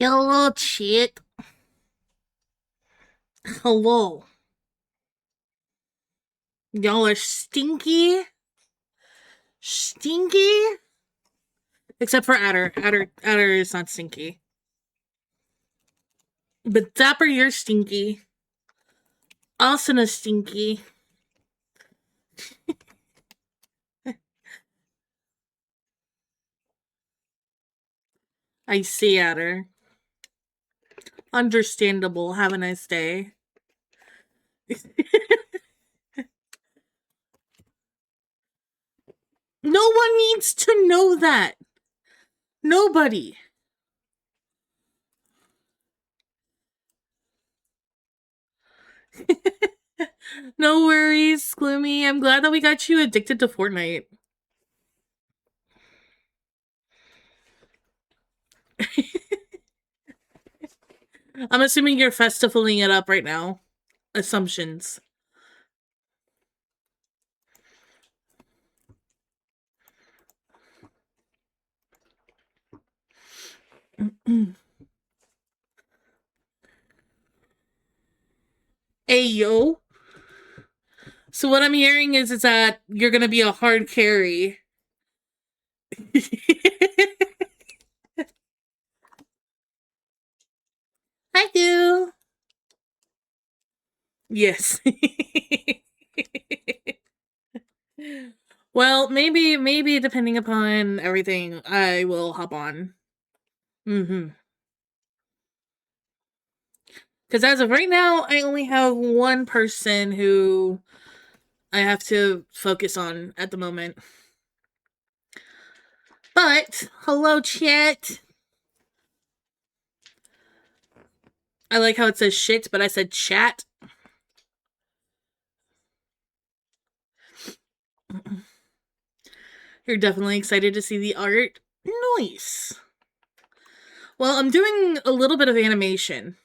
Hello, chick. Hello. Y'all are stinky. Stinky? Except for Adder. Adder is not stinky. But Dapper, you're stinky. Austin is stinky. I see, Adder. Understandable. Have a nice day. No one needs to know that. Nobody. No worries, Gloomy. I'm glad that we got you addicted to Fortnite. I'm assuming you're festivaling it up right now. Assumptions. Hey, yo. So what I'm hearing is that you're gonna be a hard carry. I do. Yes. Well, maybe depending upon everything, I will hop on. Mm-hmm. Because as of right now, I only have one person who I have to focus on at the moment. But, hello, chat. I like how it says shit, but I said chat. You're definitely excited to see the art. Nice. Well, I'm doing a little bit of animation.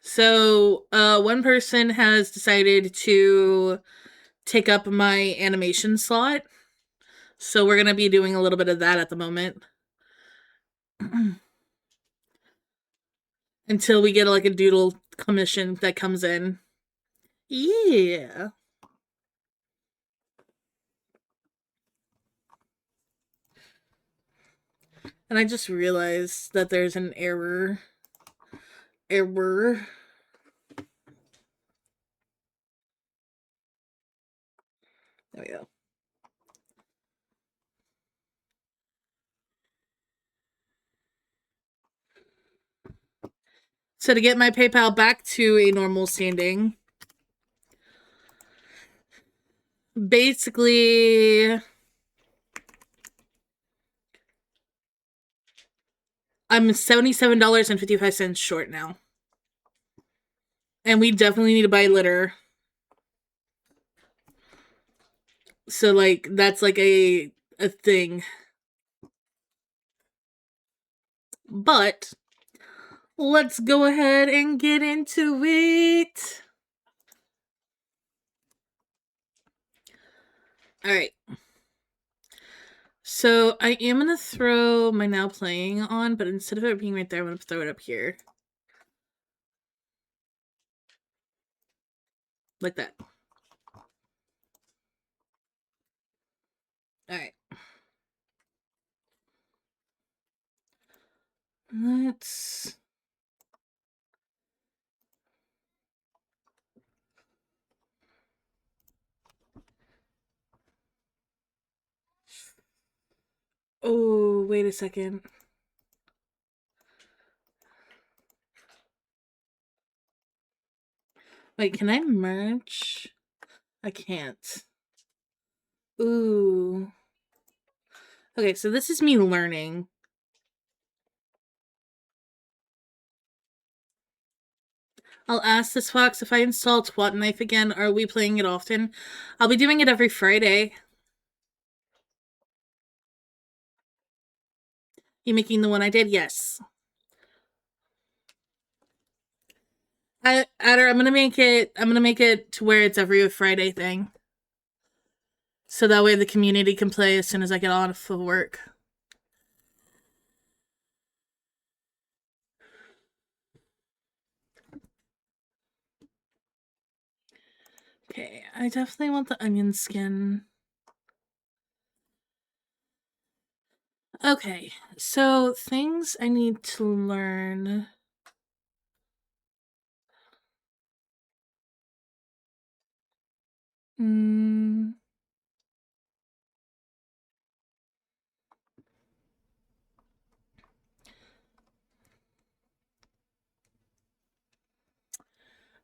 So, one person has decided to take up my animation slot. So we're going to be doing a little bit of that at the moment. Until we get like a doodle commission that comes in. Yeah. And I just realized that there's an error. Error. There we go. So to get my PayPal back to a normal standing, basically, I'm $77.55 short now. And we definitely need to buy litter. So, like, that's like a thing. But let's go ahead and get into it. Alright. So I am going to throw my now playing on, but instead of it being right there, I'm going to throw it up here. Like that. Alright. Let's... Oh, wait a second. Wait, can I merge? I can't. Ooh. Okay, so this is me learning. I'll ask this fox if I install Twat Knife again. Are we playing it often? I'll be doing it every Friday. You making the one I did? Yes. Adder, I'm gonna make it to where it's every Friday thing. So that way the community can play as soon as I get off of work. I definitely want the onion skin. Okay, so things I need to learn. Mm.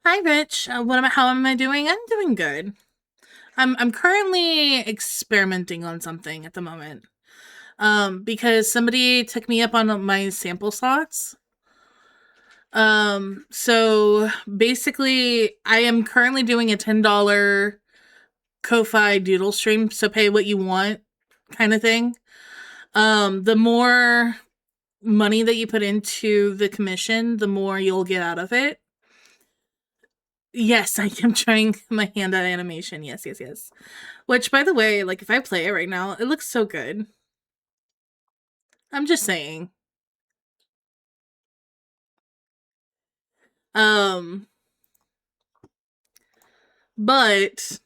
Hi, Rich. How am I doing? I'm doing good. I'm currently experimenting on something at the moment. Because somebody took me up on my sample slots. So basically, I am currently doing a $10 Ko-Fi doodle stream, so pay what you want kind of thing. The more money that you put into the commission, the more you'll get out of it. Yes, I am trying my hand at animation. Yes, yes, yes. Which, by the way, like if I play it right now, it looks so good. I'm just saying. Um, but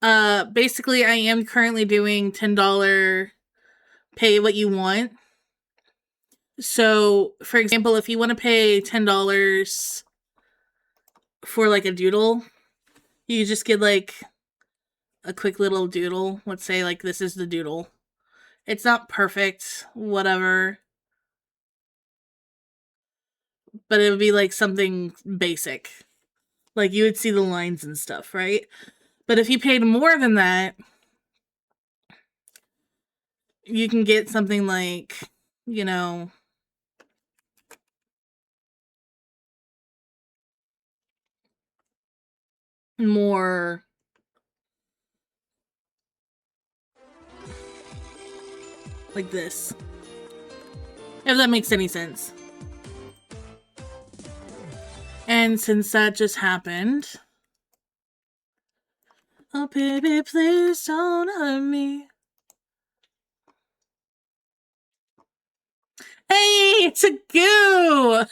basically I am currently doing $10 pay what you want. So, for example, if you want to pay $10 for like a doodle, you just get like a quick little doodle. Let's say like this is the doodle. It's not perfect, whatever, but it would be like something basic. Like you would see the lines and stuff, right? But if you paid more than that, you can get something like, you know, more like this. If that makes any sense. And since that just happened, oh baby, please don't hurt me. Hey, it's a goo!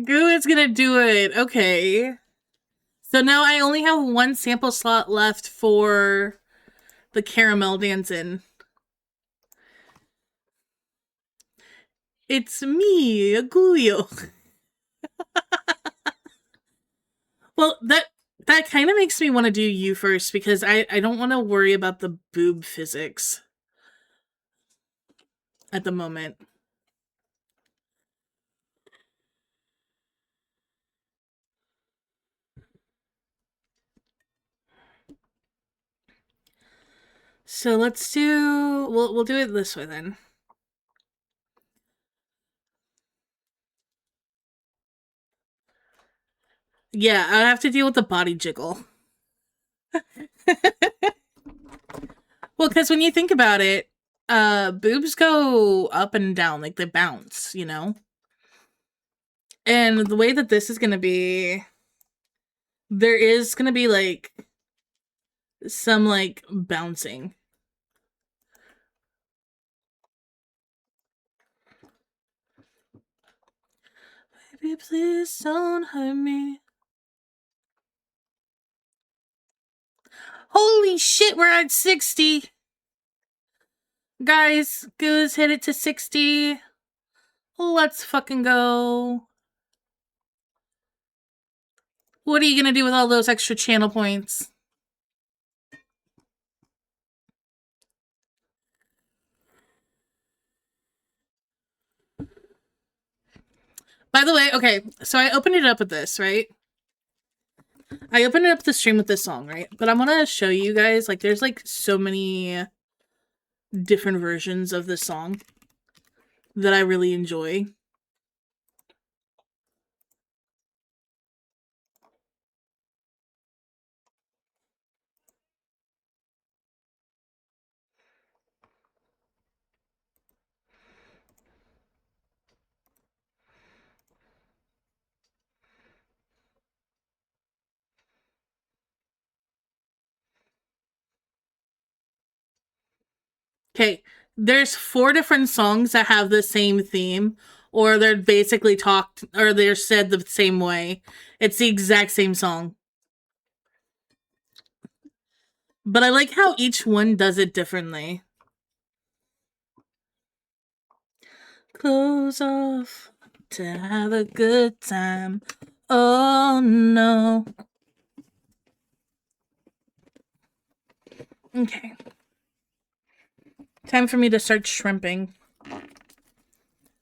Goo is gonna do it. Okay. So now I only have one sample slot left for the caramel dancing. It's me, a Guyo. Well, that kind of makes me want to do you first because I don't want to worry about the boob physics at the moment. So let's do we'll do it this way then. Yeah, I have to deal with the body jiggle. Well, because when you think about it, boobs go up and down, like they bounce, you know? And the way that this is gonna be, there is gonna be like some like bouncing. Baby, please don't hurt me. Holy shit, we're at 60. Guys, Goose hit it to 60. Let's fucking go. What are you gonna do with all those extra channel points? By the way, okay, so I opened it up with this, right? I opened it up the stream with this song, right? But I want to show you guys, like, there's like so many different versions of this song that I really enjoy. Okay, there's 4 different songs that have the same theme. or they're basically talked or they're said the same way. It's the exact same song. But I like how each one does it differently. Clothes off to have a good time. Oh no. Okay. Time for me to start shrimping.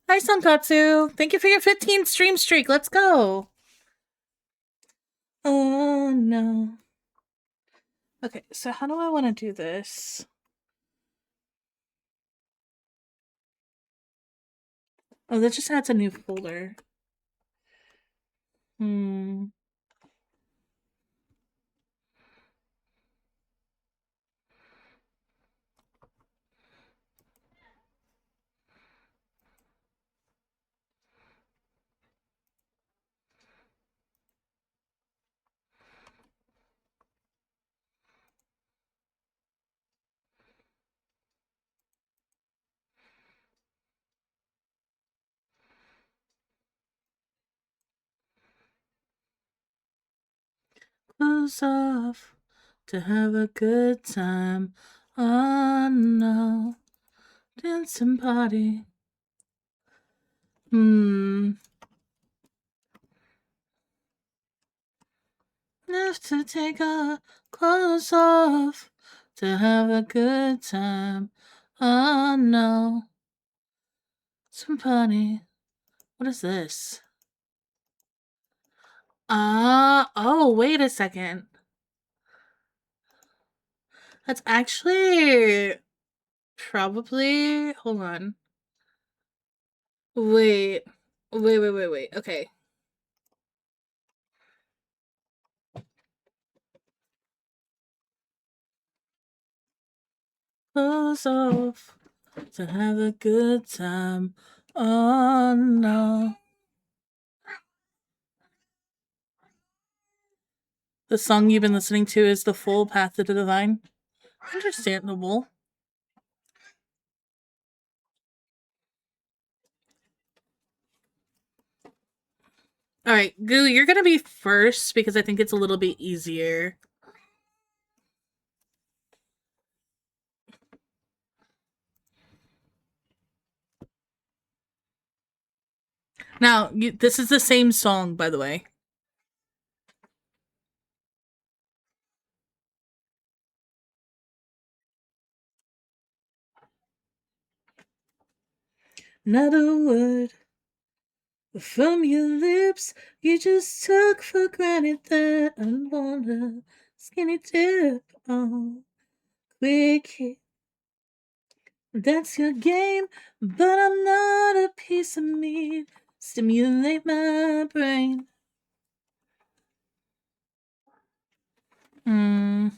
Hi, Sankatsu. Thank you for your 15th stream streak. Let's go. Oh no. Okay, so how do I want to do this? Oh, that just adds a new folder. Hmm. Clothes off to have a good time. Oh no. Dancing party. Have to take our clothes off to have a good time. Oh no. Somebody. What is this? Oh, wait a second. That's actually probably. Hold on. Wait. Wait. Okay. Clothes off to have a good time. Oh no. The song you've been listening to is The Full Path to the Divine. Understandable. All right, Goo, you're gonna be first because I think it's a little bit easier. Now, this is the same song, by the way. Not a word from your lips. You just took for granted that I want a skinny dip. Oh, quick hit. That's your game, but I'm not a piece of meat. Stimulate my brain. Hmm.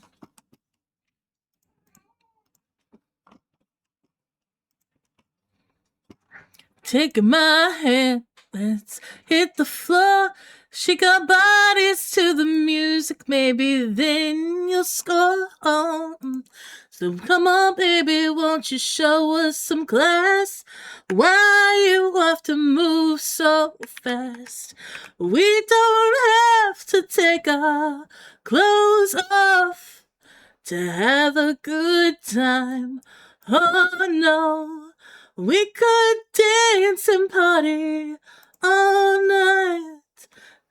Take my hand, let's hit the floor. Shake our bodies to the music, maybe then you'll score. So come on, baby, won't you show us some class? Why you have to move so fast? We don't have to take our clothes off to have a good time. Oh no. We could dance and party all night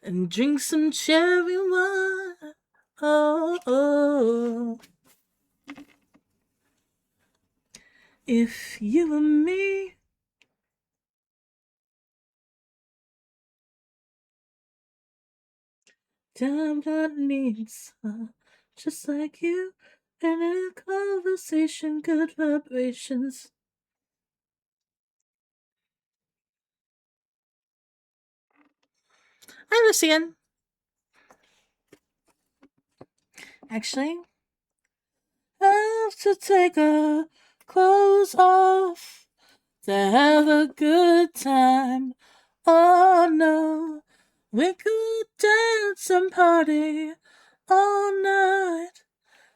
and drink some cherry wine. Oh. If you and me. Time that needs just like you. And in a conversation, good vibrations. Hi, Lucian. Actually, have to take our clothes off to have a good time. Oh no, we could dance and party all night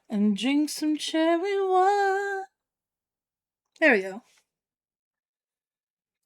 and drink some cherry wine. There we go.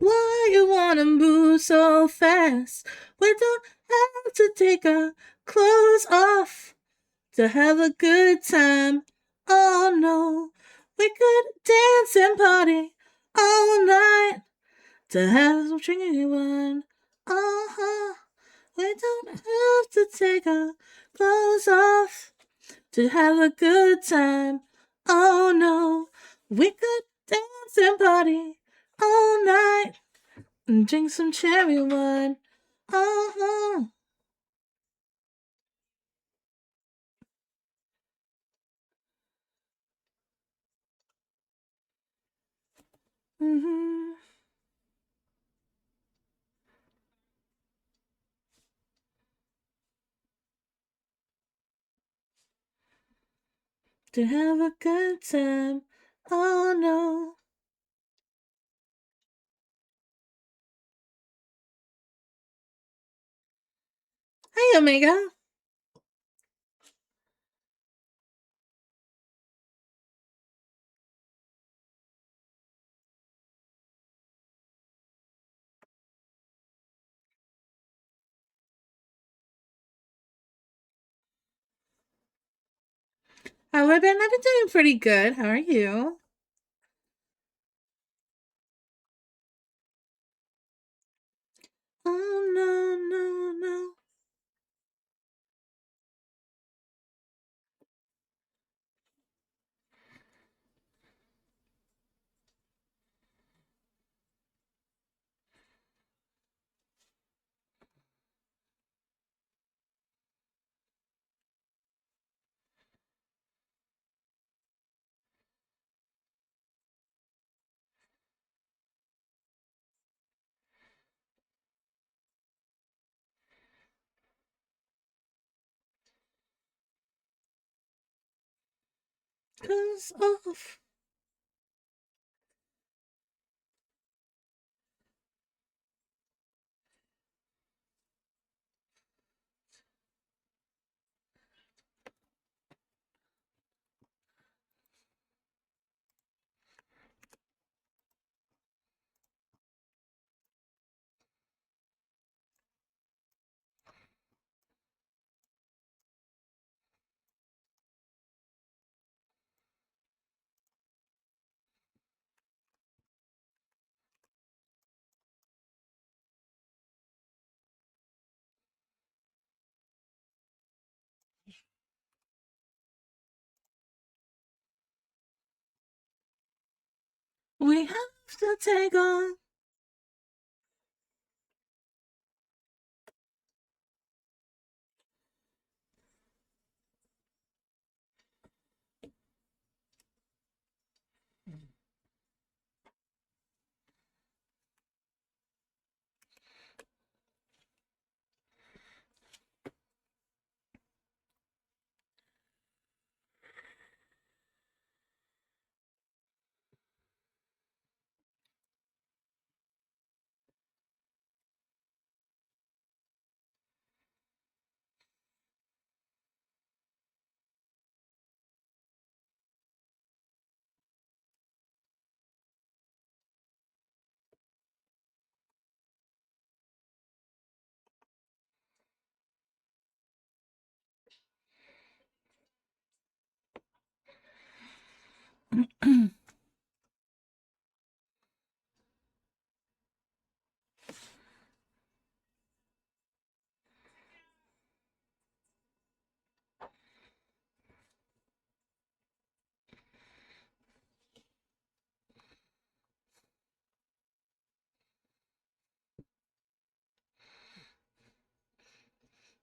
Why you wanna move so fast? We don't have to take our clothes off to have a good time. Oh no, we could dance and party all night to have some genuine. Uh-huh. We don't have to take our clothes off to have a good time. Oh no, we could dance and party all night and drink some cherry wine. Uh-huh. Mm-hmm. To have a good time. Oh no. Hey, Omega. How have I been? I've been doing pretty good. How are you? Oh no, no, no. Cause off. We have to take on.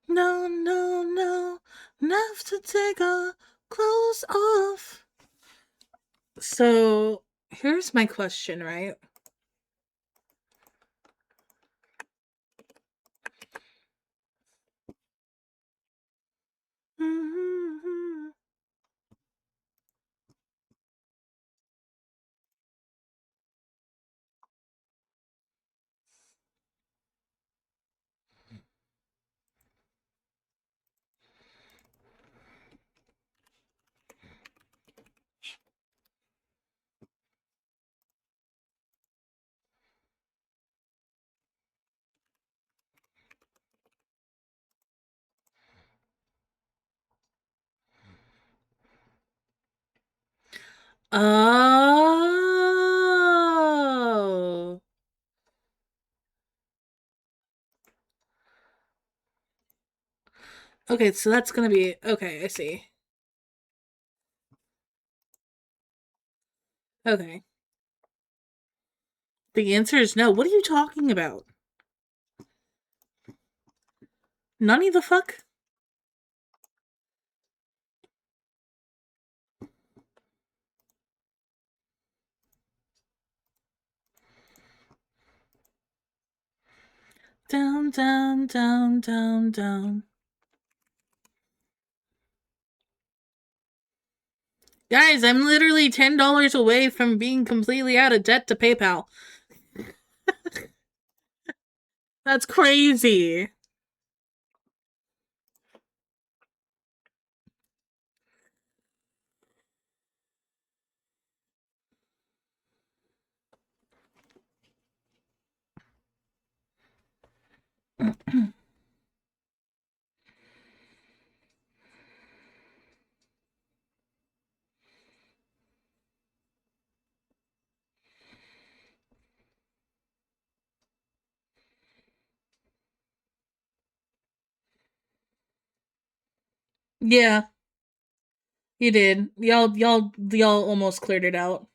No, no, no. Enough to take our clothes off. So here's my question, right? Mm-hmm. Oh. Okay, so that's gonna be okay. I see. Okay. The answer is no. What are you talking about? Nani the fuck? Down, down, down, down, down. Guys, I'm literally $10 away from being completely out of debt to PayPal. That's crazy. Yeah, you did. Y'all almost cleared it out.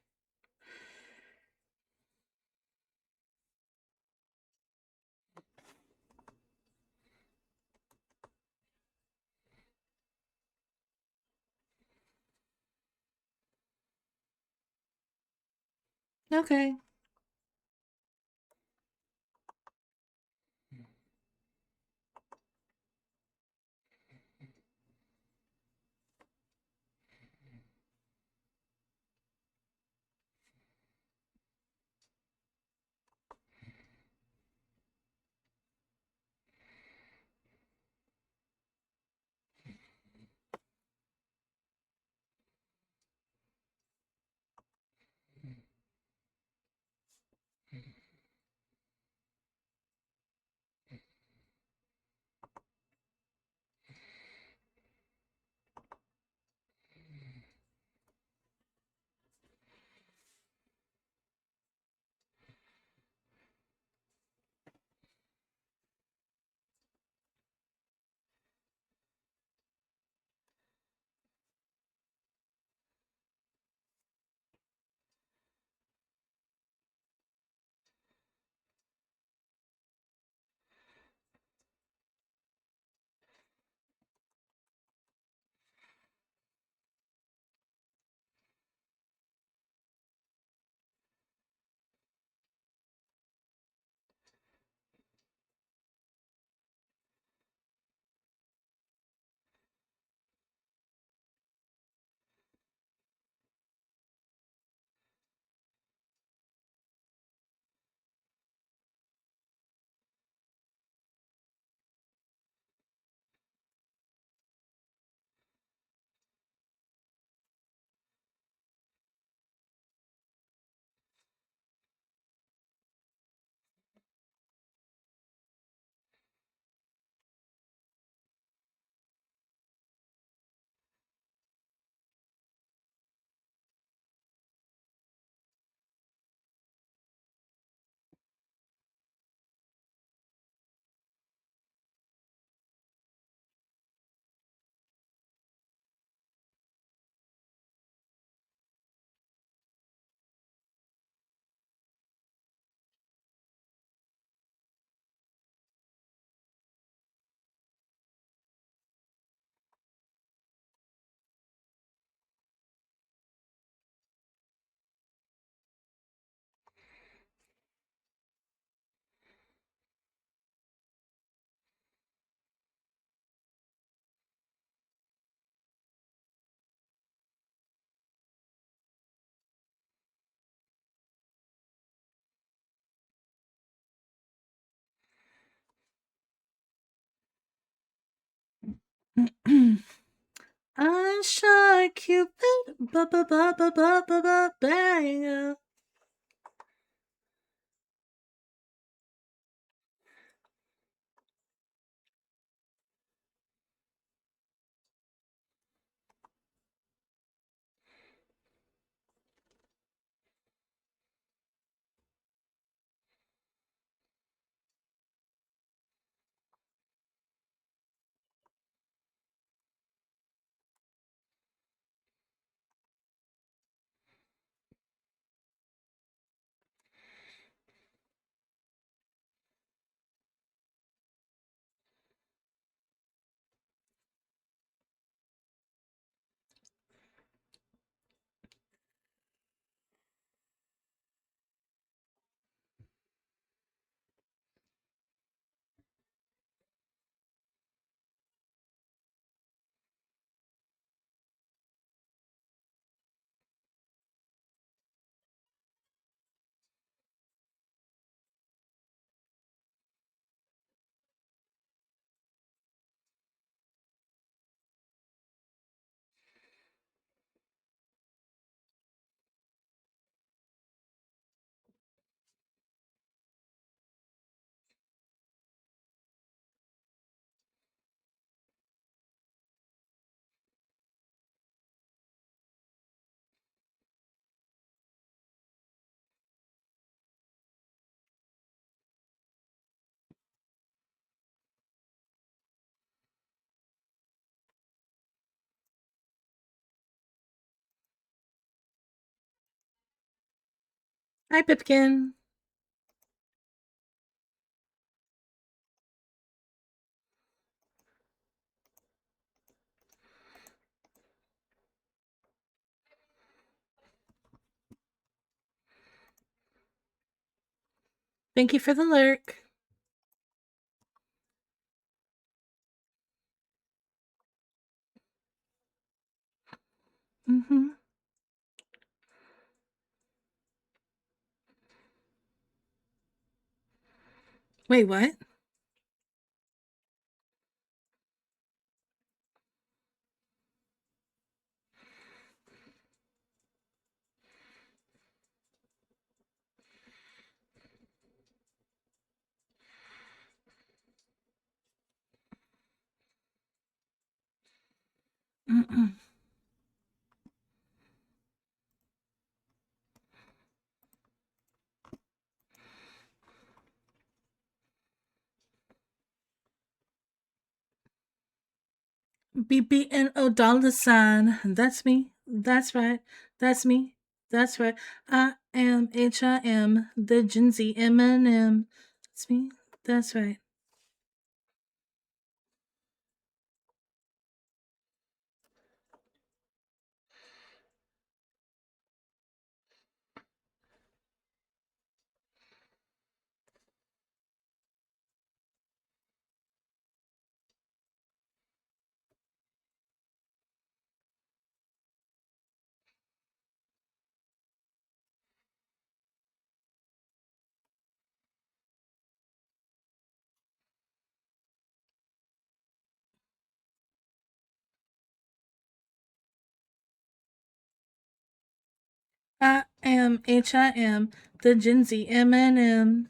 Okay. I shot Cupid, ba ba ba ba ba ba ba bang. Hi, Pipkin. Thank you for the lurk. Mm-hmm. Wait, what? Mm-mm. BBN That's me. That's right. That's me. That's right. I am HIM, the Gen Z Eminem. That's me. That's right. I am HIM, the Gen Z Eminem.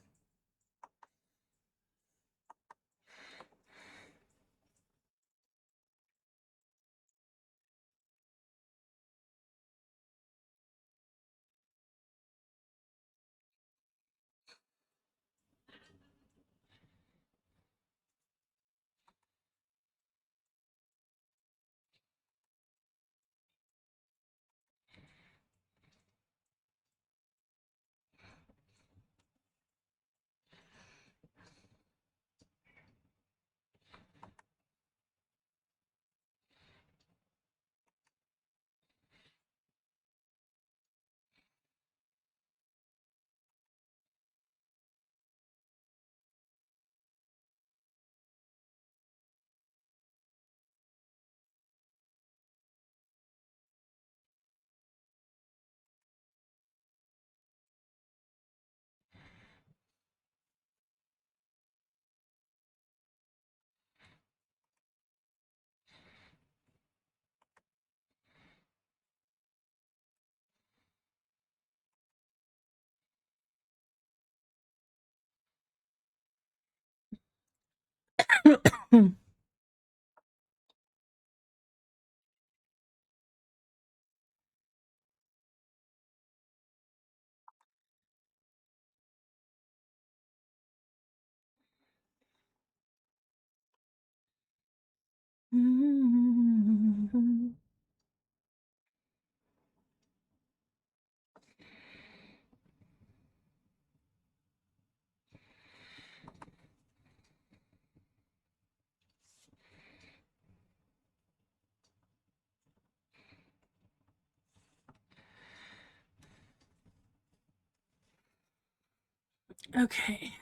Okay.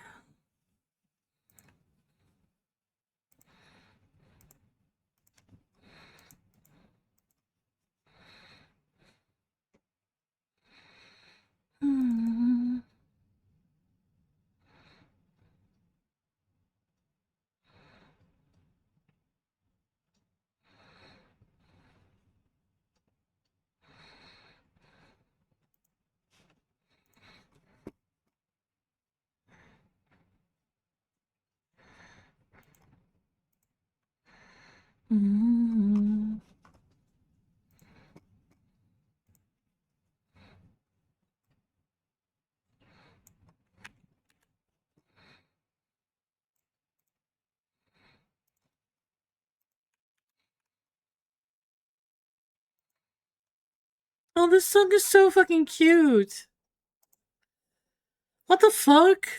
Mm. Mm. Oh, this song is so fucking cute. What the fuck?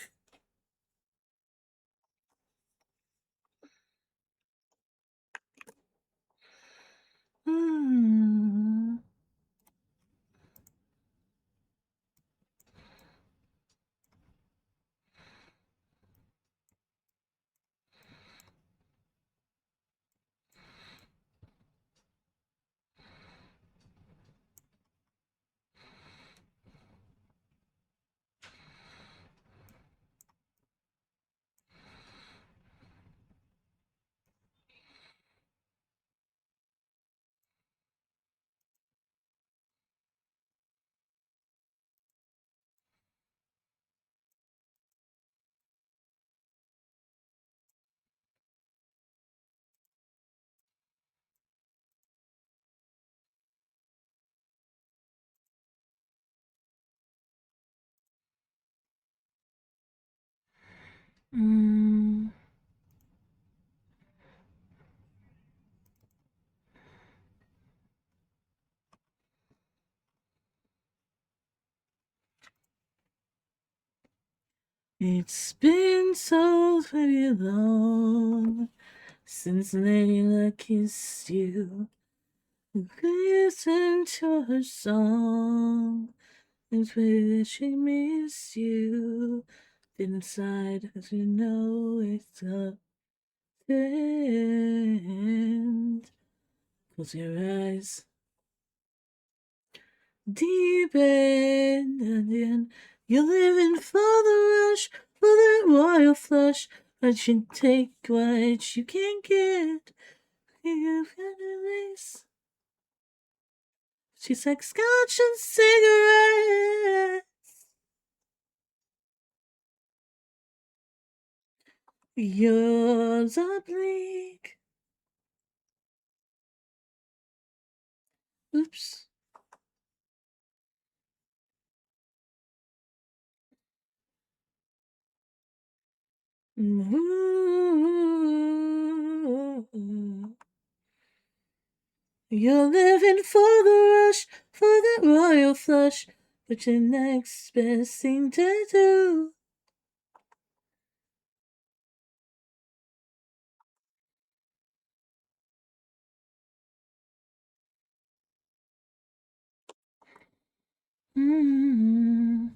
Hmm. Mm. It's been so very long since Layla kissed you. Listen to her song. It's way that she missed you. Inside, as you know, it's a end. Close your eyes. Deep end, and then you're living for the rush, for that royal flush. But you take what you can get. You've got a race. She's like scotch and cigarettes. Yours are bleak. Oops. Ooh. You're living for the rush, for that royal flush, but your next best thing to do. Mm-hmm.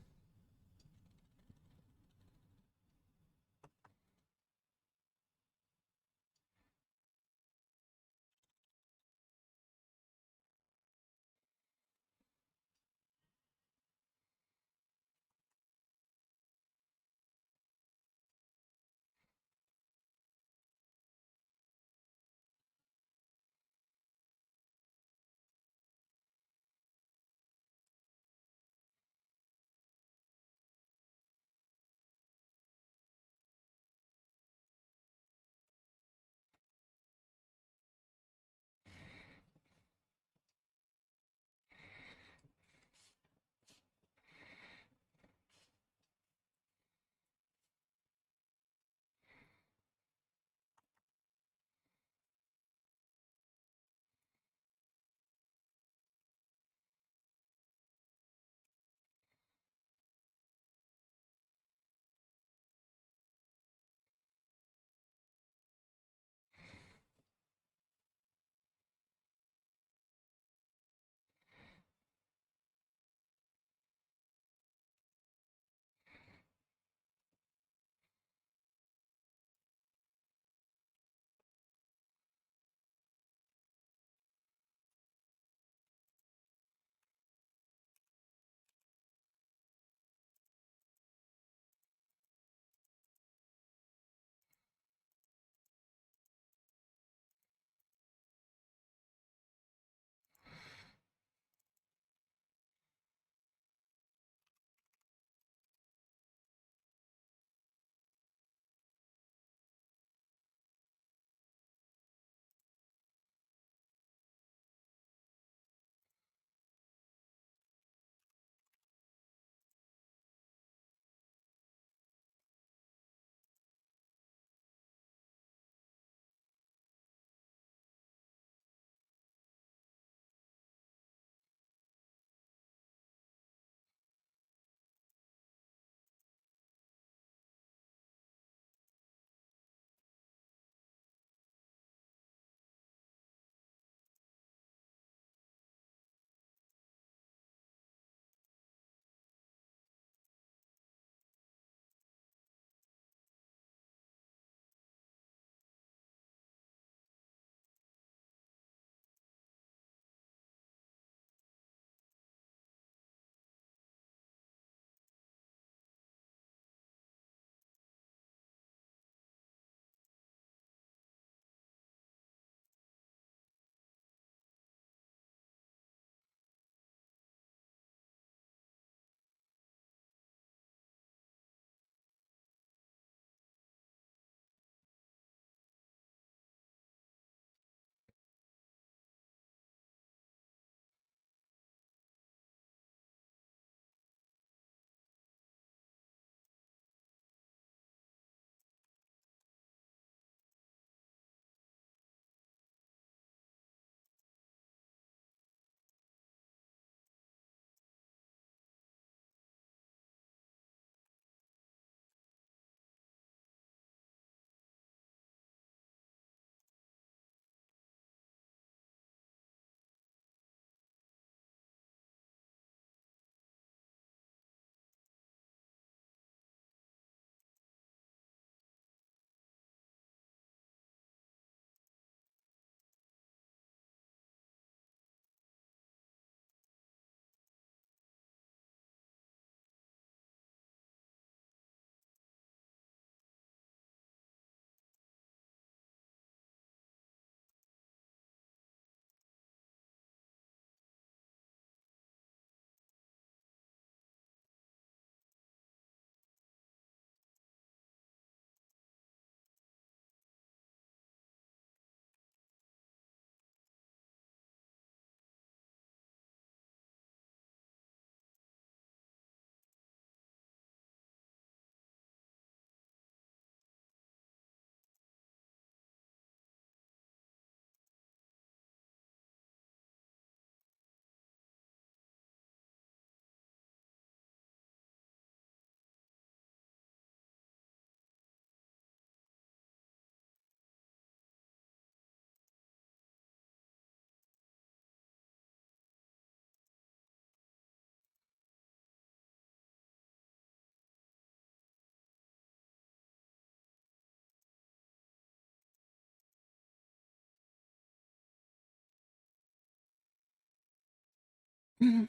Hurry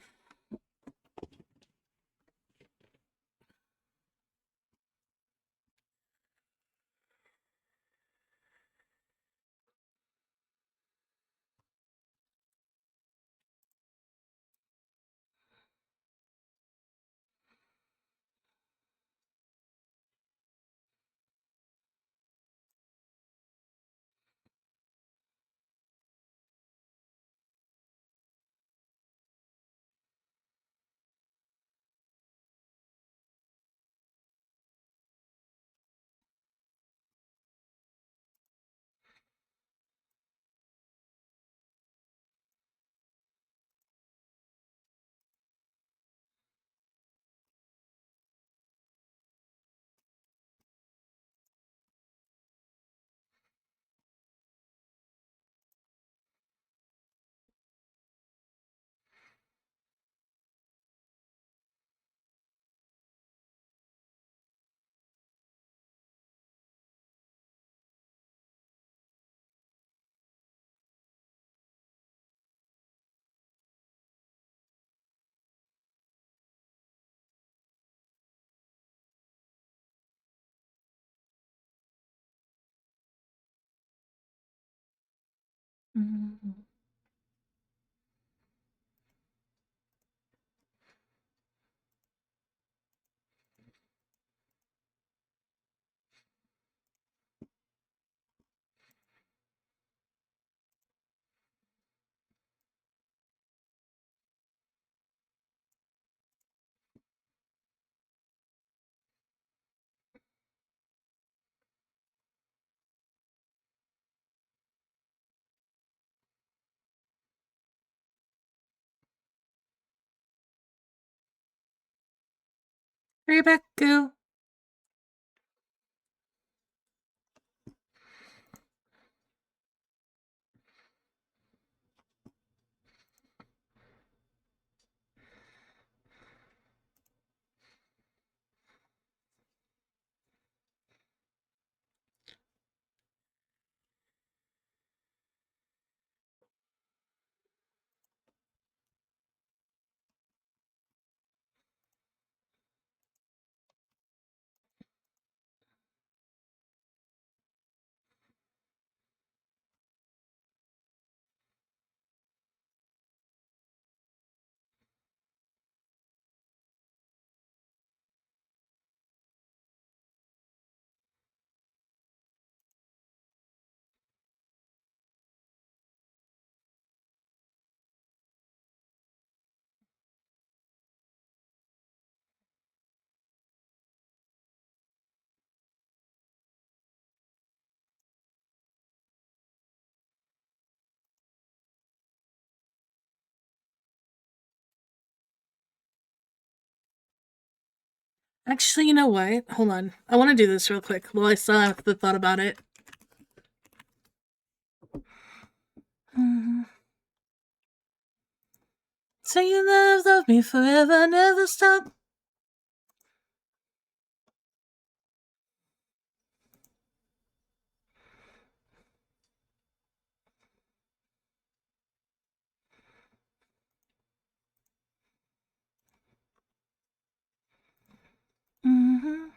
back, Goo. Actually, you know what? Hold on. I want to do this real quick while I still have the thought about it. Say you love me forever, never stop. Mm-hmm.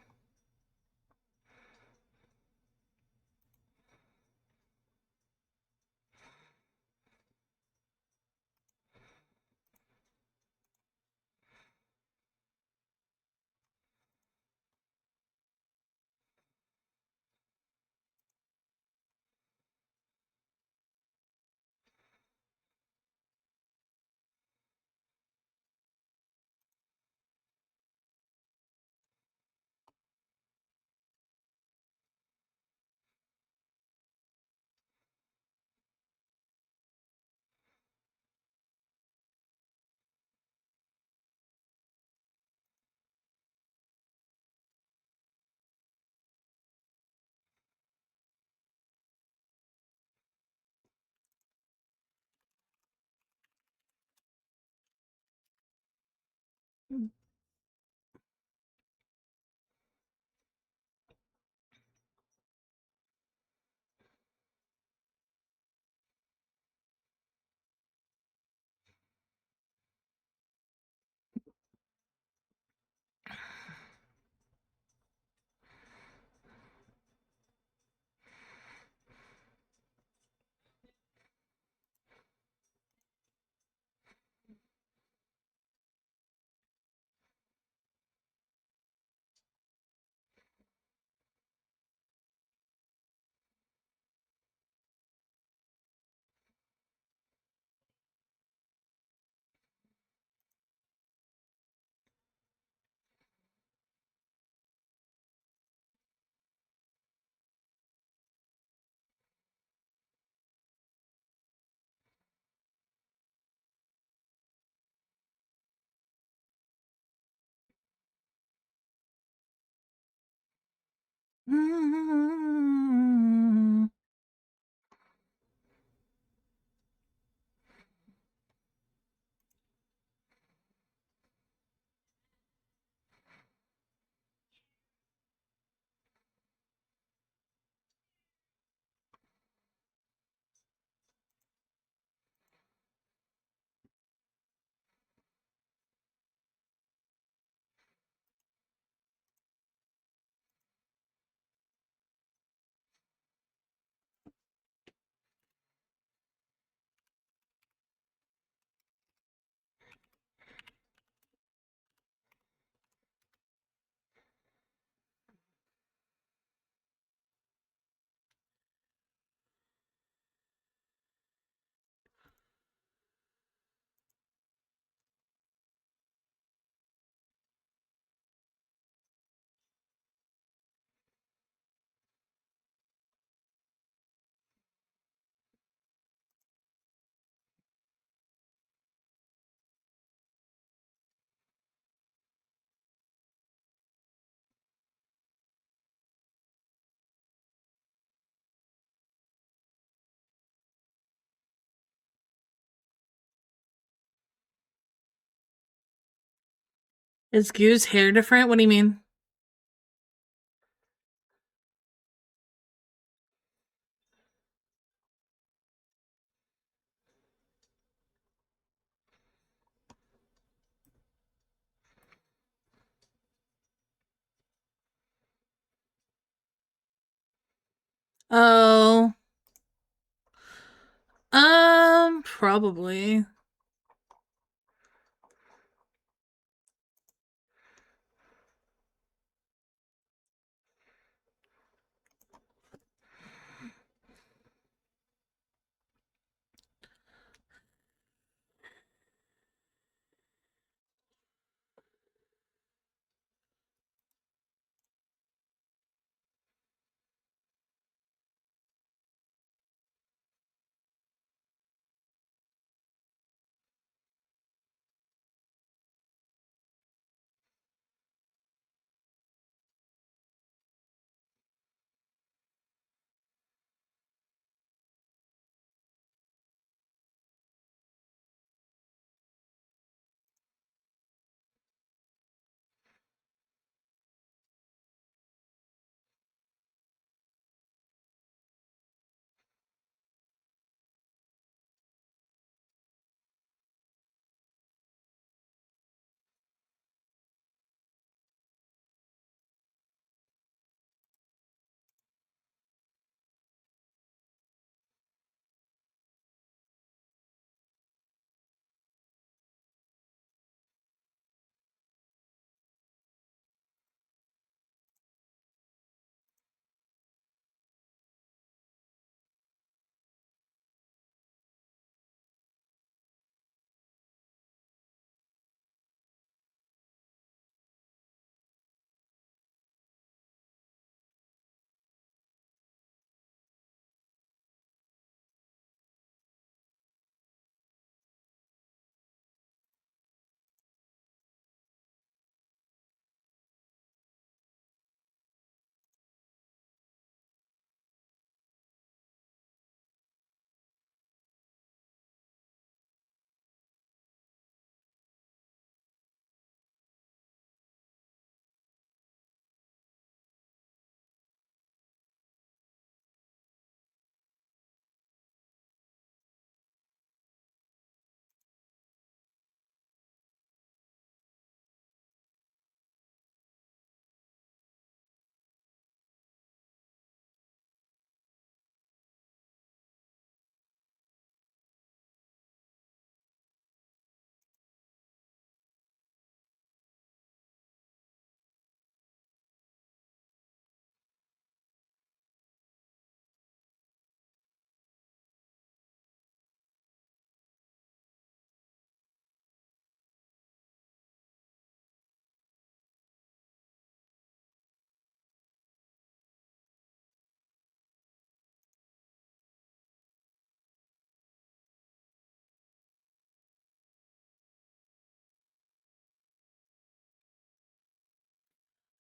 Mm. Is Goo's hair different? What do you mean? Oh, probably.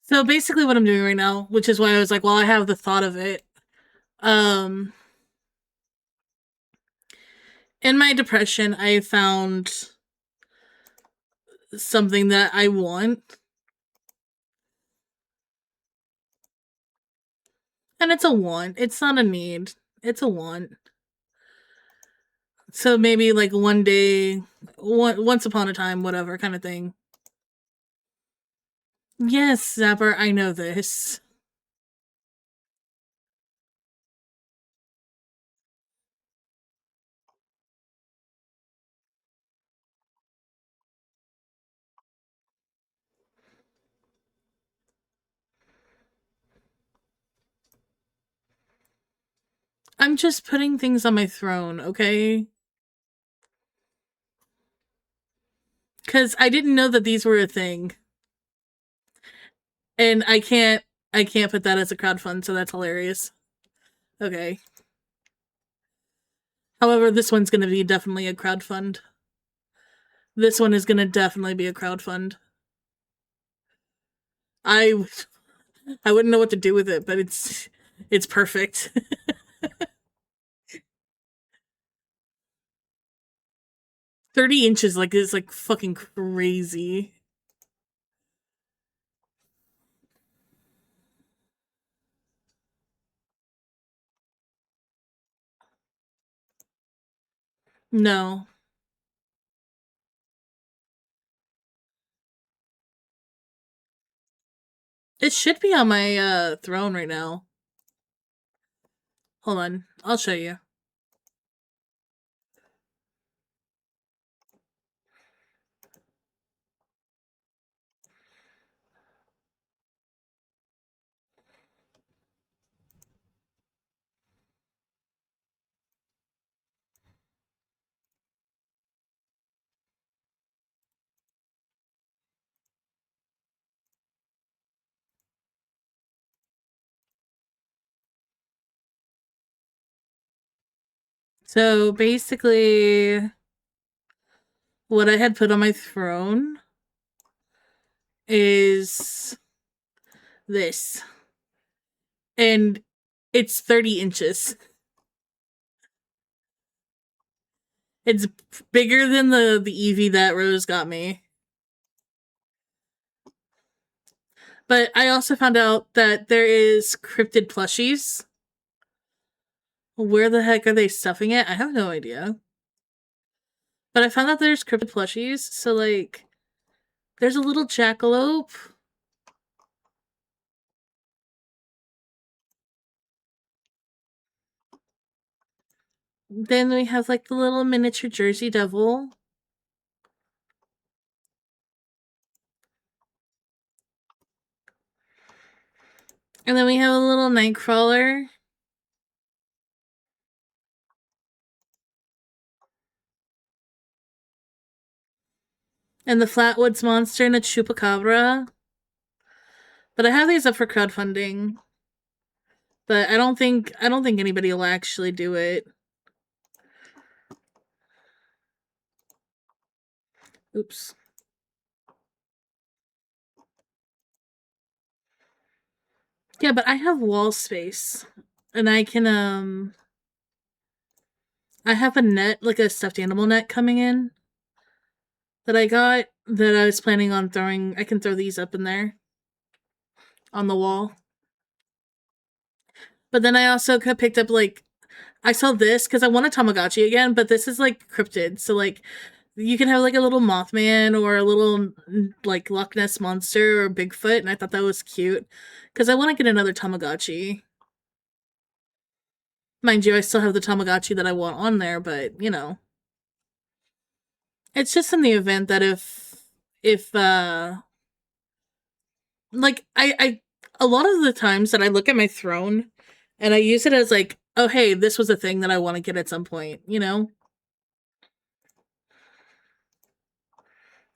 So basically what I'm doing right now, which is why I was like, well, I have the thought of it. Um in my depression, I found something that I want. And it's a want. It's not a need. It's a want. So maybe like one day, once upon a time, whatever kind of thing. Yes, Zapper, I know this. I'm just putting things on my throne, okay? Because I didn't know that these were a thing. And I can't put that as a crowdfund, so that's hilarious. Okay. However, this one's gonna be definitely a crowdfund. This one is gonna definitely be a crowdfund. I I wouldn't know what to do with it, but it's perfect. 30 inches like is like fucking crazy. No. It should be on my throne right now. Hold on. I'll show you. So basically what I had put on my throne is this. And it's 30 inches. It's bigger than the Eevee that Rose got me. But I also found out that there is cryptid plushies. Where the heck are they stuffing it? I have no idea. But I found out there's cryptid plushies, so like there's a little jackalope. Then we have like the little miniature Jersey Devil. And then we have a little Nightcrawler. And the Flatwoods Monster and a Chupacabra. But I have these up for crowdfunding. But I don't think anybody will actually do it. Oops. Yeah, but I have wall space. And I can I have a net, like a stuffed animal net coming in that I got that I was planning on throwing. I can throw these up in there on the wall. But then I also picked up like I saw this because I want a Tamagotchi again, but this is like cryptid, so like you can have like a little Mothman or a little like Loch Ness monster or Bigfoot, and I thought that was cute because I want to get another Tamagotchi. Mind you, I still have the Tamagotchi that I want on there, but you know, it's just in the event that if like I a lot of the times that I look at my throne and I use it as like, oh hey, this was a thing that I want to get at some point, you know?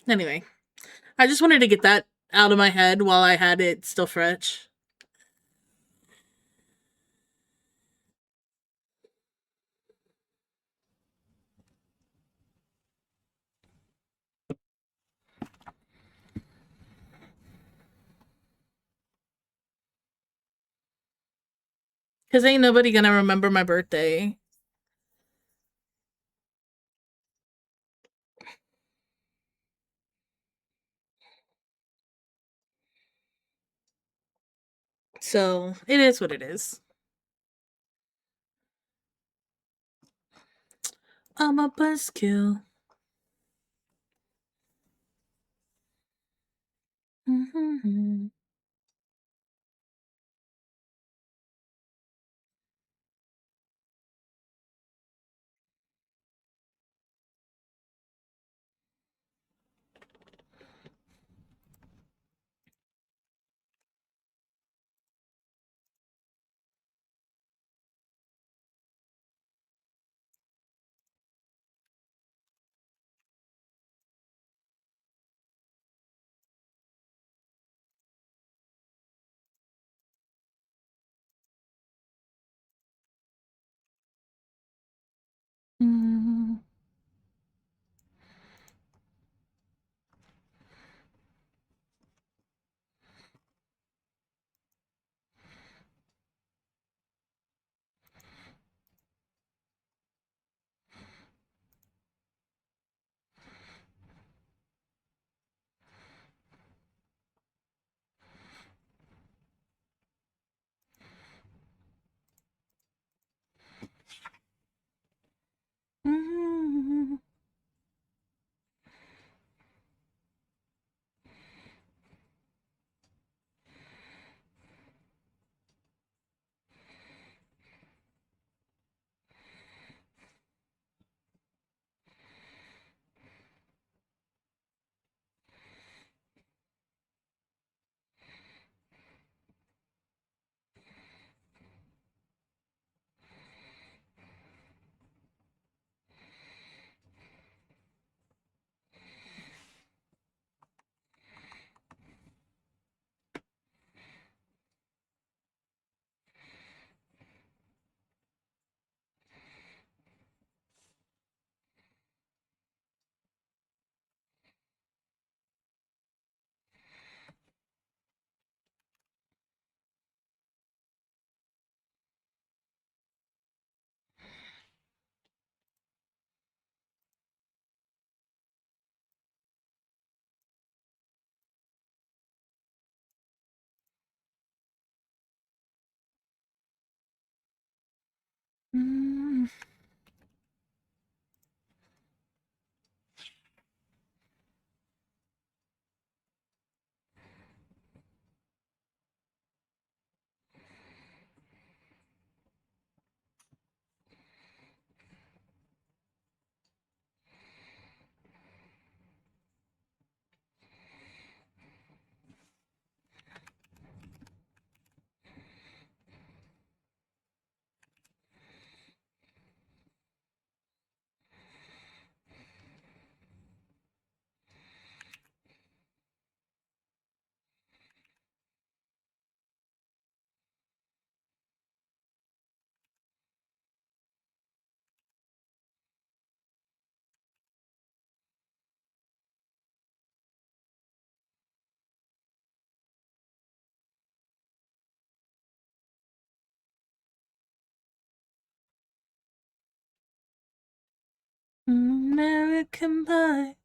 Anyway, I just wanted to get that out of my head while I had it still fresh. Because ain't nobody gonna remember my birthday. So it is what it is. I'm a buzzkill. Mm-hmm. Mm-hmm. Mm-hmm. Mm-hmm. American Pie.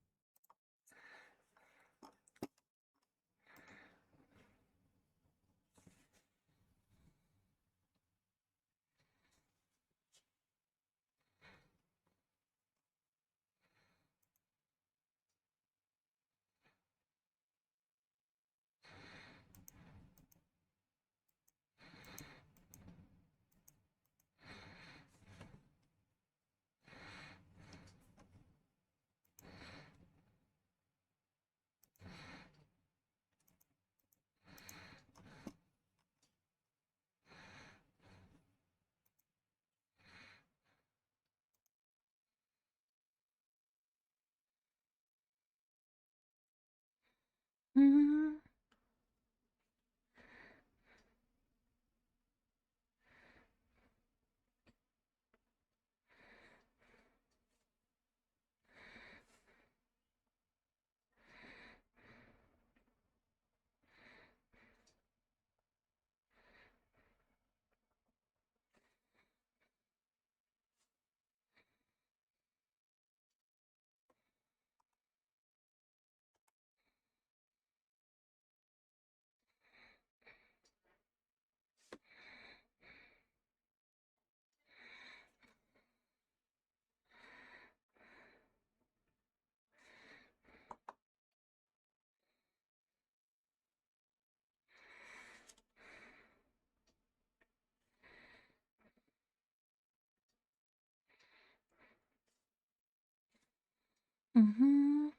Mm-hmm.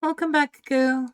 Welcome back, Goo.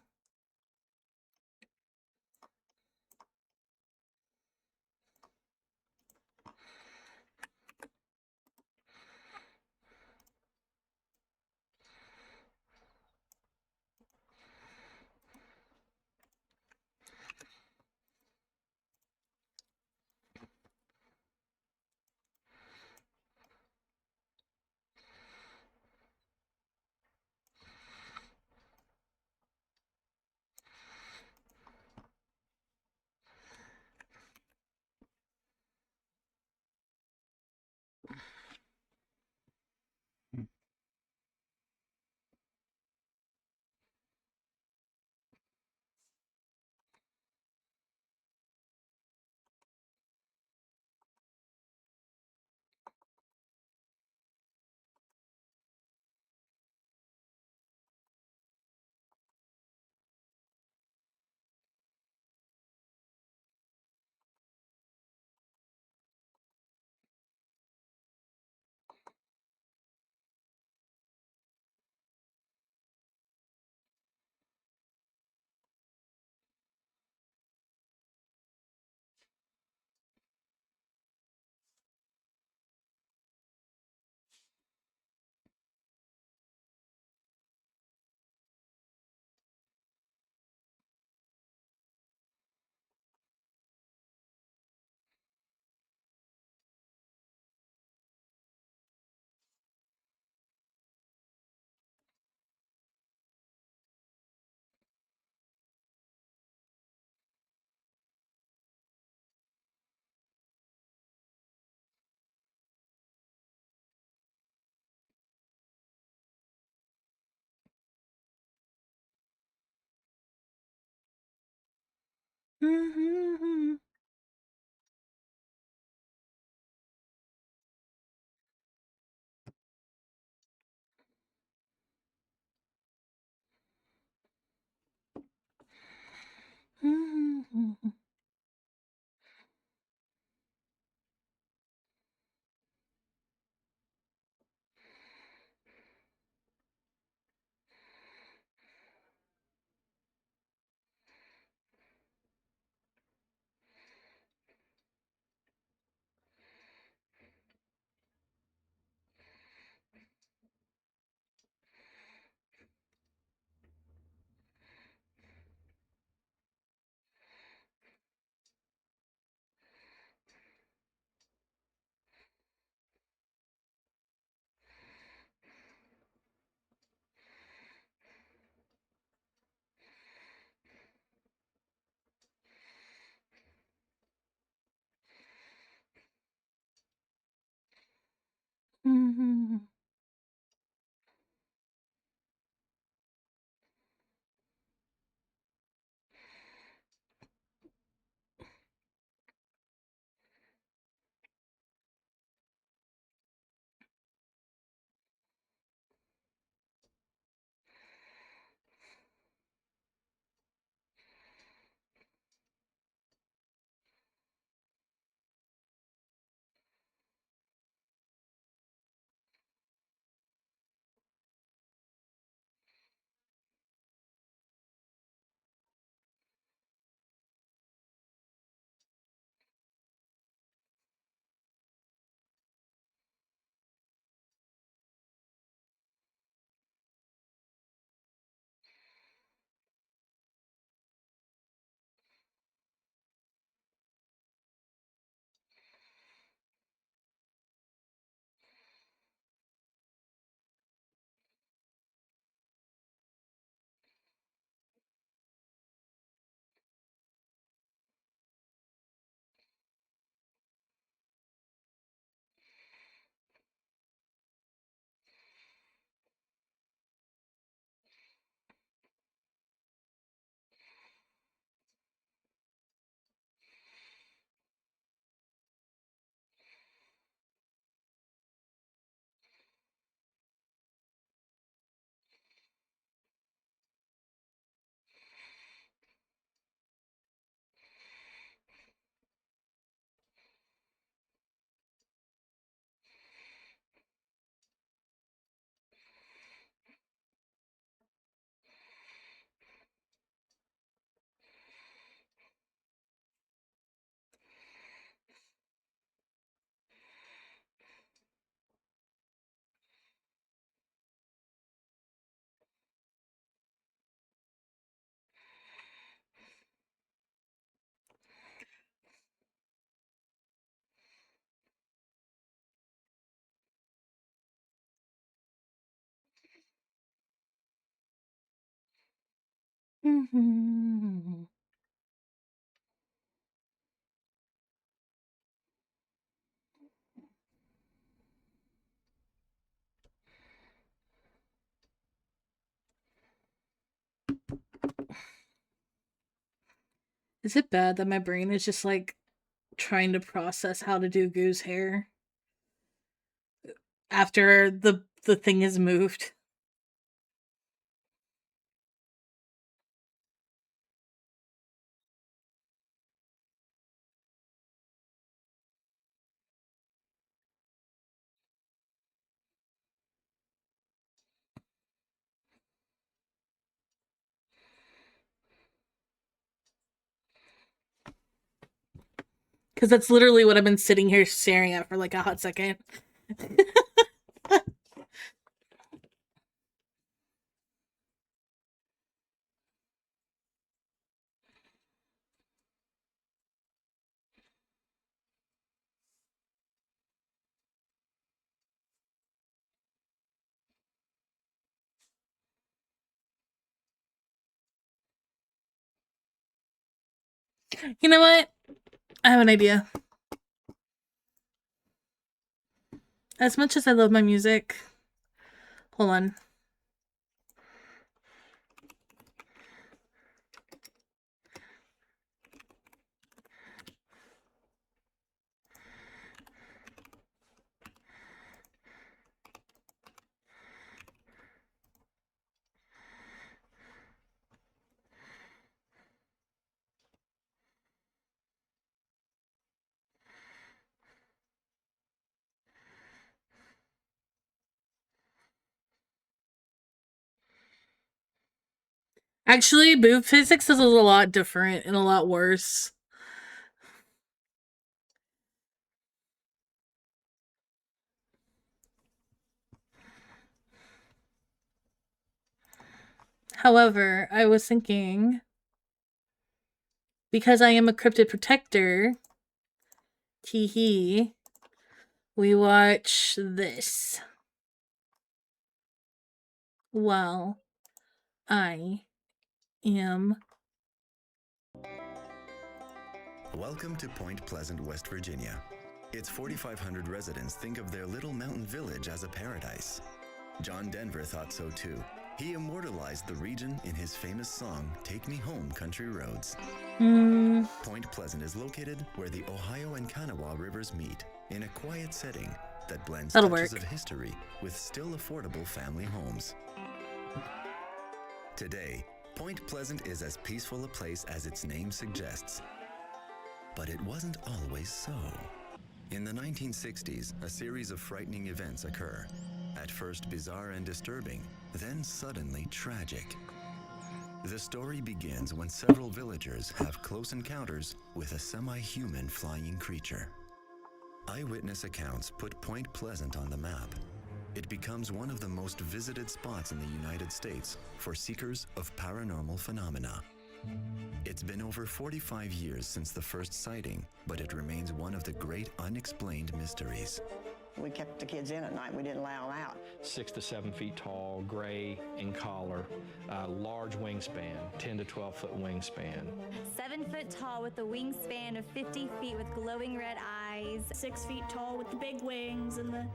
Mm-hmm. Is it bad that my brain is just like trying to process how to do goose hair after the thing is moved? Because that's literally what I've been sitting here staring at for like a hot second. You know what? I have an idea. As much as I love my music, hold on. Actually, boob physics is a lot different and a lot worse. However, I was thinking, because I am a cryptid protector, tee we watch this. Well, I am. Welcome to Point Pleasant, West Virginia. Its 4,500 residents think of their little mountain village as a paradise. John Denver thought so too. He immortalized the region in his famous song, Take Me Home, Country Roads. Point Pleasant is located where the Ohio and Kanawha rivers meet, in a quiet setting that blends touches of history with still affordable family homes. Today, Point Pleasant is as peaceful a place as its name suggests. But it wasn't always so. In the 1960s, a series of frightening events occur. At first bizarre and disturbing, then suddenly tragic. The story begins when several villagers have close encounters with a semi-human flying creature. Eyewitness accounts put Point Pleasant on the map. It becomes one of the most visited spots in the United States for seekers of paranormal phenomena. It's been over 45 years since the first sighting, but it remains one of the great unexplained mysteries. We kept the kids in at night. We didn't allow them out. 6 to 7 feet tall, gray in color, large wingspan, 10 to 12 foot wingspan. 7 foot tall with a wingspan of 50 feet with glowing red eyes. 6 feet tall with the big wings and the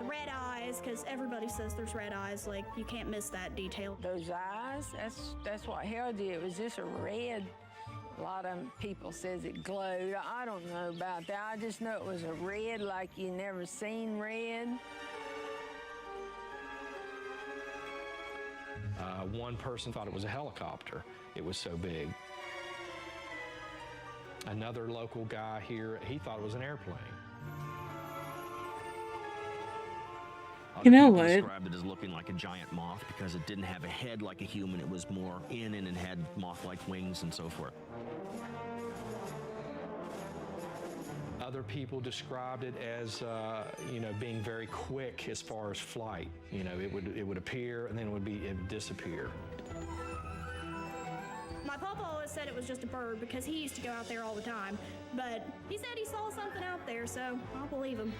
red eyes, because everybody says there's red eyes. Like, you can't miss that detail. Those eyes, that's what hell did. It was just a red. A lot of people says it glowed. I don't know about that. I just know it was a red like you never seen red. One person thought it was a helicopter. It was so big. Another local guy here, he thought it was an airplane. You know what? Described it as looking like a giant moth because it didn't have a head like a human. It was more in and had moth-like wings and so forth. Other people described it as, being very quick as far as flight. It would appear and then it would disappear. My papa always said it was just a bird because he used to go out there all the time. But he said he saw something out there, so I'll believe him.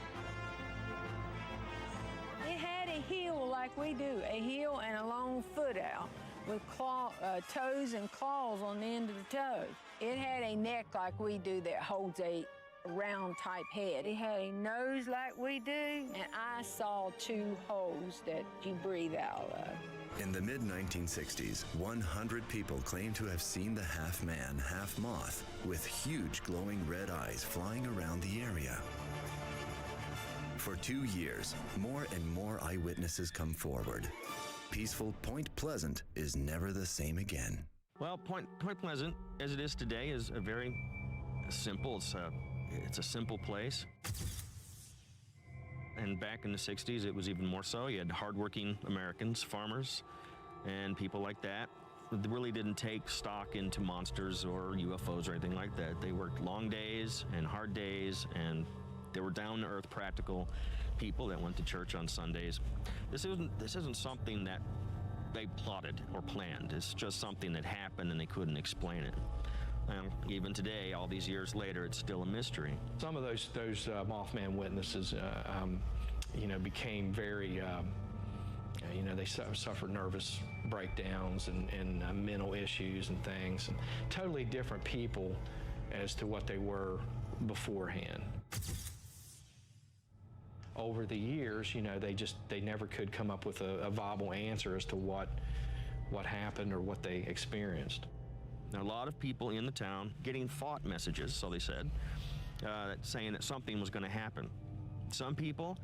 It had a heel like we do, a heel and a long foot out. with toes and claws on the end of the toe. It had a neck like we do that holds a round type head. It had a nose like we do, and I saw 2 holes that you breathe out of. In the mid-1960s, 100 people claimed to have seen the half-man, half-moth with huge glowing red eyes flying around the area. For 2 years, more and more eyewitnesses come forward. Peaceful Point Pleasant is never the same again. Well, Point Pleasant, as it is today, is a very simple. It's a simple place. And back in the 60s, it was even more so. You had hardworking Americans, farmers, and people like that. They really didn't take stock into monsters or UFOs or anything like that. They worked long days and hard days, and they were down-to-earth, practical people that went to church on Sundays. This isn't something that they plotted or planned. It's just something that happened and they couldn't explain it. And even today, all these years later, it's still a mystery. Some of those Mothman witnesses, became very, they suffered nervous breakdowns and mental issues and things. And totally different people as to what they were beforehand. Over the years, they never could come up with a viable answer as to what happened or what they experienced. Now, a lot of people in the town getting thought messages, so they said, saying that something was going to happen. Some people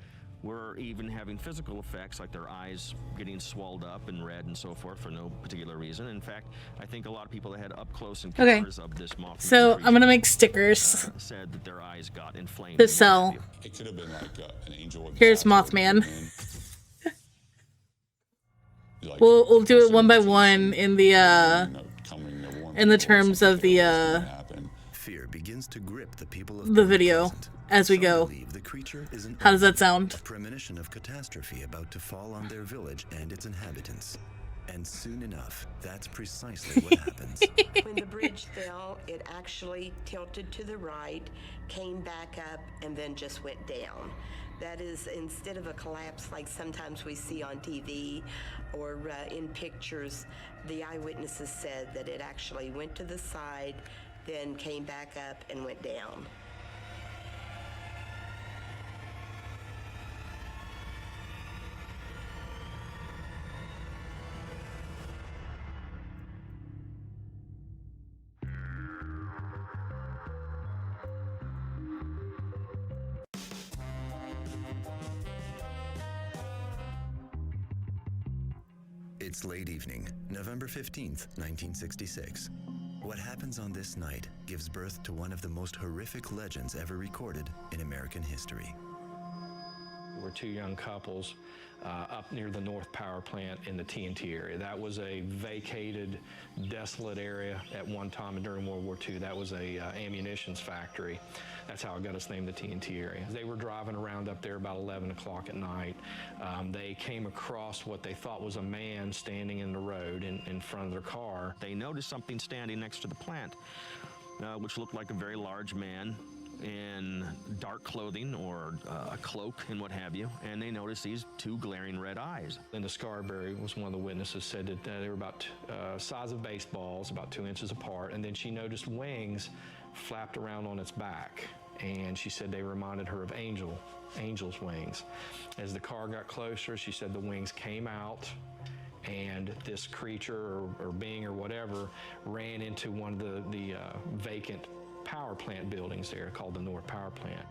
were even having physical effects, like their eyes getting swelled up and red and so forth for no particular reason. In fact, I think a lot of people that had up-close encounters of this Mothman So I'm gonna make stickers said that their eyes got inflamed. to sell. It could have been like an angel. Here's Mothman. We'll do it one by one in the terms of the Fear begins to grip the people of the Point video Pleasant. as we Some go. believe the creature is an How does that omen, sound? a premonition of catastrophe about to fall on their village and its inhabitants. And soon enough, that's precisely what happens. When the bridge fell, it actually tilted to the right, came back up, and then just went down. That is, instead of a collapse like sometimes we see on TV or in pictures, the eyewitnesses said that it actually went to the side, then came back up and went down. It's late evening, November 15th, 1966. What happens on this night gives birth to one of the most horrific legends ever recorded in American history. We're 2 young couples up near the North Power Plant in the TNT area. That was a vacated, desolate area at one time during World War II. That was a ammunitions factory. That's how it got its name, the TNT area. They were driving around up there about 11 o'clock at night. They came across what they thought was a man standing in the road in front of their car. They noticed something standing next to the plant, which looked like a very large man in dark clothing or a cloak and what have you, and they noticed these 2 glaring red eyes. Linda Scarberry was one of the witnesses, said that they were about size of baseballs, about 2 inches apart, and then she noticed wings flapped around on its back, and she said they reminded her of angel's wings. As the car got closer, she said the wings came out, and this creature or being or whatever ran into one of the vacant power plant buildings there called the North Power Plant.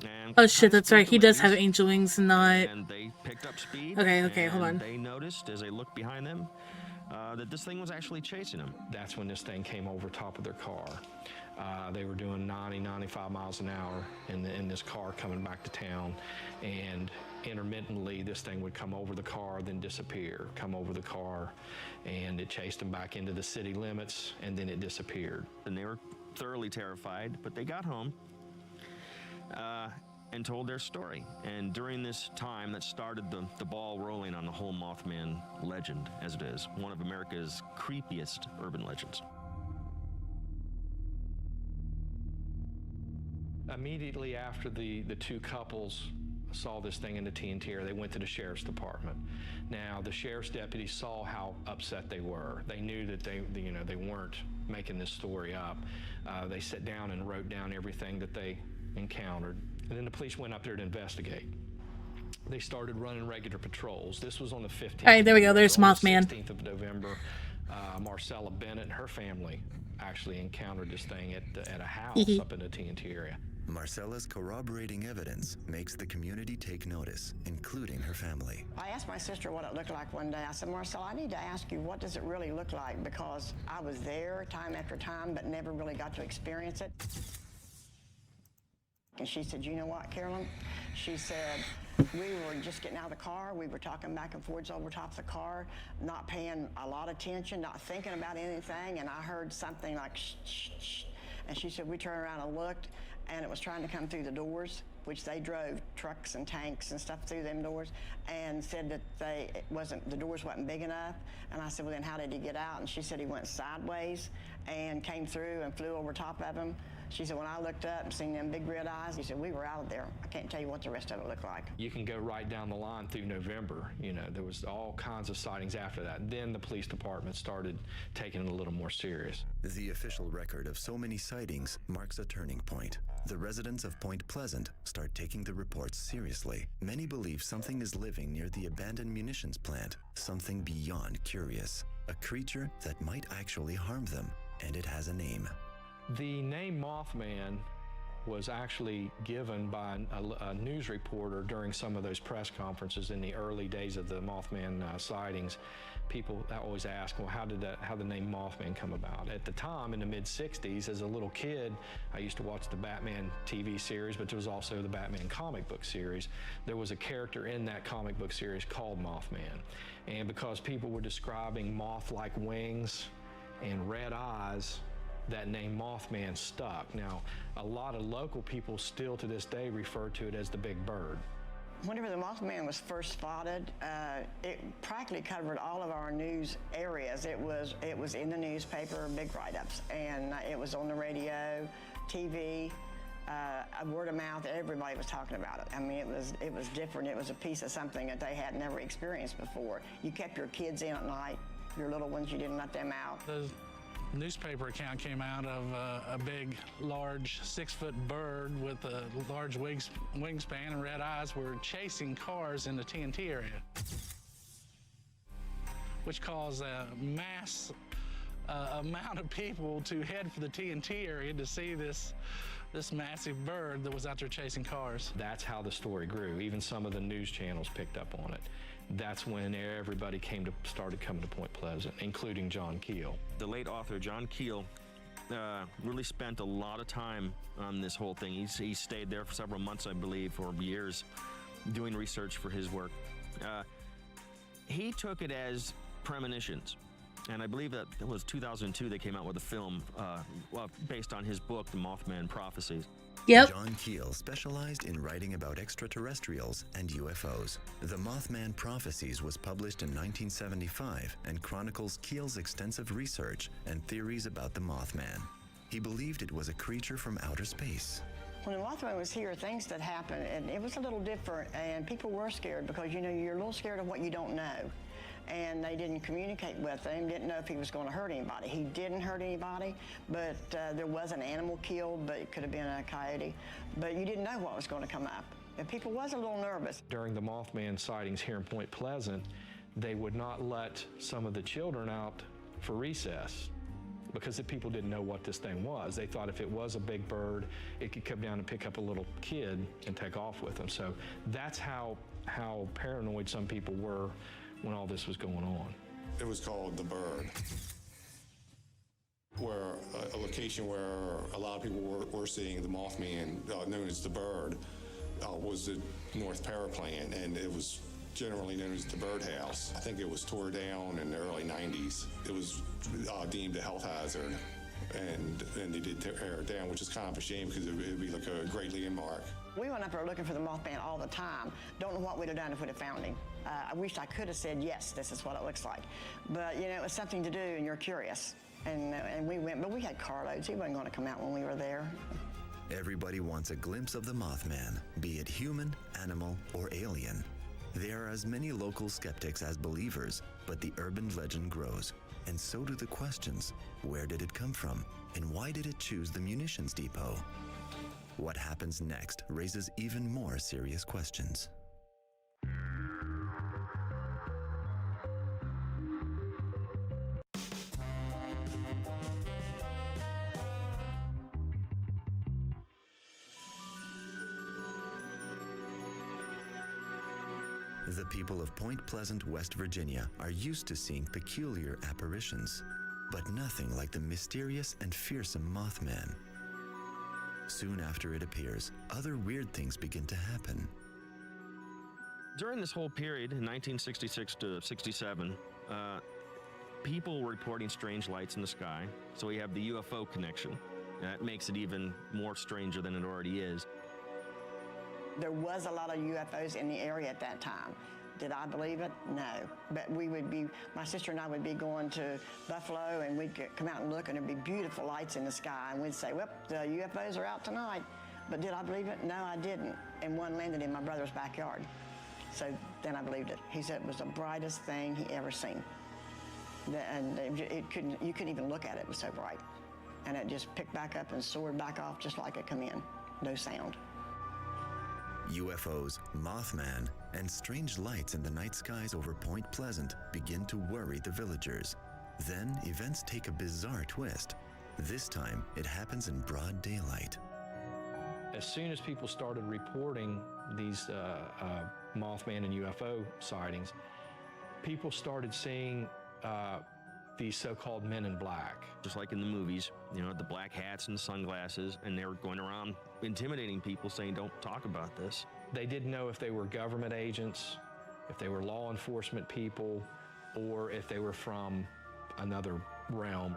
And Oh shit, that's right. He does have angel wings, not. And they picked up speed. Okay, hold on. They noticed as they looked behind them that this thing was actually chasing them. That's when this thing came over top of their car. They were doing 90, 95 miles an hour in this car coming back to town, and intermittently this thing would come over the car, then disappear, come over the car, and it chased them back into the city limits, and then it disappeared. And they were thoroughly terrified, but they got home and told their story. And during this time, that started the ball rolling on the whole Mothman legend, as it is, one of America's creepiest urban legends. Immediately after the 2 couples saw this thing in the TNT area. They went to the sheriff's department. Now, the sheriff's deputies saw how upset they were. They knew that they weren't making this story up. They sat down and wrote down everything that they encountered. And then the police went up there to investigate. They started running regular patrols. This was on the 15th. All right, there we go. There's Mothman. On the 16th of November, Marcella Bennett and her family actually encountered this thing at a house up in the TNT area. Marcella's corroborating evidence makes the community take notice, including her family. I asked my sister what it looked like one day. I said, Marcella, I need to ask you, what does it really look like? Because I was there time after time, but never really got to experience it. And she said, you know what, Carolyn? She said, we were just getting out of the car. We were talking back and forwards over top of the car, not paying a lot of attention, not thinking about anything. And I heard something like, shh, shh, shh. And she said, we turned around and looked, and it was trying to come through the doors, which they drove trucks and tanks and stuff through them doors, and said that the doors wasn't big enough. And I said, well, then how did he get out? And she said he went sideways and came through and flew over top of him. She said, when I looked up and seen them big red eyes, she said, we were out of there. I can't tell you what the rest of it looked like. You can go right down the line through November. There was all kinds of sightings after that. Then the police department started taking it a little more serious. The official record of so many sightings marks a turning point. The residents of Point Pleasant start taking the reports seriously. Many believe something is living near the abandoned munitions plant, something beyond curious, a creature that might actually harm them, and it has a name. The name Mothman was actually given by a news reporter during some of those press conferences in the early days of the Mothman sightings. People always ask, well, how did the name Mothman come about? At the time, in the mid-'60s, as a little kid, I used to watch the Batman TV series, but there was also the Batman comic book series. There was a character in that comic book series called Mothman. And because people were describing moth-like wings and red eyes, that name Mothman stuck. Now, a lot of local people still to this day refer to it as the Big Bird. Whenever the Mothman was first spotted, it practically covered all of our news areas. It was in the newspaper, big write-ups, and it was on the radio, TV, word of mouth. Everybody was talking about it. I mean, it was different. It was a piece of something that they had never experienced before. You kept your kids in at night, your little ones. You didn't let them out. Newspaper account came out of a big, large 6-foot bird with a large wingspan and red eyes were chasing cars in the TNT area, which caused a mass amount of people to head for the TNT area to see this massive bird that was out there chasing cars. That's how the story grew. Even some of the news channels picked up on it. That's when everybody started coming to Point Pleasant, including John Keel. The late author John Keel really spent a lot of time on this whole thing. He stayed there for several months, I believe, or years, doing research for his work. He took it as premonitions. And I believe that it was 2002 they came out with a film based on his book, The Mothman Prophecies. Yep. John Keel specialized in writing about extraterrestrials and UFOs. The Mothman Prophecies was published in 1975 and chronicles Keel's extensive research and theories about the Mothman. He believed it was a creature from outer space. When the Mothman was here, things that happened, and it was a little different, and people were scared because, you're a little scared of what you don't know. And they didn't communicate with him, didn't know if he was going to hurt anybody. He didn't hurt anybody, but there was an animal killed, but it could have been a coyote. But you didn't know what was going to come up. And people was a little nervous. During the Mothman sightings here in Point Pleasant, they would not let some of the children out for recess because the people didn't know what this thing was. They thought if it was a big bird, it could come down and pick up a little kid and take off with them. So that's how paranoid some people were when all this was going on. It was called The Bird, where a location where a lot of people were seeing the Mothman, known as The Bird, was the North Paraplant, and it was generally known as the Birdhouse. I think it was tore down in the early 90s. It was deemed a health hazard, and they did tear it down, which is kind of a shame because it would be like a great landmark. We went up there looking for the Mothman all the time. Don't know what we'd have done if we'd have found him. I wished I could have said, yes, this is what it looks like. But, it was something to do, and you're curious. And we went, but we had carloads. He wasn't going to come out when we were there. Everybody wants a glimpse of the Mothman, be it human, animal, or alien. There are as many local skeptics as believers, but the urban legend grows, and so do the questions. Where did it come from, and why did it choose the munitions depot? What happens next raises even more serious questions. The people of Point Pleasant, West Virginia are used to seeing peculiar apparitions, but nothing like the mysterious and fearsome Mothman. Soon after it appears, other weird things begin to happen. During this whole period, in 1966 to 67, people were reporting strange lights in the sky, so we have the UFO connection. That makes it even more stranger than it already is. There was a lot of UFOs in the area at that time. Did I believe it? No. But my sister and I would be going to Buffalo, and we'd come out and look, and there'd be beautiful lights in the sky, and we'd say, well, the UFOs are out tonight. But did I believe it? No, I didn't. And one landed in my brother's backyard. So then I believed it. He said it was the brightest thing he ever seen. And you couldn't even look at it. It was so bright. And it just picked back up and soared back off just like it come in. No sound. UFOs, Mothman, and strange lights in the night skies over Point Pleasant begin to worry the villagers. Then events take a bizarre twist. This time, it happens in broad daylight. As soon as people started reporting these Mothman and UFO sightings, people started seeing these so-called men in black. Just like in the movies, the black hats and sunglasses, and they were going around intimidating people, saying, don't talk about this. They didn't know if they were government agents, if they were law enforcement people, or if they were from another realm.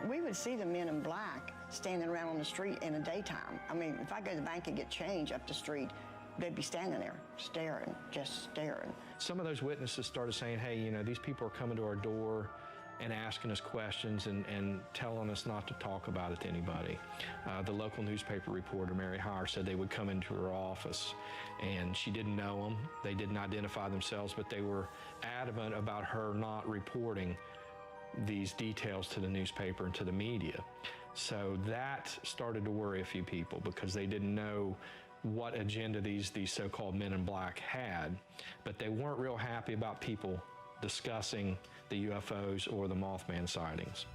We would see the men in black standing around on the street in the daytime. I mean, if I go to the bank and get change up the street, they'd be standing there staring, just staring. Some of those witnesses started saying, hey, these people are coming to our door and asking us questions and telling us not to talk about it to anybody. The local newspaper reporter, Mary Hire, said they would come into her office, and she didn't know them. They didn't identify themselves, but they were adamant about her not reporting these details to the newspaper and to the media. So that started to worry a few people because they didn't know what agenda these so-called men in black had, but they weren't real happy about people discussing the UFOs or the Mothman sightings.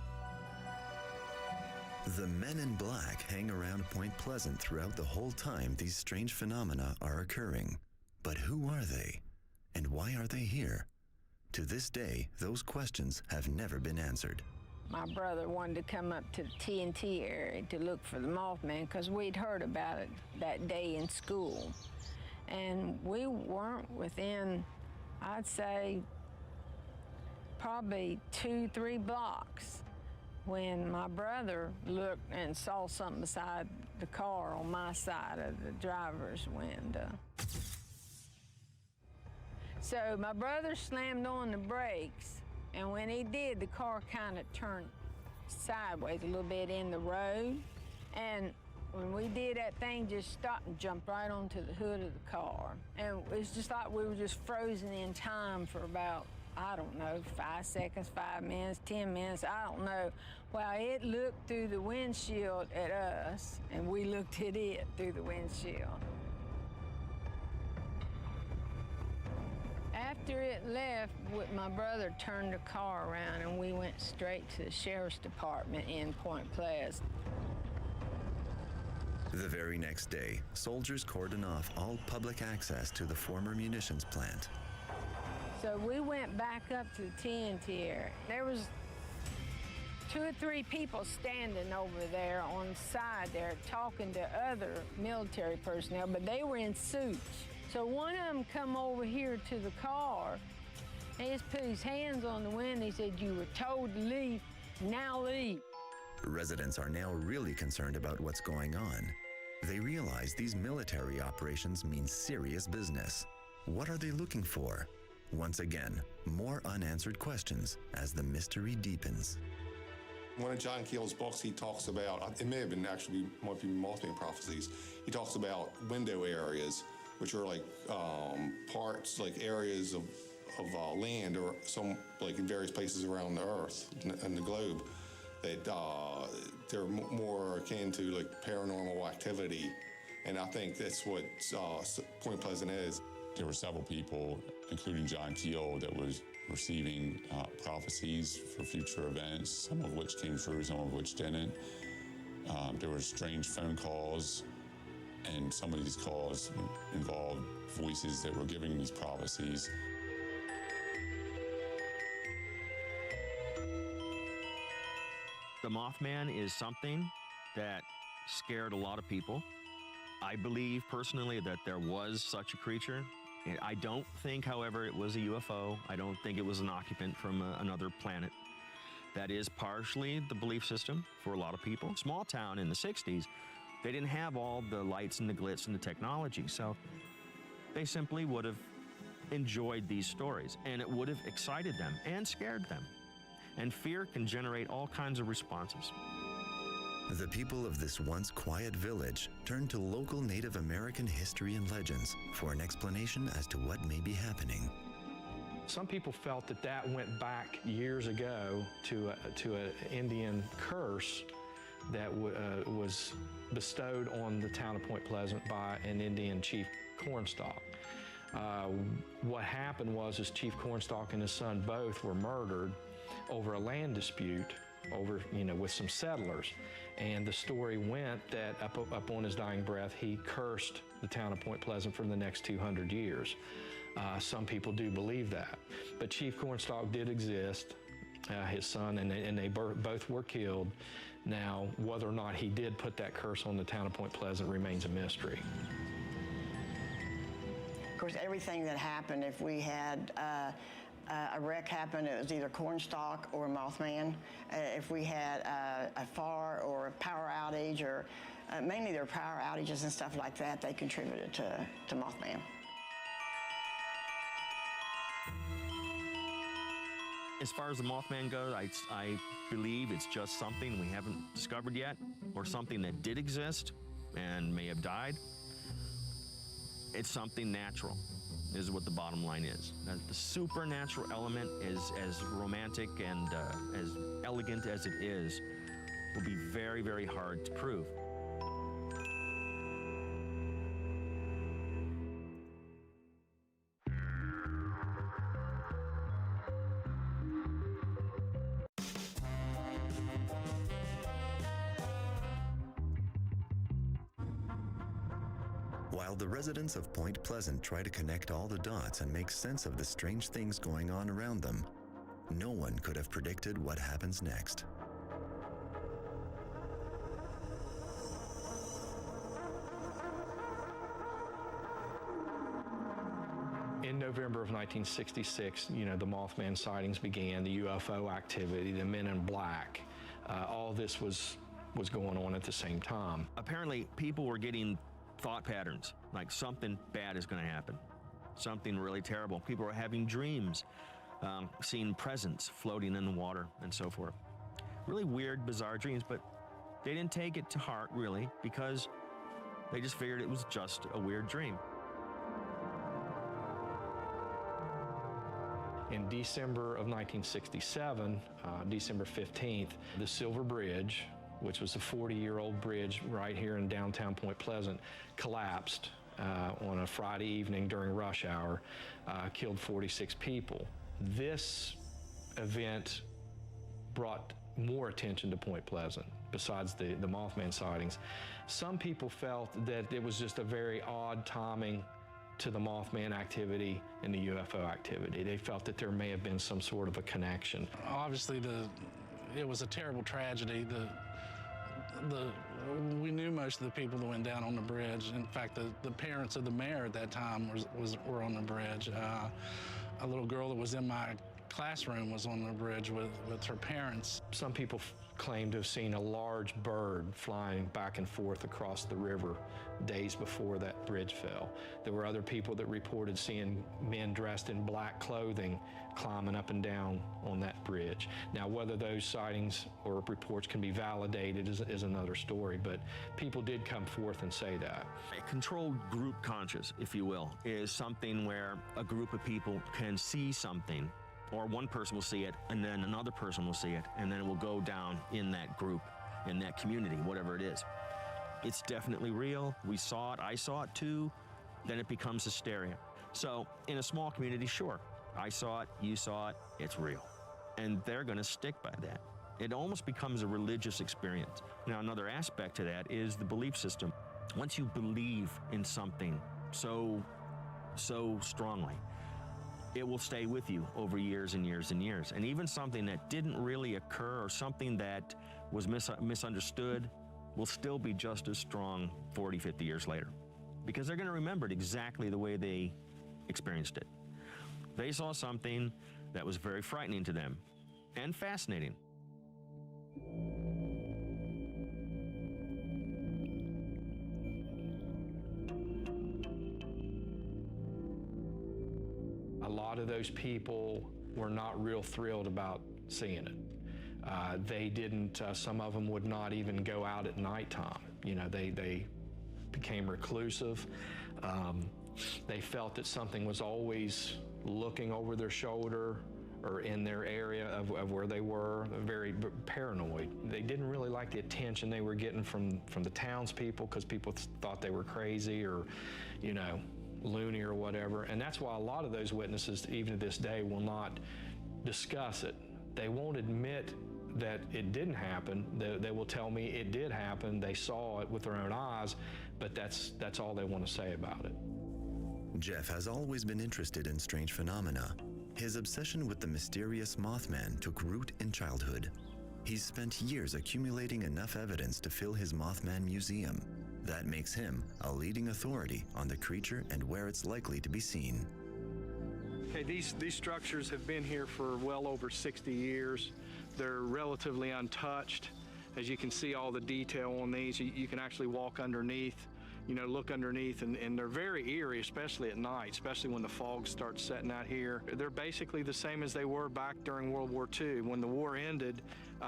The men in black hang around Point Pleasant throughout the whole time these strange phenomena are occurring. But who are they? And why are they here? To this day, those questions have never been answered. My brother wanted to come up to the TNT area to look for the Mothman because we'd heard about it that day in school. And we weren't within, I'd say, probably 2-3 blocks when my brother looked and saw something beside the car on my side of the driver's window. So my brother slammed on the brakes, and when he did, the car kind of turned sideways a little bit in the road. And when we did, that thing just stopped and jumped right onto the hood of the car. And it's just like we were just frozen in time for about, I don't know, 5 seconds, 5 minutes, 10 minutes, I don't know. Well, it looked through the windshield at us, and we looked at it through the windshield. After it left, my brother turned the car around, and we went straight to the sheriff's department in Point Pleasant. The very next day, soldiers cordon off all public access to the former munitions plant. So we went back up to the TNT area. There was 2 or 3 people standing over there on the side there talking to other military personnel, but they were in suits. So one of them come over here to the car, and he just put his hands on the window. He said, "You were told to leave, now leave." Residents are now really concerned about what's going on. They realize these military operations mean serious business. What are they looking for? Once again, more unanswered questions as the mystery deepens. One of John Keel's books, he talks about, it may have been actually, might be Mothman Prophecies, he talks about window areas, which are like parts, like areas of land or some, like in various places around the earth and the globe, that they're more akin to like paranormal activity. And I think that's what Point Pleasant is. There were several people, including John Keel, that was receiving prophecies for future events, some of which came true, some of which didn't. There were strange phone calls, and some of these calls involved voices that were giving these prophecies. The Mothman is something that scared a lot of people. I believe personally that there was such a creature. I don't think, however, it was a UFO. I don't think it was an occupant from another planet. That is partially the belief system for a lot of people. Small town in the 60s, they didn't have all the lights and the glitz and the technology, so they simply would have enjoyed these stories, and it would have excited them and scared them. And fear can generate all kinds of responses. The people of this once quiet village turned to local Native American history and legends for an explanation as to what may be happening. Some people felt that that went back years ago to an Indian curse that was bestowed on the town of Point Pleasant by an Indian chief Cornstalk. What happened was Chief Cornstalk and his son both were murdered over a land dispute with some settlers. And the story went that up on his dying breath, he cursed the town of Point Pleasant for the next 200 years. Some people do believe that. But Chief Cornstalk did exist, his son, and they both were killed. Now, whether or not he did put that curse on the town of Point Pleasant remains a mystery. Of course, everything that happened, if we had a wreck happen, it was either Cornstalk or Mothman. If we had a fire or a power outage, or mainly their power outages and stuff like that, they contributed to Mothman. As far as the Mothman goes, I believe it's just something we haven't discovered yet, or something that did exist and may have died. It's something natural, is what the bottom line is. The supernatural element is as romantic and as elegant as it is, will be very, very hard to prove. While the residents of Point Pleasant try to connect all the dots and make sense of the strange things going on around them, no one could have predicted what happens next. In November of 1966, the Mothman sightings began, the UFO activity, the Men in Black. All this was going on at the same time. Apparently, people were getting thought patterns, like something bad is going to happen, something really terrible. People were having dreams, seeing presents floating in the water and so forth. Really weird, bizarre dreams, but they didn't take it to heart, really, because they just figured it was just a weird dream. In December of 1967, December 15th, the Silver Bridge, which was a 40-year-old bridge right here in downtown Point Pleasant, collapsed on a Friday evening during rush hour, killed 46 people. This event brought more attention to Point Pleasant, besides the Mothman sightings. Some people felt that it was just a very odd timing to the Mothman activity and the UFO activity. They felt that there may have been some sort of a connection. Obviously, it was a terrible tragedy. We knew most of the people that went down on the bridge. In fact, the parents of the mayor at that time were on the bridge. A little girl that was in my classroom was on the bridge with her parents. Some people claim to have seen a large bird flying back and forth across the river days before that bridge fell. There were other people that reported seeing men dressed in black clothing climbing up and down on that bridge. Now, whether those sightings or reports can be validated is another story, but people did come forth and say that. A controlled group conscious, if you will, is something where a group of people can see something, or one person will see it, and then another person will see it, and then it will go down in that group, in that community, whatever it is. It's definitely real. We saw it. I saw it too. Then it becomes hysteria. So in a small community, sure, I saw it, you saw it, it's real. And they're going to stick by that. It almost becomes a religious experience. Now, another aspect to that is the belief system. Once you believe in something so strongly, it will stay with you over years and years and years. And even something that didn't really occur or something that was misunderstood will still be just as strong 40, 50 years later, because they're going to remember it exactly the way they experienced it. They saw something that was very frightening to them and fascinating. A lot of those people were not real thrilled about seeing it. They didn't, some of them would not even go out at nighttime. You know, they became reclusive. They felt that something was always looking over their shoulder or in their area of where they were, very paranoid. They didn't really like the attention they were getting from the townspeople, because people thought they were crazy or, you know, loony or whatever. And that's why a lot of those witnesses, even to this day, will not discuss it. They won't admit that it didn't happen. They will tell me it did happen, they saw it with their own eyes, but that's all they want to say about it. Jeff has always been interested in strange phenomena. His obsession with the mysterious Mothman took root in childhood. He's spent years accumulating enough evidence to fill his Mothman museum. That makes him a leading authority on the creature and where it's likely to be seen. Okay, these structures have been here for well over 60 years. They're relatively untouched. As you can see all the detail on these, you can actually walk underneath, you know, look underneath, and they're very eerie, especially at night, especially when the fog starts setting out here. They're basically the same as they were back during World War II. When the war ended,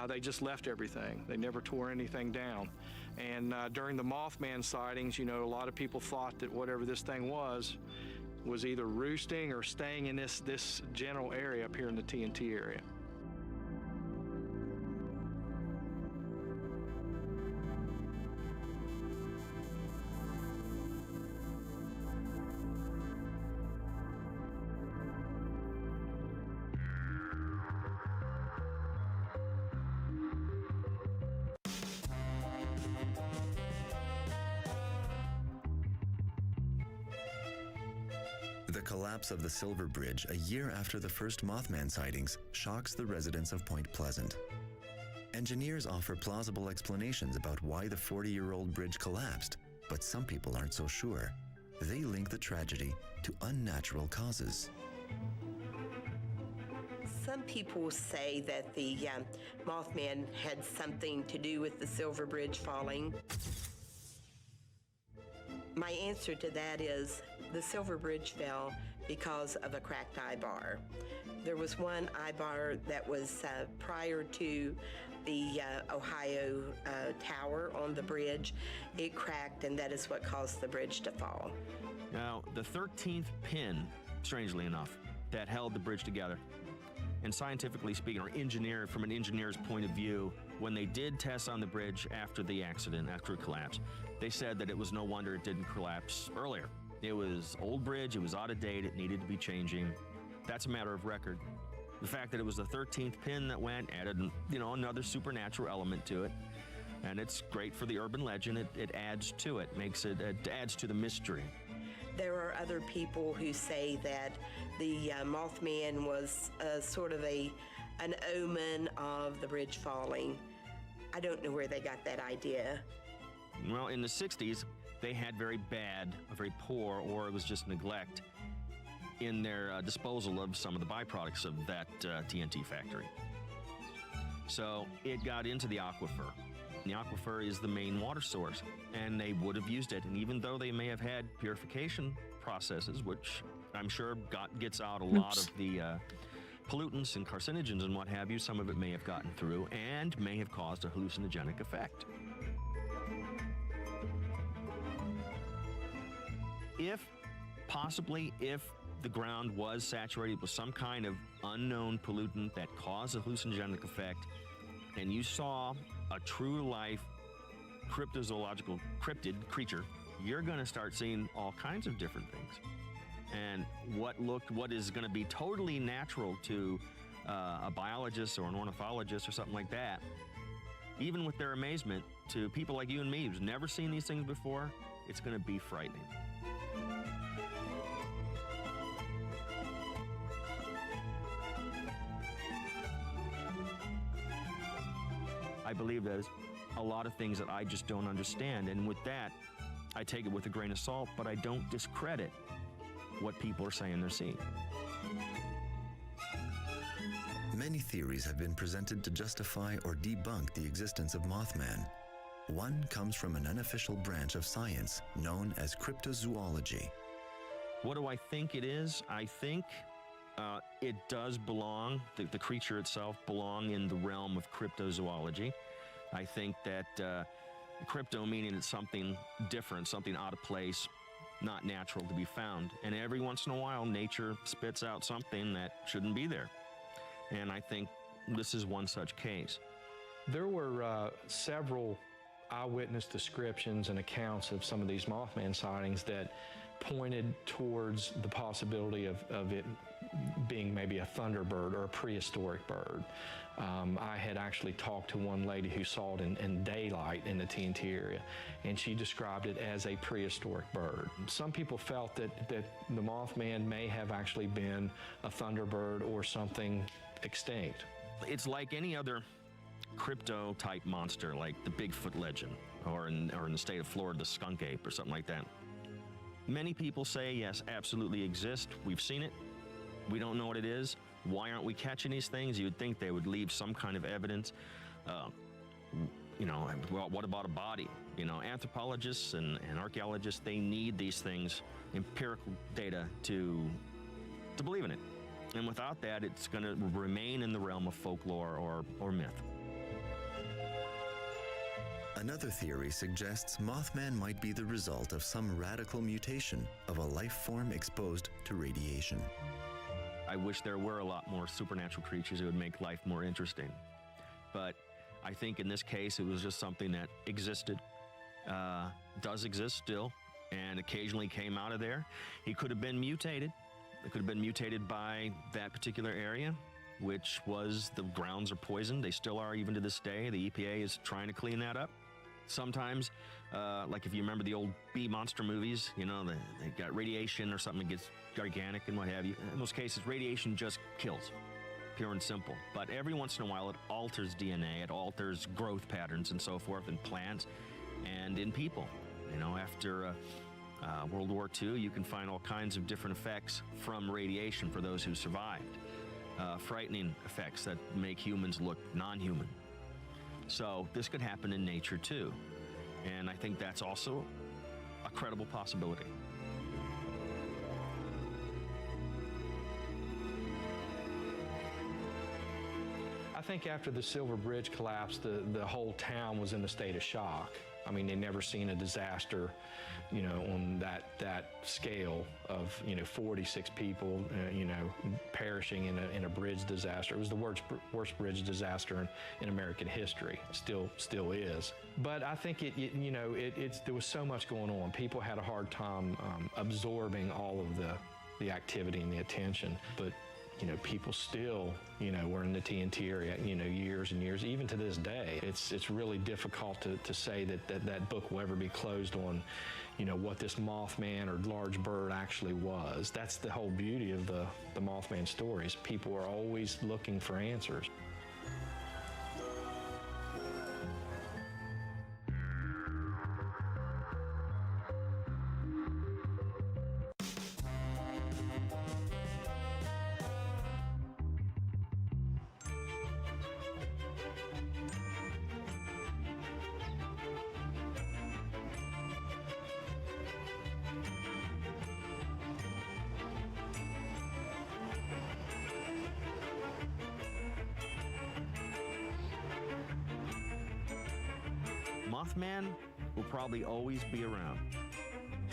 they just left everything. They never tore anything down. And during the Mothman sightings, you know, a lot of people thought that whatever this thing was either roosting or staying in this general area up here in the TNT area. The collapse of the Silver Bridge a year after the first Mothman sightings shocks the residents of Point Pleasant. Engineers offer plausible explanations about why the 40-year-old bridge collapsed, but some people aren't so sure. They link the tragedy to unnatural causes. Some people say that the Mothman had something to do with the Silver Bridge falling. My answer to that is the Silver Bridge fell because of a cracked eye bar. There was one eye bar that was prior to the Ohio Tower on the bridge. It cracked, and that is what caused the bridge to fall. Now, the 13th pin, strangely enough, that held the bridge together, and scientifically speaking, or from an engineer's point of view, when they did tests on the bridge after the accident, after it collapsed, they said that it was no wonder it didn't collapse earlier. It was old bridge, it was out of date, it needed to be changing. That's a matter of record. The fact that it was the 13th pin that went added, you know, another supernatural element to it. And it's great for the urban legend. It adds to it, it adds to the mystery. There are other people who say that the Mothman was sort of an omen of the bridge falling. I don't know where they got that idea. Well, in the 60s, they had very poor, or it was just neglect. in their disposal of some of the byproducts of that TNT factory. So it got into the aquifer. The aquifer is the main water source, and they would have used it. And even though they may have had purification processes, which I'm sure gets out a lot of the pollutants and carcinogens and what have you, some of it may have gotten through and may have caused a hallucinogenic effect. If the ground was saturated with some kind of unknown pollutant that caused a hallucinogenic effect, and you saw a true life cryptozoological cryptid creature, you're going to start seeing all kinds of different things. And what is going to be totally natural to a biologist or an ornithologist or something like that, even with their amazement, to people like you and me who's never seen these things before, it's going to be frightening. I believe there's a lot of things that I just don't understand, and with that, I take it with a grain of salt, but I don't discredit what people are saying they're seeing. Many theories have been presented to justify or debunk the existence of Mothman. One comes from an unofficial branch of science known as cryptozoology. What do I think it is? I think it does belong, the creature itself belong in the realm of cryptozoology. I think that crypto meaning it's something different, something out of place, not natural to be found. And every once in a while, nature spits out something that shouldn't be there. And I think this is one such case. There were several eyewitness descriptions and accounts of some of these Mothman sightings that pointed towards the possibility of it being maybe a thunderbird or a prehistoric bird. I had actually talked to one lady who saw it in daylight in the TNT area, and she described it as a prehistoric bird. Some people felt that the Mothman may have actually been a thunderbird or something extinct. It's like any other crypto-type monster, like the Bigfoot legend, or in the state of Florida, the skunk ape, or something like that. Many people say, yes, absolutely exist. We've seen it. We don't know what it is. Why aren't we catching these things? You would think they would leave some kind of evidence. Well, what about a body? Anthropologists and archaeologists, they need these things, empirical data, to believe in it. And without that, it's going to remain in the realm of folklore or myth. Another theory suggests Mothman might be the result of some radical mutation of a life form exposed to radiation. I wish there were a lot more supernatural creatures that would make life more interesting. But I think in this case, it was just something that existed, does exist still, and occasionally came out of there. He could have been mutated. It could have been mutated by that particular area, which was the grounds are poisoned. They still are even to this day. The EPA is trying to clean that up. Sometimes, like if you remember the old bee monster movies, they got radiation or something that gets gigantic and what have you. In most cases, radiation just kills, pure and simple. But every once in a while, it alters DNA, it alters growth patterns and so forth in plants and in people. After World War II, you can find all kinds of different effects from radiation for those who survived. Frightening effects that make humans look non-human. So this could happen in nature too. And I think that's also a credible possibility. I think after the Silver Bridge collapsed, the whole town was in a state of shock. I mean, they'd never seen a disaster, on that scale of, 46 people, perishing in a bridge disaster. It was the worst bridge disaster in American history. It still is. But I think there was so much going on. People had a hard time absorbing all of the activity and the attention. But people still, were in the TNT area, years and years, even to this day. It's really difficult to say that book will ever be closed on, what this Mothman or large bird actually was. That's the whole beauty of the Mothman stories. People are always looking for answers. Mothman will probably always be around.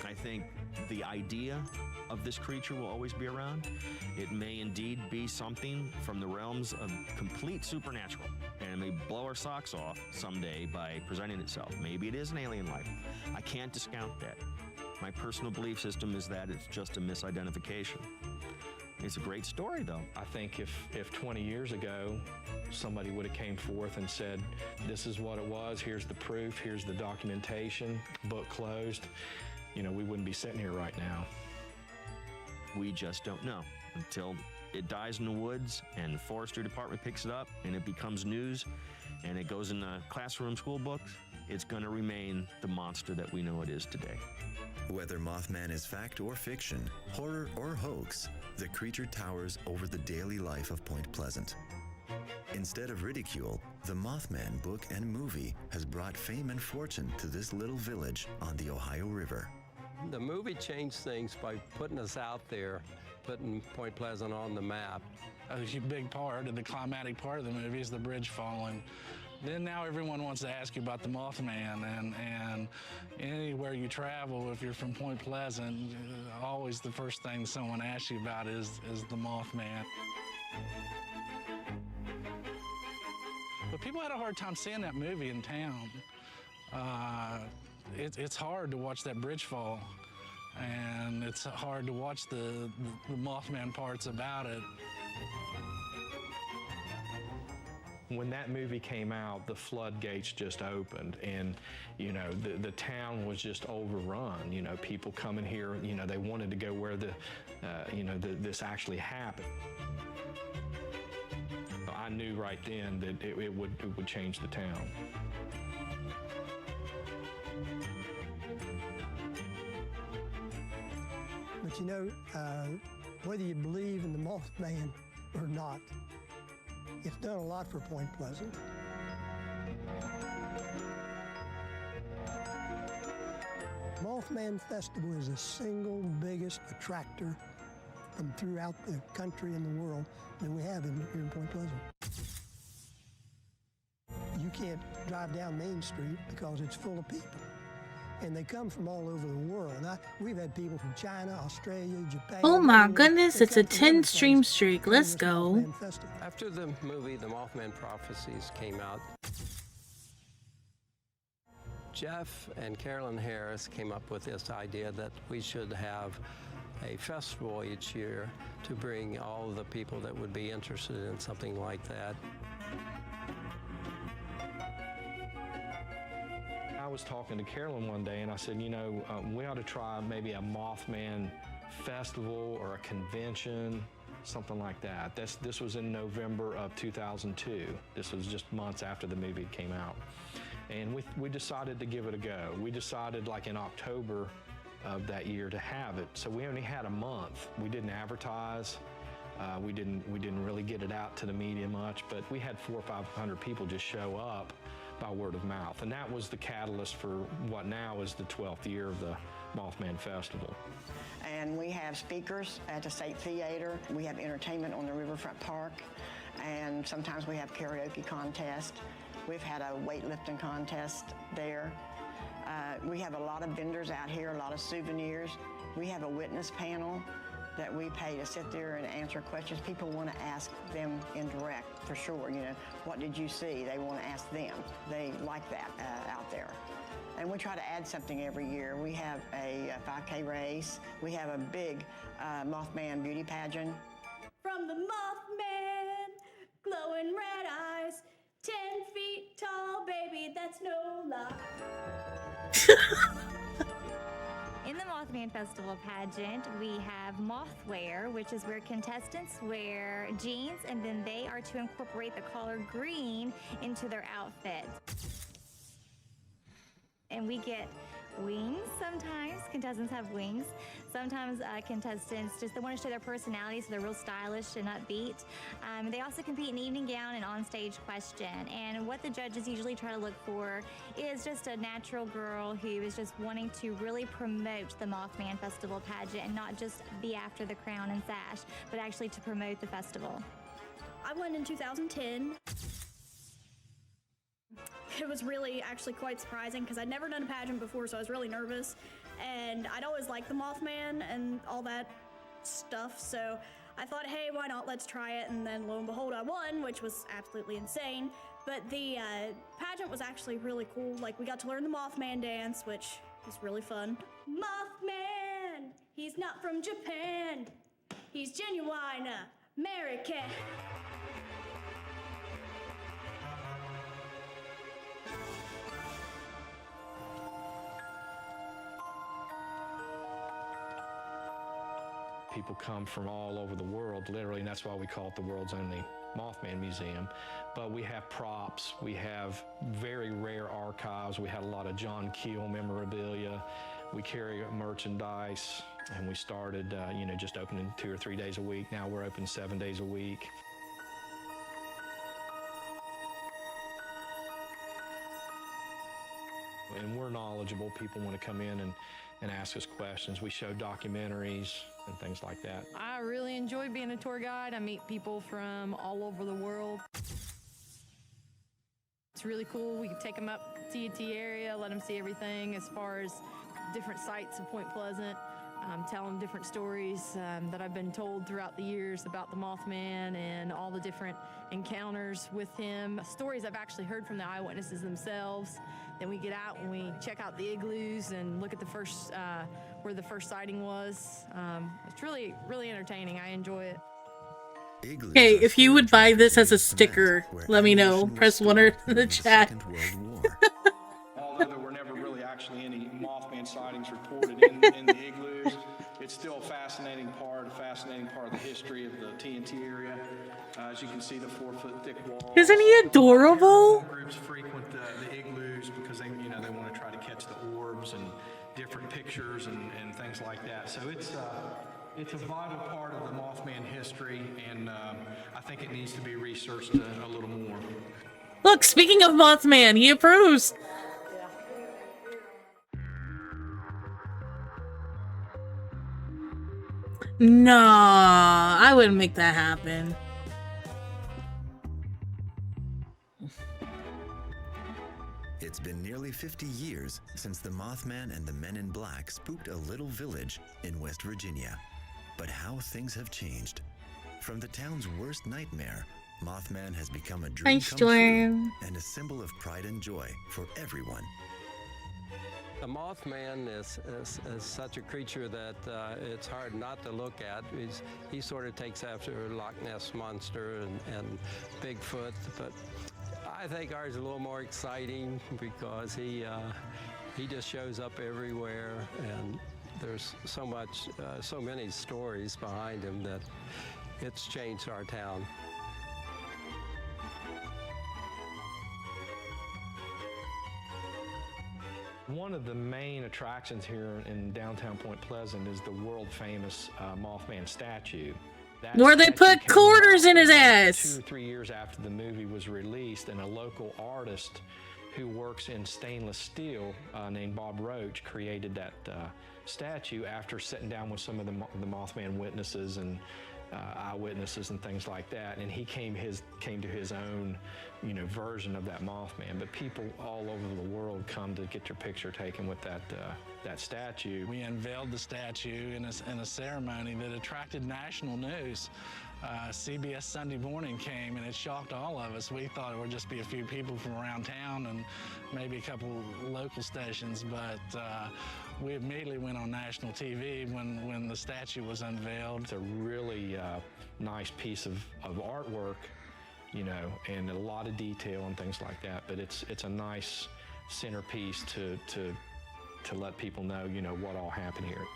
I think the idea of this creature will always be around. It may indeed be something from the realms of complete supernatural, and it may blow our socks off someday by presenting itself. Maybe it is an alien life. I can't discount that. My personal belief system is that it's just a misidentification. It's a great story, though. I think if 20 years ago somebody would have came forth and said, this is what it was, here's the proof, here's the documentation, book closed, we wouldn't be sitting here right now. We just don't know until it dies in the woods and the forestry department picks it up and it becomes news and it goes in the classroom school books. It's going to remain the monster that we know it is today. Whether Mothman is fact or fiction, horror or hoax, the creature towers over the daily life of Point Pleasant. Instead of ridicule, the Mothman book and movie has brought fame and fortune to this little village on the Ohio River. The movie changed things by putting us out there, putting Point Pleasant on the map. A big part, and the climatic part of the movie is the bridge falling. Then now everyone wants to ask you about the Mothman, and anywhere you travel, if you're from Point Pleasant, always the first thing someone asks you about is the Mothman. But people had a hard time seeing that movie in town. It's hard to watch that bridge fall, and it's hard to watch the Mothman parts about it. When that movie came out, the floodgates just opened, and the town was just overrun. People coming here, they wanted to go where this actually happened. I knew right then that it would change the town. But whether you believe in the Mothman or not, it's done a lot for Point Pleasant. Mothman Festival is the single biggest attractor from throughout the country and the world that we have here in Point Pleasant. You can't drive down Main Street because it's full of people. And they come from all over the world. We've had people from China, Australia, Japan. Oh my goodness, it's a 10 stream streak. Let's go. After the movie, The Mothman Prophecies came out, Jeff and Carolyn Harris came up with this idea that we should have a festival each year to bring all the people that would be interested in something like that. I was talking to Carolyn one day and I said, we ought to try maybe a Mothman festival or a convention, something like that. This was in November of 2002. This was just months after the movie came out. And we decided to give it a go. We decided like in October of that year to have it. So we only had a month. We didn't advertise. We didn't really get it out to the media much, but we had 400 or 500 people just show up by word of mouth. And that was the catalyst for what now is the 12th year of the Mothman Festival. And we have speakers at the State Theater. We have entertainment on the Riverfront Park. And sometimes we have karaoke contest. We've had a weightlifting contest there. We have a lot of vendors out here, a lot of souvenirs. We have a witness panel that we pay to sit there and answer questions. People want to ask them in direct, for sure. What did you see? They want to ask them. They like that out there. And we try to add something every year. We have a 5K race. We have a big Mothman beauty pageant. From the Mothman, glowing red eyes, 10 feet tall, baby, that's no lie. In the Mothman Festival pageant, we have mothwear, which is where contestants wear jeans and then they are to incorporate the color green into their outfit. And we get wings sometimes. Contestants have wings. Sometimes contestants they want to show their personality, so they're real stylish and upbeat. They also compete in evening gown and onstage question. And what the judges usually try to look for is just a natural girl who is just wanting to really promote the Mothman Festival pageant and not just be after the crown and sash, but actually to promote the festival. I won in 2010. It was really actually quite surprising because I'd never done a pageant before, so I was really nervous. And I'd always liked the Mothman and all that stuff, so I thought, hey, why not? Let's try it. And then lo and behold, I won, which was absolutely insane. But the pageant was actually really cool. Like, we got to learn the Mothman dance, which was really fun. Mothman, he's not from Japan. He's genuine American. People come from all over the world, literally, and that's why we call it the world's only Mothman Museum. But we have props, we have very rare archives, we had a lot of John Keel memorabilia, we carry merchandise, and we started, just opening 2 or 3 days a week. Now we're open 7 days a week. And we're knowledgeable. People want to come in and ask us questions. We show documentaries and things like that. I really enjoy being a tour guide. I meet people from all over the world. It's really cool. We can take them up TNT area, let them see everything as far as different sites of Point Pleasant, tell them different stories that I've been told throughout the years about the Mothman and all the different encounters with him. Stories I've actually heard from the eyewitnesses themselves. Then we get out and we check out the igloos and look at the first, where the first sighting was. It's really, really entertaining. I enjoy it. Okay, if you would buy this as a sticker, let me know. Press 1 or in the chat. Although there were never really actually any Mothman sightings reported in the igloos, it's still a fascinating part of the history of the TNT area. As you can see, the 4-foot thick walls. Isn't he adorable? Groups frequent the igloos because they want to try to catch the orbs and different pictures and things like that. So it's a vital part of the Mothman history, and I think it needs to be researched a little more. Look, speaking of Mothman, he approves. Nah, I wouldn't make that happen. It's been nearly 50 years since the Mothman and the Men in Black spooked a little village in West Virginia. But how things have changed. From the town's worst nightmare, Mothman has become a dream come true and a symbol of pride and joy for everyone. The Mothman is such a creature that it's hard not to look at. He sort of takes after Loch Ness Monster and Bigfoot, but I think ours is a little more exciting because he just shows up everywhere, and there's so many stories behind him that it's changed our town. One of the main attractions here in downtown Point Pleasant is the world-famous Mothman statue. Where they put quarters in his ass. 2 or 3 years after the movie was released, and a local artist who works in stainless steel named Bob Roach created that statue after sitting down with some of the Mothman witnesses and eyewitnesses and things like that, and he came to his own version of that Mothman. But people all over the world come to get their picture taken with that statue. We unveiled the statue in a ceremony that attracted national news. CBS Sunday Morning came, and it shocked all of us. We thought it would just be a few people from around town and maybe a couple local stations, but we immediately went on national TV when the statue was unveiled. It's a really nice piece of artwork, and a lot of detail and things like that, but it's a nice centerpiece to let people know, what all happened here.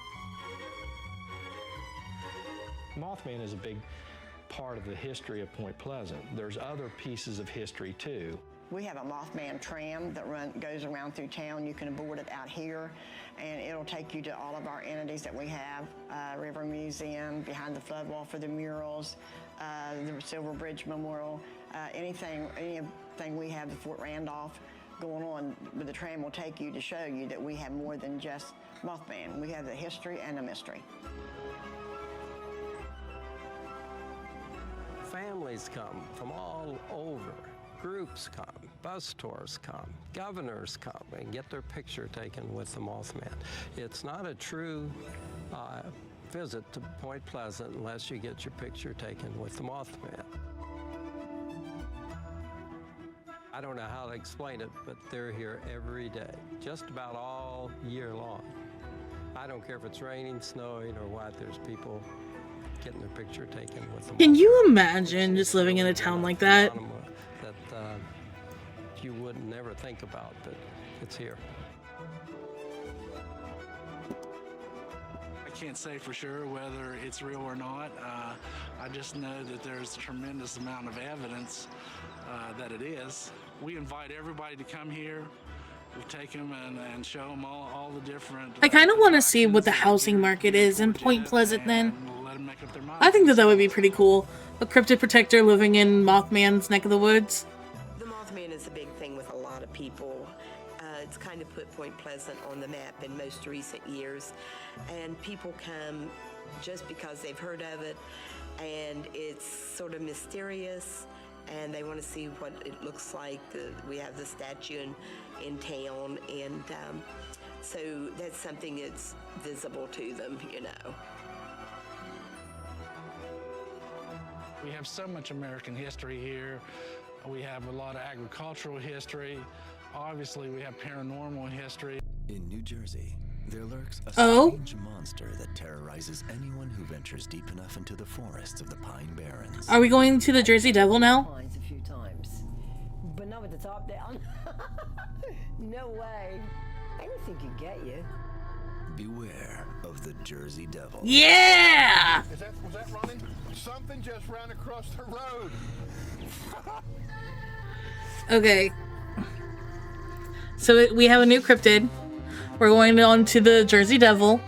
Mothman is a big part of the history of Point Pleasant. There's other pieces of history too. We have a Mothman tram that goes around through town. You can board it out here, and it'll take you to all of our entities that we have. River Museum, behind the flood wall for the murals, the Silver Bridge Memorial, anything we have, the Fort Randolph going on, but the tram will take you to show you that we have more than just Mothman. We have the history and the mystery. Families come from all over groups come, bus tours come, governors come and get their picture taken with the Mothman. It's not a true visit to Point Pleasant unless you get your picture taken with the Mothman. I don't know how to explain it, but they're here every day, just about all year long. I don't care if it's raining, snowing, or what, there's people getting their picture taken with the Mothman. Can you imagine just living in a town like that? That you would never think about, but it's here. I can't say for sure whether it's real or not. I just know that there's a tremendous amount of evidence that it is. We invite everybody to come here. We take them and show them all the different... I kind of want to see what the housing market is in Point Pleasant then. I think that would be pretty cool. A cryptid protector living in Mothman's neck of the woods. The Mothman is a big thing with a lot of people. It's kind of put Point Pleasant on the map in most recent years. And people come just because they've heard of it. And it's sort of mysterious. And they want to see what it looks like. We have the statue in town, and so that's something that's visible to them, you know. We have so much American history here. We have a lot of agricultural history. Obviously, we have paranormal history. In New Jersey, there lurks a Oh? strange monster that terrorizes anyone who ventures deep enough into the forests of the Pine Barrens. Are we going to the Jersey Devil now? A few times, but not with the top down. No way. Anything could get you. Beware of the Jersey Devil. Yeah! Was that running? Something just ran across the road. Okay. So we have a new cryptid. We're going on to the Jersey Devil.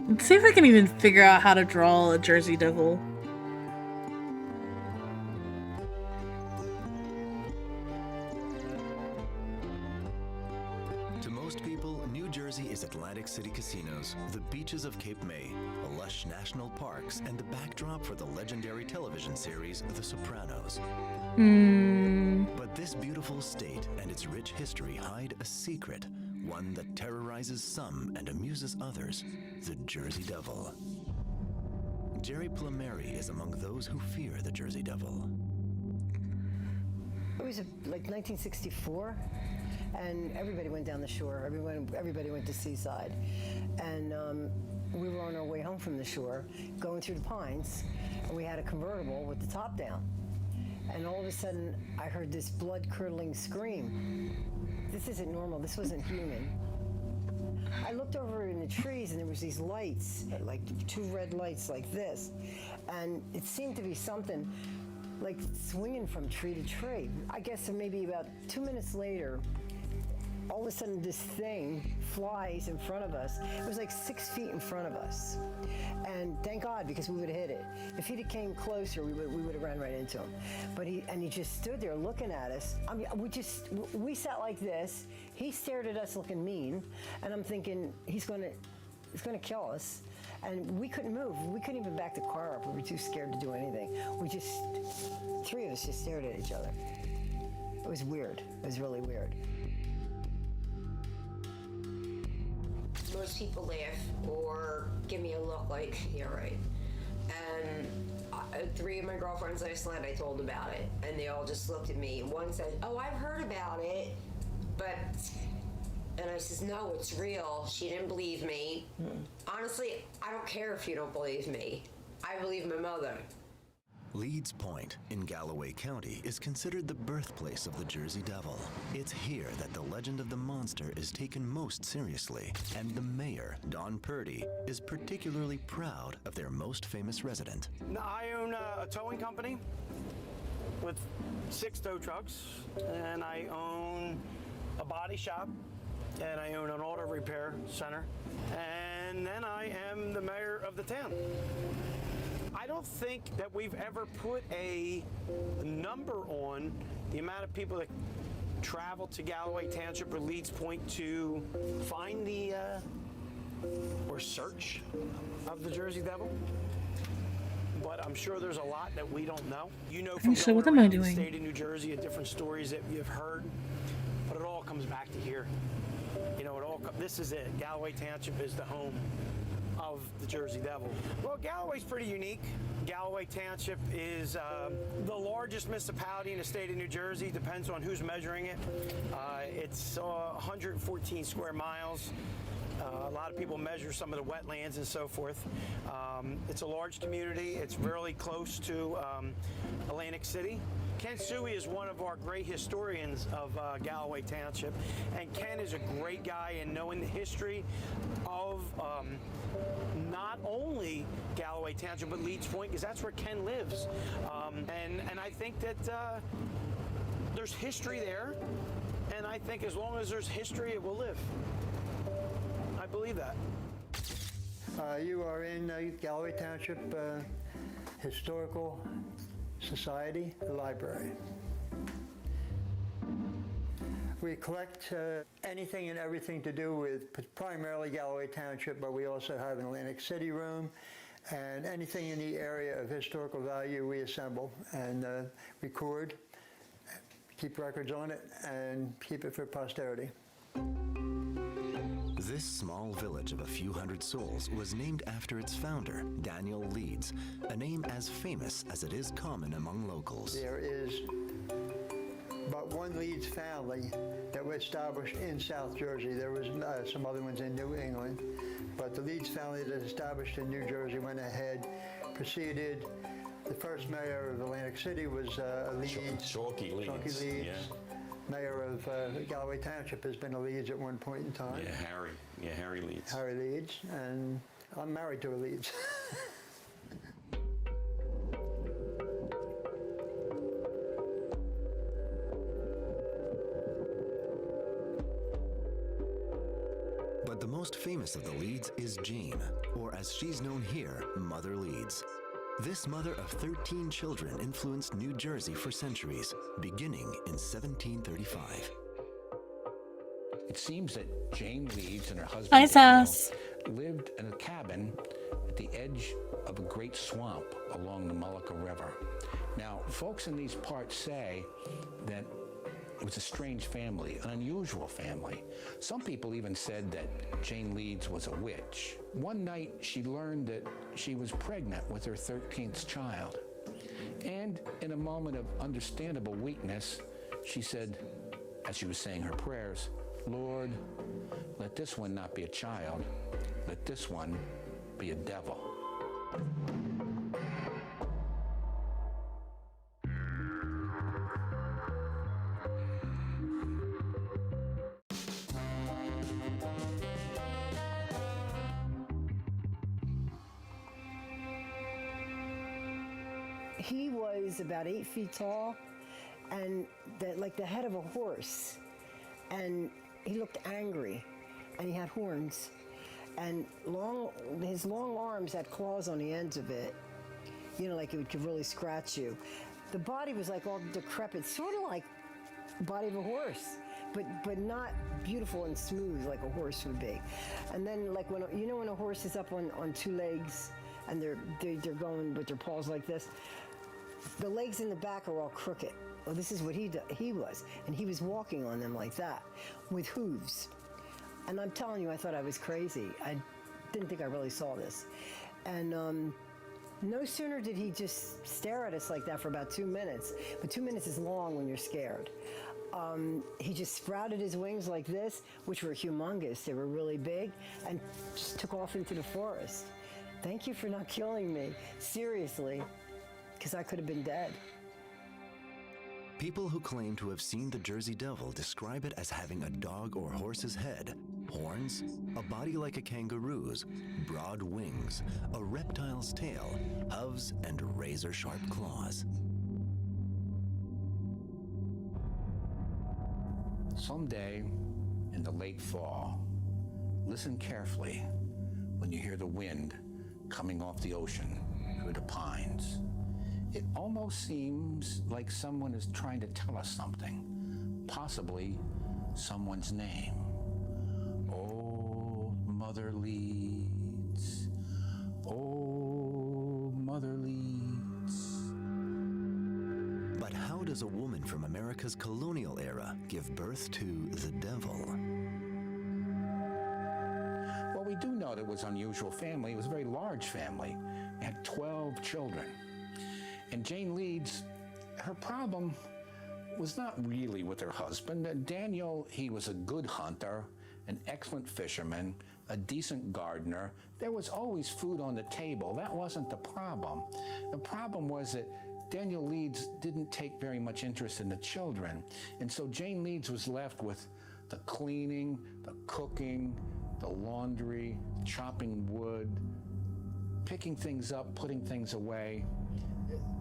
Let's see if I can even figure out how to draw a Jersey Devil. To most people, New Jersey is Atlantic City casinos, the beaches of Cape May, lush national parks, and the backdrop for the legendary television series The Sopranos. But this beautiful state and its rich history hide a secret, one that terrorizes some and amuses others, the Jersey Devil. Jerry Plumeri is among those who fear the Jersey Devil. It was like 1964, and everybody went down the shore. Everybody went to Seaside, and we were on our way home from the shore, going through the pines, and we had a convertible with the top down. And all of a sudden, I heard this blood-curdling scream. This isn't normal. This wasn't human. I looked over in the trees, and there was these lights, like two red lights like this, and it seemed to be something like swinging from tree to tree. I guess maybe about 2 minutes later, all of a sudden this thing flies in front of us. It was like 6 feet in front of us. And thank God, because we would have hit it. If he'd have came closer, we would have ran right into him. But he just stood there looking at us. I mean, we sat like this. He stared at us looking mean. And I'm thinking, he's gonna kill us. And we couldn't move. We couldn't even back the car up. We were too scared to do anything. Three of us just stared at each other. It was weird. It was really weird. Most people laugh or give me a look like, yeah, right. And 3 of my girlfriends last night, I told about it, and they all just looked at me. One said, oh, I've heard about it, but... And I says, no, it's real. She didn't believe me. Honestly, I don't care if you don't believe me. I believe my mother. Leeds Point in Galloway County is considered the birthplace of the Jersey Devil. It's here that the legend of the monster is taken most seriously, and the mayor, Don Purdy, is particularly proud of their most famous resident. Now, I own a towing company with 6 tow trucks, and I own a body shop, and I own an auto repair center, and then I am the mayor of the town. I don't think that we've ever put a number on the amount of people that travel to Galloway Township or Leeds Point to find the or search of the Jersey Devil. But I'm sure there's a lot that we don't know. You know, from So going what am I around the doing? state of New Jersey at different stories that you've heard, but it all comes back to here. You know, this is it. Galloway Township is the home of the Jersey Devil. Well, Galloway's pretty unique. Galloway Township is the largest municipality in the state of New Jersey. Depends on who's measuring it. It's 114 square miles. A lot of people measure some of the wetlands and so forth. It's a large community. It's really close to Atlantic City. Ken Suey is one of our great historians of Galloway Township, and Ken is a great guy in knowing the history of not only Galloway Township, but Leeds Point, because that's where Ken lives. And I think that there's history there, and I think as long as there's history, it will live. I believe that. You are in Galloway Township Historical Society Library. We collect anything and everything to do with primarily Galloway Township, but we also have an Atlantic City room, and anything in the area of historical value we assemble and record, keep records on it, and keep it for posterity. This small village of a few hundred souls was named after its founder, Daniel Leeds, a name as famous as it is common among locals. There is but one Leeds family that was established in South Jersey. There was some other ones in New England, but the Leeds family that established in New Jersey went ahead, proceeded. The first mayor of Atlantic City was Leeds. Chalky Leeds. Chalky Leeds. Yeah. Mayor of Galloway Township has been a Leeds at one point in time. Yeah, Harry. Yeah, Harry Leeds. Harry Leeds, and I'm married to a Leeds. But the most famous of the Leeds is Jane, or as she's known here, Mother Leeds. This mother of 13 children influenced New Jersey for centuries, beginning in 1735. It seems that Jane Leeds and her husband Hi, Daniel Sass. lived in a cabin at the edge of a great swamp along the Mullica River. Now, folks in these parts say that it was a strange family, an unusual family. Some people even said that Jane Leeds was a witch. One night, she learned that she was pregnant with her 13th child. And in a moment of understandable weakness, she said, as she was saying her prayers, "Lord, let this one not be a child. Let this one be a devil." He was about 8 feet tall and like the head of a horse. And he looked angry, and he had horns. And his long arms had claws on the ends of it, you know, like it could really scratch you. The body was like all decrepit, sort of like the body of a horse, but not beautiful and smooth like a horse would be. And then like when a horse is up on two legs and they're going with their paws like this, the legs in the back are all crooked. Well, this is what he was, and he was walking on them like that, with hooves. And I'm telling you, I thought I was crazy. I didn't think I really saw this. And no sooner did he just stare at us like that for about 2 minutes, but 2 minutes is long when you're scared. He just sprouted his wings like this, which were humongous. They were really big, and just took off into the forest. Thank you for not killing me, seriously, because I could have been dead. People who claim to have seen the Jersey Devil describe it as having a dog or horse's head, horns, a body like a kangaroo's, broad wings, a reptile's tail, hooves, and razor-sharp claws. Someday in the late fall, listen carefully when you hear the wind coming off the ocean through the pines. It almost seems like someone is trying to tell us something, possibly someone's name. Oh, Mother Leeds. Oh, Mother Leeds. But how does a woman from America's colonial era give birth to the devil? Well, we do know that it was an unusual family. It was a very large family. It had 12 children. And Jane Leeds, her problem was not really with her husband. Daniel, he was a good hunter, an excellent fisherman, a decent gardener. There was always food on the table. That wasn't the problem. The problem was that Daniel Leeds didn't take very much interest in the children. And so Jane Leeds was left with the cleaning, the cooking, the laundry, chopping wood, picking things up, putting things away.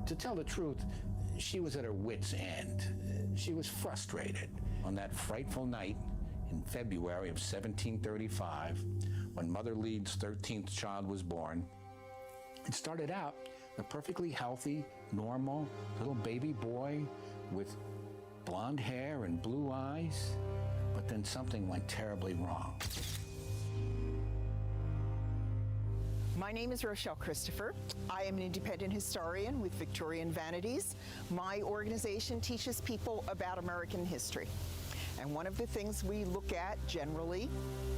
To tell the truth, she was at her wit's end. She was frustrated. On that frightful night in February of 1735, when Mother Leeds' 13th child was born, it started out a perfectly healthy, normal little baby boy with blonde hair and blue eyes, but then something went terribly wrong. My name is Rochelle Christopher. I am an independent historian with Victorian Vanities. My organization teaches people about American history. And one of the things we look at generally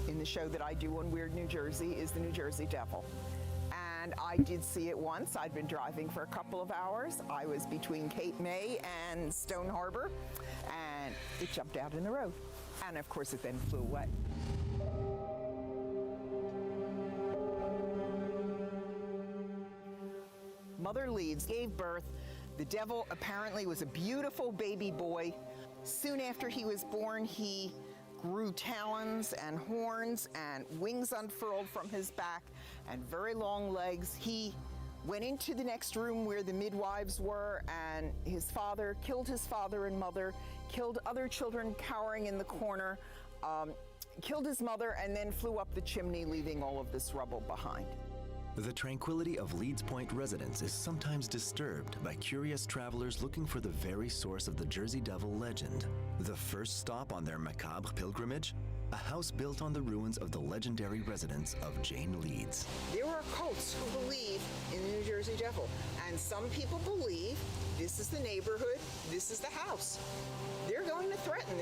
in the show that I do on Weird New Jersey is the New Jersey Devil. And I did see it once. I'd been driving for a couple of hours. I was between Cape May and Stone Harbor, and it jumped out in the road. And of course it then flew away. Mother Leeds gave birth. The devil apparently was a beautiful baby boy. Soon after he was born, he grew talons and horns and wings unfurled from his back and very long legs. He went into the next room where the midwives were, and his father killed his father and mother, killed other children cowering in the corner, killed his mother, and then flew up the chimney, leaving all of this rubble behind. The tranquility of Leeds Point residents is sometimes disturbed by curious travelers looking for the very source of the Jersey Devil legend. The first stop on their macabre pilgrimage? A house built on the ruins of the legendary residence of Jane Leeds. There are cults who believe in the New Jersey Devil, and some people believe this is the neighborhood, this is the house. They're going to threaten,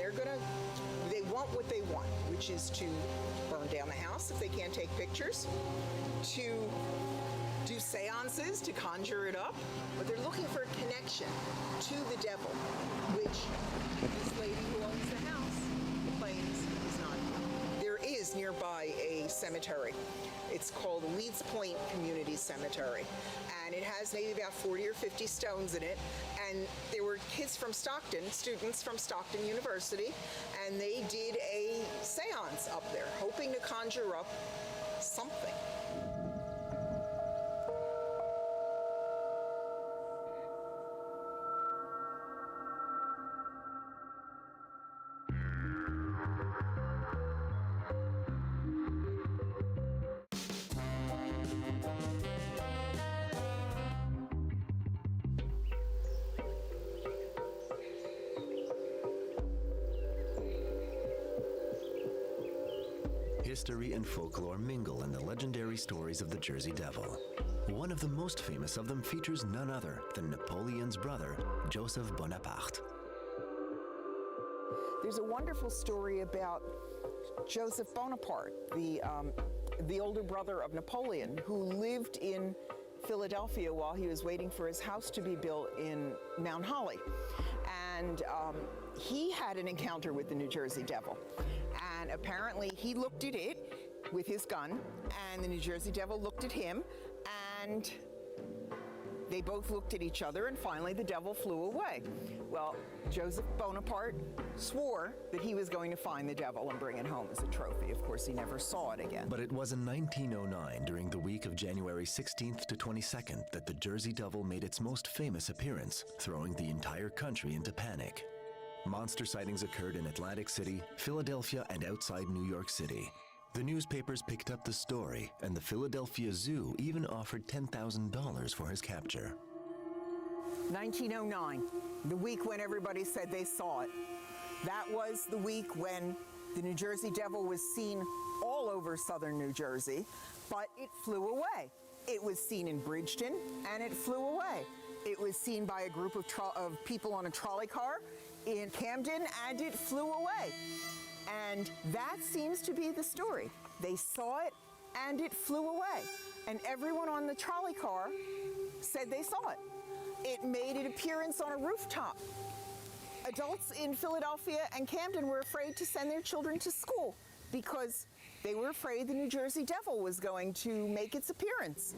they want what they want, which is to burn down the house if they can't take pictures, to do seances, to conjure it up, but they're looking for a connection to the devil, which this lady who owns the house claims is not. There is nearby a cemetery. It's called Leeds Point Community Cemetery, and it has maybe about 40 or 50 stones in it, and there were kids from Stockton, students from Stockton University, and they did a seance up there, hoping to conjure up something. History and folklore mingle in the legendary stories of the Jersey Devil. One of the most famous of them features none other than Napoleon's brother, Joseph Bonaparte. There's a wonderful story about Joseph Bonaparte, the older brother of Napoleon, who lived in Philadelphia while he was waiting for his house to be built in Mount Holly. And he had an encounter with the New Jersey Devil. And apparently he looked at it with his gun, and the New Jersey Devil looked at him, and they both looked at each other, and finally the devil flew away. Well, Joseph Bonaparte swore that he was going to find the devil and bring it home as a trophy. Of course, he never saw it again. But it was in 1909, during the week of January 16th to 22nd, that the Jersey Devil made its most famous appearance, throwing the entire country into panic. Monster sightings occurred in Atlantic City, Philadelphia, and outside New York City. The newspapers picked up the story, and the Philadelphia Zoo even offered $10,000 for his capture. 1909, the week when everybody said they saw it. That was the week when the New Jersey Devil was seen all over southern New Jersey, but it flew away. It was seen in Bridgeton, and it flew away. It was seen by a group of people on a trolley car in Camden, and it flew away. And that seems to be the story. They saw it, and it flew away. And everyone on the trolley car said they saw it. It made an appearance on a rooftop. Adults in Philadelphia and Camden were afraid to send their children to school because they were afraid the New Jersey Devil was going to make its appearance.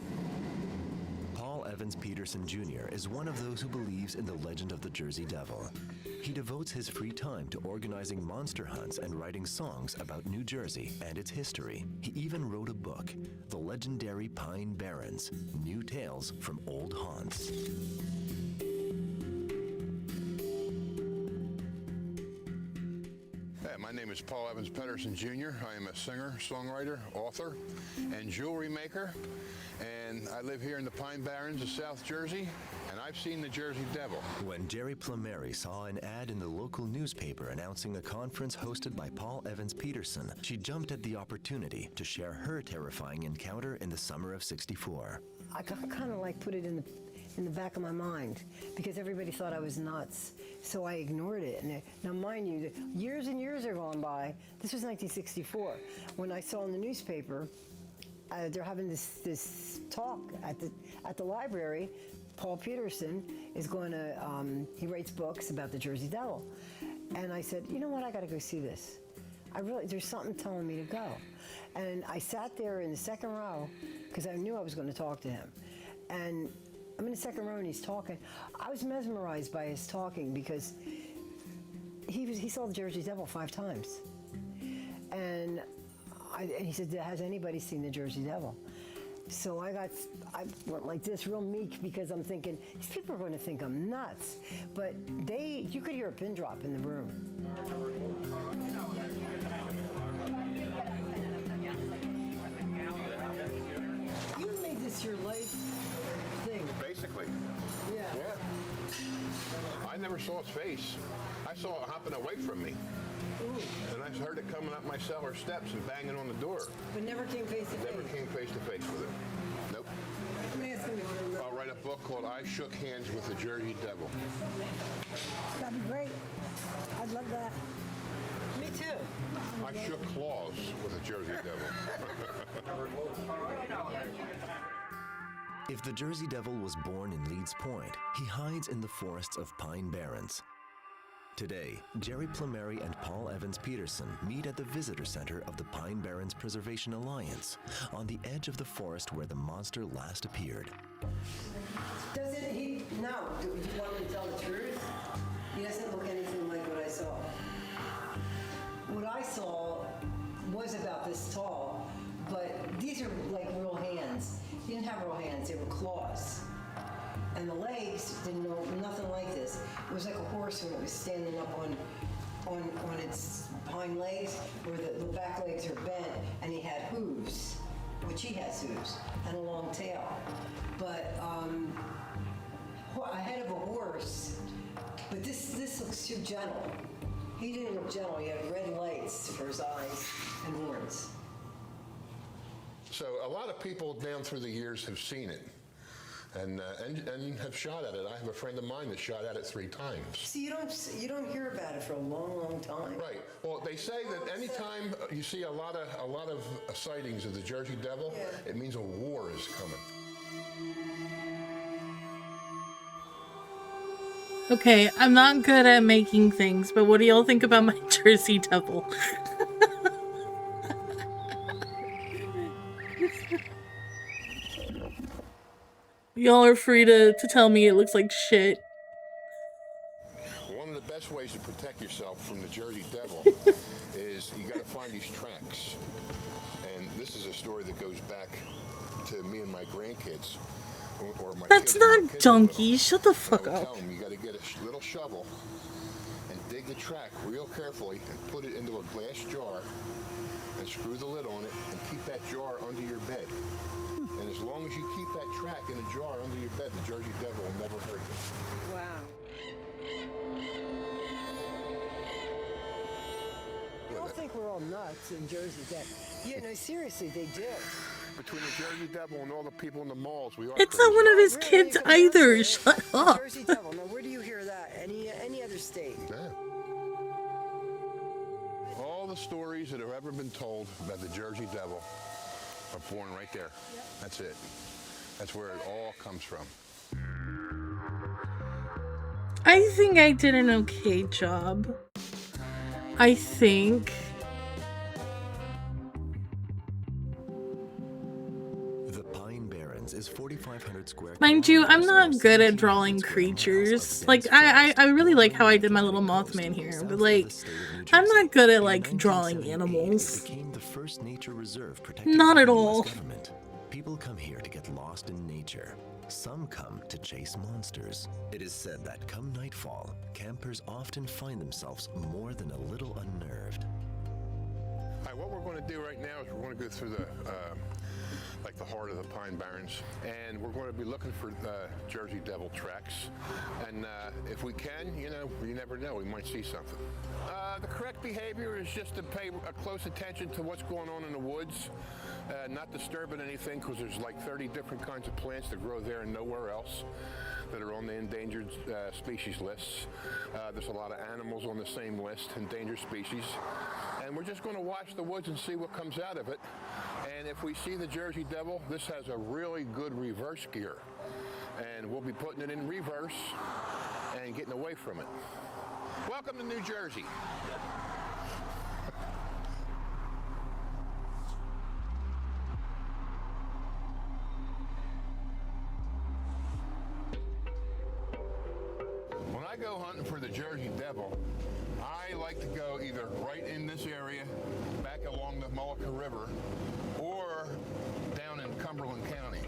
Paul Evans Peterson Jr. is one of those who believes in the legend of the Jersey Devil. He devotes his free time to organizing monster hunts and writing songs about New Jersey and its history. He even wrote a book, The Legendary Pine Barrens, New Tales from Old Haunts. My name is Paul Evans Peterson Jr. I am a singer, songwriter, author, and jewelry maker. And I live here in the Pine Barrens of South Jersey, and I've seen the Jersey Devil. When Jerry Plumeri saw an ad in the local newspaper announcing a conference hosted by Paul Evans Peterson, she jumped at the opportunity to share her terrifying encounter in the summer of '64. I kind of like put it in the back of my mind because everybody thought I was nuts, so I ignored it. And now, mind you, years and years are gone by. This was 1964 when I saw in the newspaper they're having this talk at the library. Paul Peterson is going to he writes books about the Jersey Devil, and I said, you know what, I got to go see this. There's something telling me to go, and I sat there in the second row because I knew I was going to talk to him, and I'm in the second row and he's talking. I was mesmerized by his talking because he saw the Jersey Devil 5 times. And he said, has anybody seen the Jersey Devil? So I went like this, real meek, because I'm thinking, these people are going to think I'm nuts. But you could hear a pin drop in the room. You made this your life thing. Basically. Yeah. I never saw its face. I saw it hopping away from me. Ooh. And I heard it coming up my cellar steps and banging on the door. But never came face to face? Never came face to face with it. Nope. I'll write a book called I Shook Hands with the Jersey Devil. That'd be great. I'd love that. Me too. I shook claws with the Jersey Devil. If the Jersey Devil was born in Leeds Point, he hides in the forests of Pine Barrens. Today, Jerry Plumeri and Paul Evans Peterson meet at the visitor center of the Pine Barrens Preservation Alliance, on the edge of the forest where the monster last appeared. Doesn't he? No. Do you want me to tell the truth? He doesn't look anything like what I saw. What I saw was about this tall, but these are like real hands. He didn't have real hands, they were claws. And the legs didn't know nothing like this. It was like a horse when it was standing up on its hind legs, where the back legs are bent, and he had hooves, which he has hooves, and a long tail. But a head of a horse, but this looks too gentle. He didn't look gentle. He had red lights for his eyes and horns. So a lot of people down through the years have seen it. And have shot at it. I have a friend of mine that shot at it 3 times. So you don't hear about it for a long, long time. Right. Well, they say that anytime you see a lot of sightings of the Jersey Devil, it means a war is coming. Okay, I'm not good at making things, but what do y'all think about my Jersey Devil? Y'all are free to tell me it looks like shit. One of the best ways to protect yourself from the Jersey Devil is you got to find these tracks. And this is a story that goes back to me and my grandkids. Or my That's kids not donkey. Shut the fuck up. Tell them you got to get a little shovel and dig the track real carefully and put it into a glass jar and screw the lid on it and keep that jar under your bed. And as long as you keep that track in a jar under your bed, the Jersey Devil will never hurt you. Wow. think we're all nuts in Jersey Devil. Yeah, no, seriously, they do. Between the Jersey Devil and all the people in the malls, we are It's crazy. not one of his kids either. Shut up. Jersey Devil. Now, where do you hear that? Any other state? Yeah. All the stories that have ever been told about the Jersey Devil are born right there. Yep. That's it. That's where it all comes from. I think I did an okay job. I think. The Pine Barrens is 4,500 square. Mind you, I'm not good at drawing creatures. Like, I really like how I did my little Mothman here, but like, I'm not good at like drawing animals. It became the first nature reserve protected Not by at the all. US government. People come here to get lost in nature. Some come to chase monsters. It is said that come nightfall, campers often find themselves more than a little unnerved. All right, what we're going to do right now is we're going to go through the heart of the Pine Barrens, and we're going to be looking for Jersey Devil tracks. And if we can, you never know, we might see something. The correct behavior is just to pay close attention to what's going on in the woods, not disturbing anything, because there's like 30 different kinds of plants that grow there and nowhere else that are on the endangered species lists. There's a lot of animals on the same list, endangered species. And we're just going to watch the woods and see what comes out of it. And if we see the Jersey Devil, this has a really good reverse gear. And we'll be putting it in reverse and getting away from it. Welcome to New Jersey. When I go hunting for the Jersey Devil, I like to go either right in this area, back along the Mullica River, or down in Cumberland County,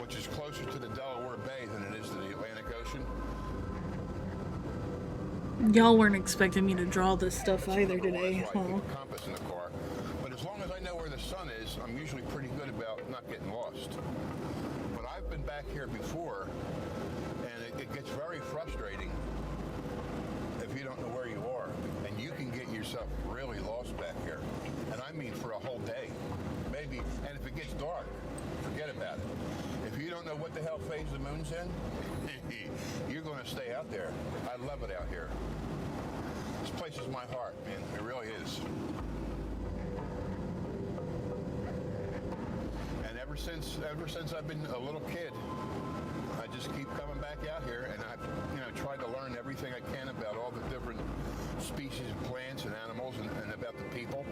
which is closer to the Delaware Bay than it is to the Atlantic Ocean. Y'all weren't expecting me to draw this stuff either today, huh? Compass in the car, but as long as I know where the sun is, I'm usually pretty good about not getting lost. But I've been back here before, and it gets very frustrating if you don't know where you are, and you can get yourself really lost back here, and I mean for a whole day, maybe. And if it gets dark, forget about it. If you don't know what the hell phase the moon's in, you're going to stay out there. I love it out here. This place is my heart, man. It really is. And ever since I've been a little kid, I just keep coming back out here, and I've tried to learn everything I can about all the different species of plants and animals, and about the people.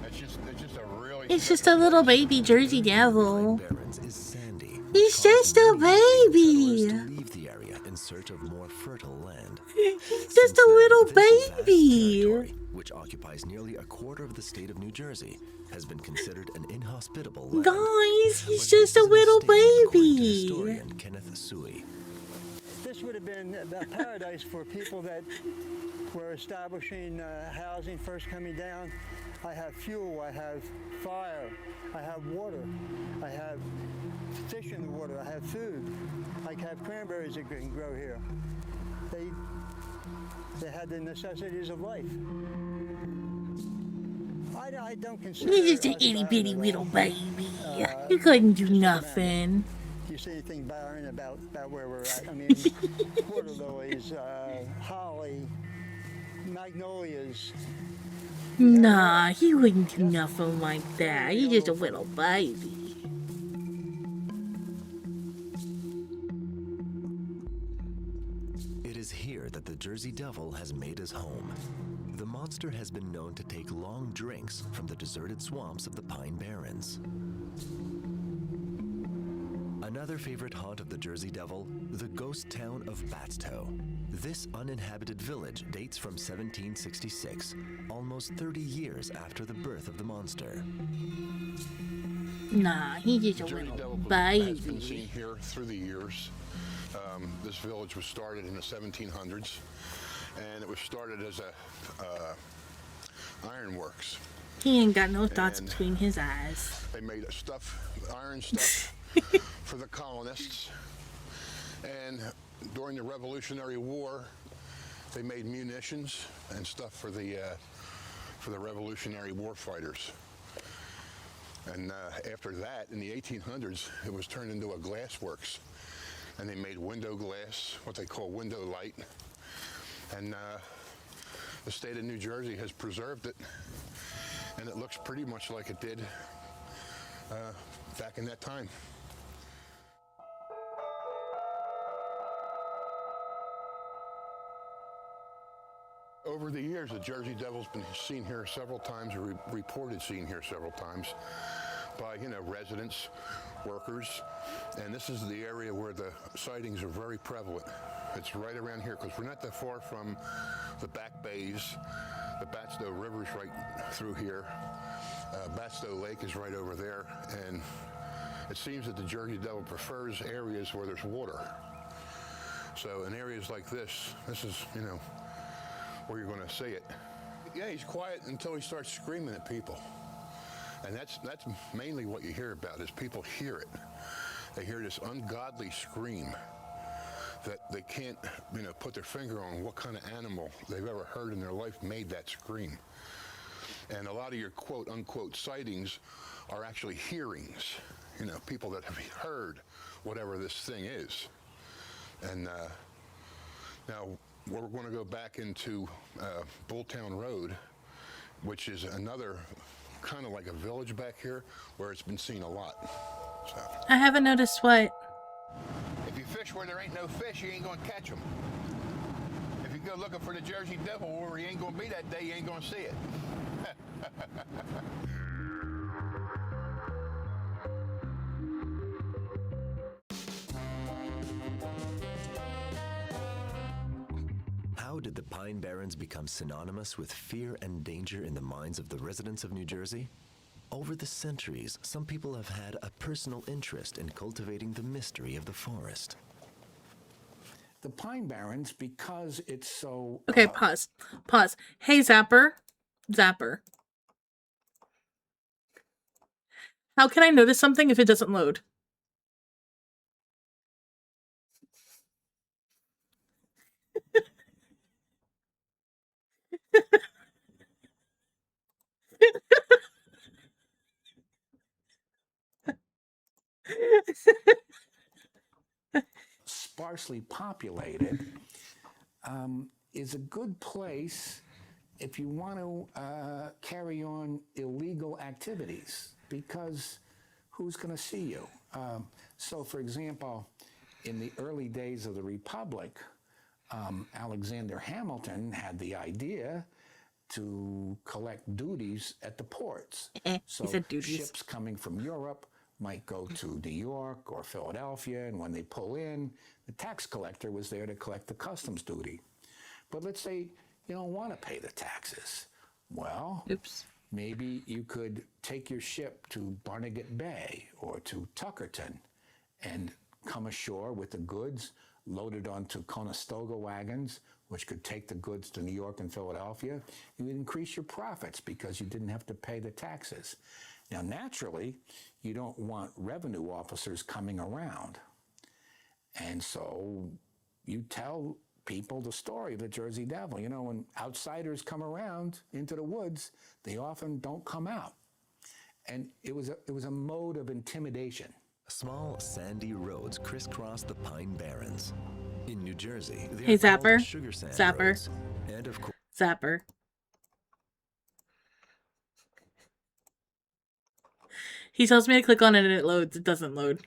It's just a really. It's just a little baby Jersey Devil. Barrens is sandy. He's just a baby. To leave the area in search of more fertile land. He's just a little baby. Which occupies nearly a quarter of the state of New Jersey, has been considered an inhospitable land. Guys, he's just a little baby. Historian Kenneth Suey. This would have been a paradise for people that were establishing housing, first coming down. I have fuel, I have fire, I have water, I have fish in the water, I have food. I have cranberries that can grow here. They had the necessities of life. I don't consider. He's just an itty bitty little baby. He couldn't do nothing. Do you see anything barren about where we're at? I mean, water lilies, holly, magnolias. Nah, he wouldn't do nothing like that. He's just a little baby. It is here that the Jersey Devil has made his home. The monster has been known to take long drinks from the deserted swamps of the Pine Barrens. Another favorite haunt of the Jersey Devil, the ghost town of Batstow. This uninhabited village dates from 1766, almost 30 years after the birth of the monster. Nah, he's just a Jersey little Devil baby. has been seen here through the years. This village was started in the 1700s, and it was started as a ironworks. He ain't got no thoughts between his eyes. They made iron stuff for the colonists, and during the Revolutionary War, they made munitions and stuff for the for the Revolutionary War fighters. And after that, in the 1800s, it was turned into a glass works. And they made window glass, what they call window light. And the state of New Jersey has preserved it. And it looks pretty much like it did back in that time. Over the years, the Jersey Devil's been seen here several times, or reported seen here several times by, residents, workers, and this is the area where the sightings are very prevalent. It's right around here, because we're not that far from the back bays. The Batstow River's right through here. Batstow Lake is right over there, and it seems that the Jersey Devil prefers areas where there's water. So in areas like this is, where you're going to see it. Yeah, he's quiet until he starts screaming at people. And that's mainly what you hear about, is people hear it. They hear this ungodly scream that they can't, put their finger on what kind of animal they've ever heard in their life made that scream. And a lot of your quote-unquote sightings are actually hearings, people that have heard whatever this thing is. And now, we're going to go back into Bulltown Road, which is another kind of like a village back here where it's been seen a lot. So, I haven't noticed what. if you fish where there ain't no fish, you ain't going to catch them. If you go looking for the Jersey Devil where he ain't going to be that day, you ain't going to see it. How did the Pine Barrens become synonymous with fear and danger in the minds of the residents of New Jersey? Over the centuries, some people have had a personal interest in cultivating the mystery of the forest. The Pine Barrens, because it's so... Okay, pause. Hey, Zapper. How can I notice something if it doesn't load? sparsely populated, is a good place if you want to carry on illegal activities, because who's going to see you? So, for example, in the early days of the Republic, Alexander Hamilton had the idea to collect duties at the ports. So ships coming from Europe might go to New York or Philadelphia, and when they pull in, the tax collector was there to collect the customs duty. But let's say you don't want to pay the taxes. Well, maybe you could take your ship to Barnegat Bay or to Tuckerton and come ashore with the goods loaded onto Conestoga wagons, which could take the goods to New York and Philadelphia. You would increase your profits because you didn't have to pay the taxes. Now, naturally, you don't want revenue officers coming around. And so you tell people the story of the Jersey Devil. You know, when outsiders come around into the woods, they often don't come out. And it was a mode of intimidation. Small sandy roads crisscross the Pine Barrens. In New Jersey, they Hey, are called Zapper. sugar sand Zapper. roads. And of course, Zapper. He tells me to click on it and it loads. It doesn't load.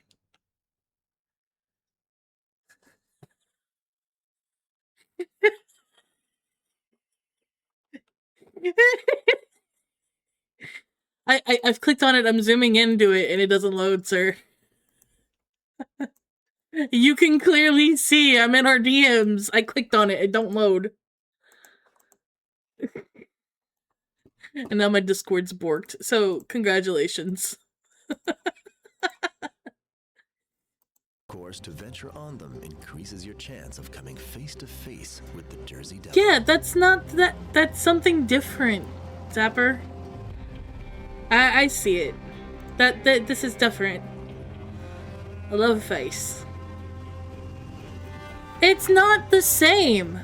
I've clicked on it, I'm zooming into it, and it doesn't load, sir. You can clearly see I'm in our DMs. I clicked on it, it don't load. And now my Discord's borked, so congratulations. of course, to venture on them increases your chance of coming face to face with the Jersey Devil. Yeah, that's not that. That's something different, Zapper. I see it. That this is different. I love face. It's not the same.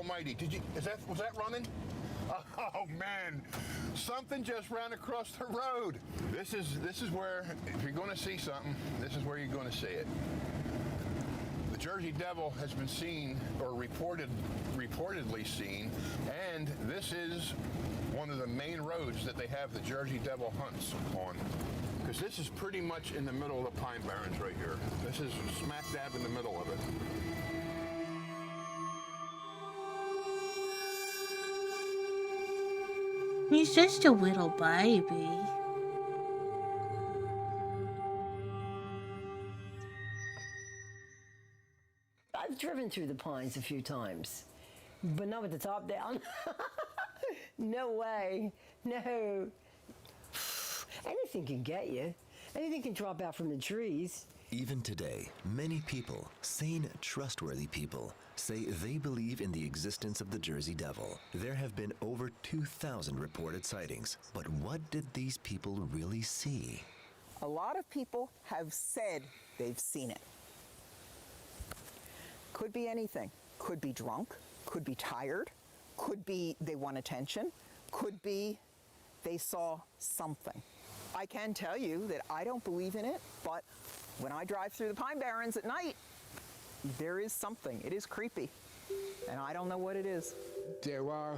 almighty. Was that running? Oh man, something just ran across the road. This is where, if you're gonna see something, this is where you're gonna see it. The Jersey Devil has been seen, or reportedly seen, and this is one of the main roads that they have the Jersey Devil hunts on. Because this is pretty much in the middle of the Pine Barrens right here. This is smack dab in the middle of it. He's just a little baby. I've driven through the pines a few times, but not with the top down. No way. No. Anything can get you. Anything can drop out from the trees. Even today, many people, sane, trustworthy people, say they believe in the existence of the Jersey Devil. There have been over 2,000 reported sightings, but what did these people really see? A lot of people have said they've seen it. Could be anything. Could be drunk, could be tired, could be they want attention, could be they saw something. I can tell you that I don't believe in it, but when I drive through the Pine Barrens at night, there is something. It is creepy, and I don't know what it is. There are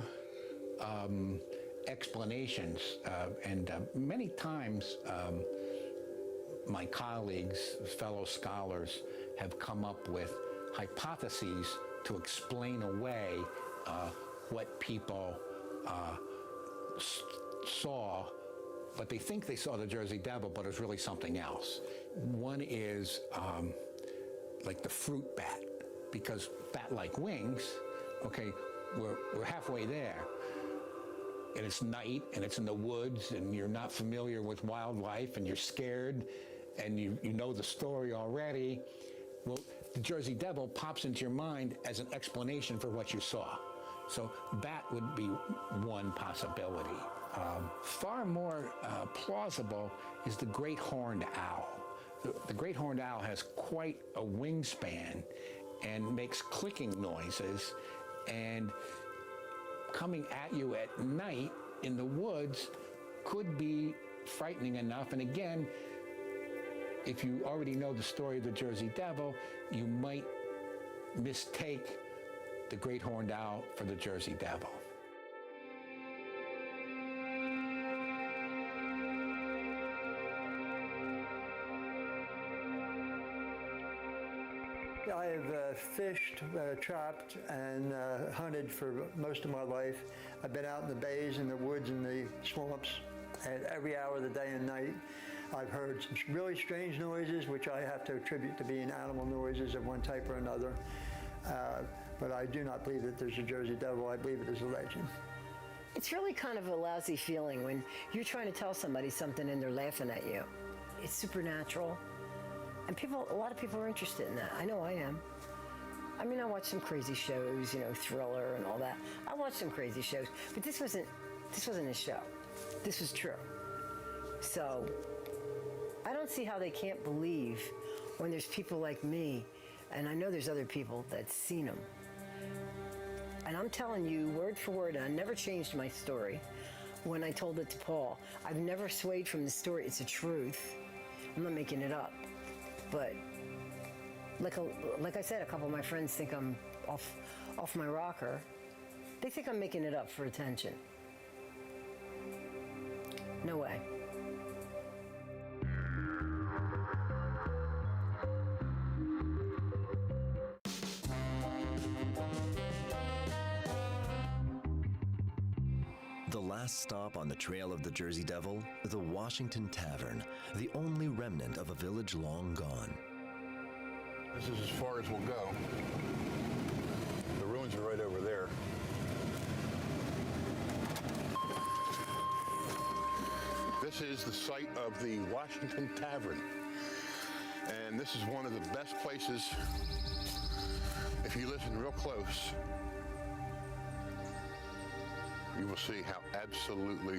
explanations, and many times my colleagues, fellow scholars, have come up with hypotheses to explain away what people saw, but they think they saw the Jersey Devil, but it's really something else. One is like the fruit bat, because bat-like wings, okay, we're halfway there, and it's night, and it's in the woods, and you're not familiar with wildlife, and you're scared, and you know the story already. Well, the Jersey Devil pops into your mind as an explanation for what you saw. So bat would be one possibility. Far more plausible is the great horned owl. The great horned owl has quite a wingspan and makes clicking noises, and coming at you at night in the woods could be frightening enough. And again, if you already know the story of the Jersey Devil, you might mistake the great horned owl for the Jersey Devil. I have fished, trapped, and hunted for most of my life. I've been out in the bays, in the woods, in the swamps, at every hour of the day and night. I've heard some really strange noises, which I have to attribute to being animal noises of one type or another. But I do not believe that there's a Jersey Devil. I believe it is a legend. It's really kind of a lousy feeling when you're trying to tell somebody something and they're laughing at you. It's supernatural. And a lot of people are interested in that. I know I am. I mean, I watch some crazy shows, you know, Thriller and all that. I watch some crazy shows, but this wasn't a show. This was true. So I don't see how they can't believe when there's people like me, and I know there's other people that's seen them. And I'm telling you word for word, and I never changed my story when I told it to Paul. I've never swayed from the story. It's the truth. I'm not making it up. But like I said, a couple of my friends think I'm off my rocker. They think I'm making it up for attention. No way. The last stop on the trail of the Jersey Devil, the Washington Tavern, the only remnant of a village long gone. This is as far as we'll go. The ruins are right over there. This is the site of the Washington Tavern. And this is one of the best places, if you listen real close, you will see how absolutely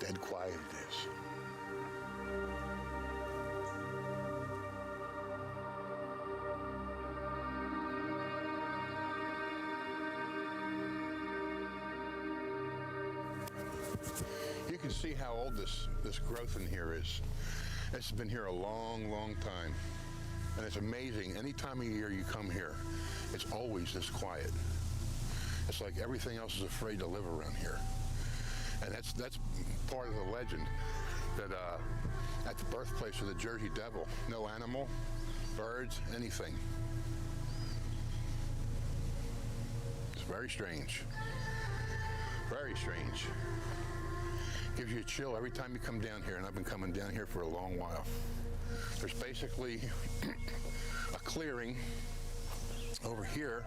dead quiet it is. You can see how old this growth in here is. It's been here a long, long time. And it's amazing. Any time of year you come here, it's always this quiet. It's like everything else is afraid to live around here. And that's part of the legend that at the birthplace of the Jersey Devil, no animal, birds, anything. It's very strange. Very strange. Gives you a chill every time you come down here, and I've been coming down here for a long while. There's basically a clearing over here.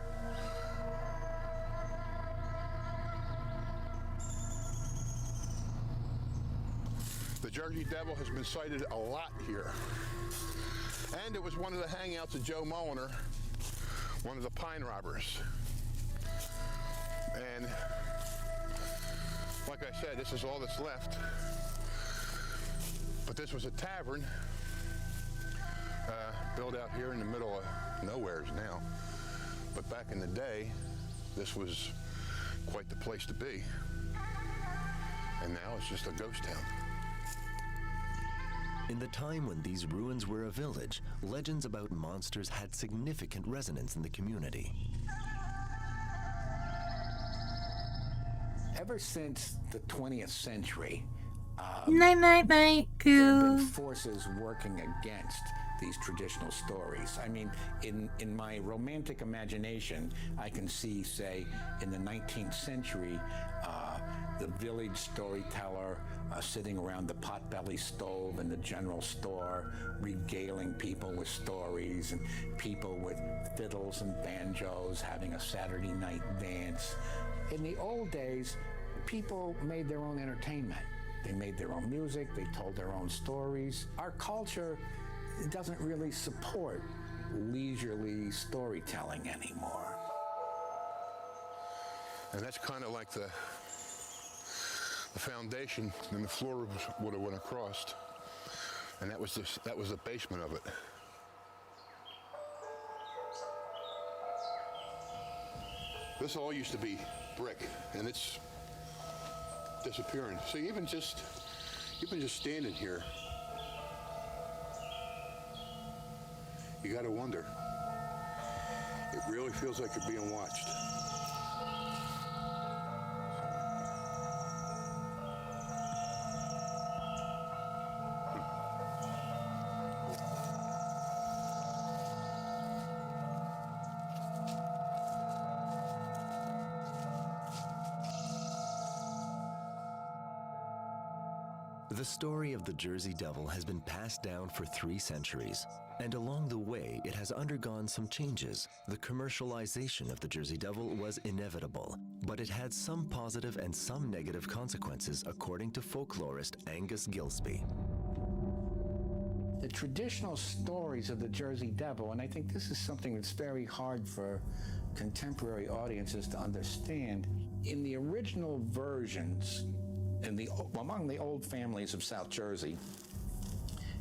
The Jersey Devil has been sighted a lot here. And it was one of the hangouts of Joe Mulliner, one of the pine robbers. And like I said, this is all that's left. But this was a tavern built out here in the middle of nowheres now. But back in the day, this was quite the place to be. And now it's just a ghost town. In the time when these ruins were a village, legends about monsters had significant resonance in the community. Ever since the 20th century, Night, night, night, there have been goo. forces working against these traditional stories. I mean, in my romantic imagination, I can see, say, in the 19th century, the village storyteller sitting around the potbelly stove in the general store, regaling people with stories, and people with fiddles and banjos having a Saturday night dance. In the old days, people made their own entertainment. They made their own music, they told their own stories. Our culture doesn't really support leisurely storytelling anymore. And that's kind of like the foundation, and the floor would have went across. And that was the basement of it. This all used to be brick, and it's disappearing. So even just standing here, you got to wonder. It really feels like you're being watched. The story of the Jersey Devil has been passed down for 3 centuries, and along the way it has undergone some changes. The commercialization of the Jersey Devil was inevitable, but it had some positive and some negative consequences according to folklorist Angus Gillespie. The traditional stories of the Jersey Devil, and I think this is something that's very hard for contemporary audiences to understand, in the original versions, among the old families of South Jersey,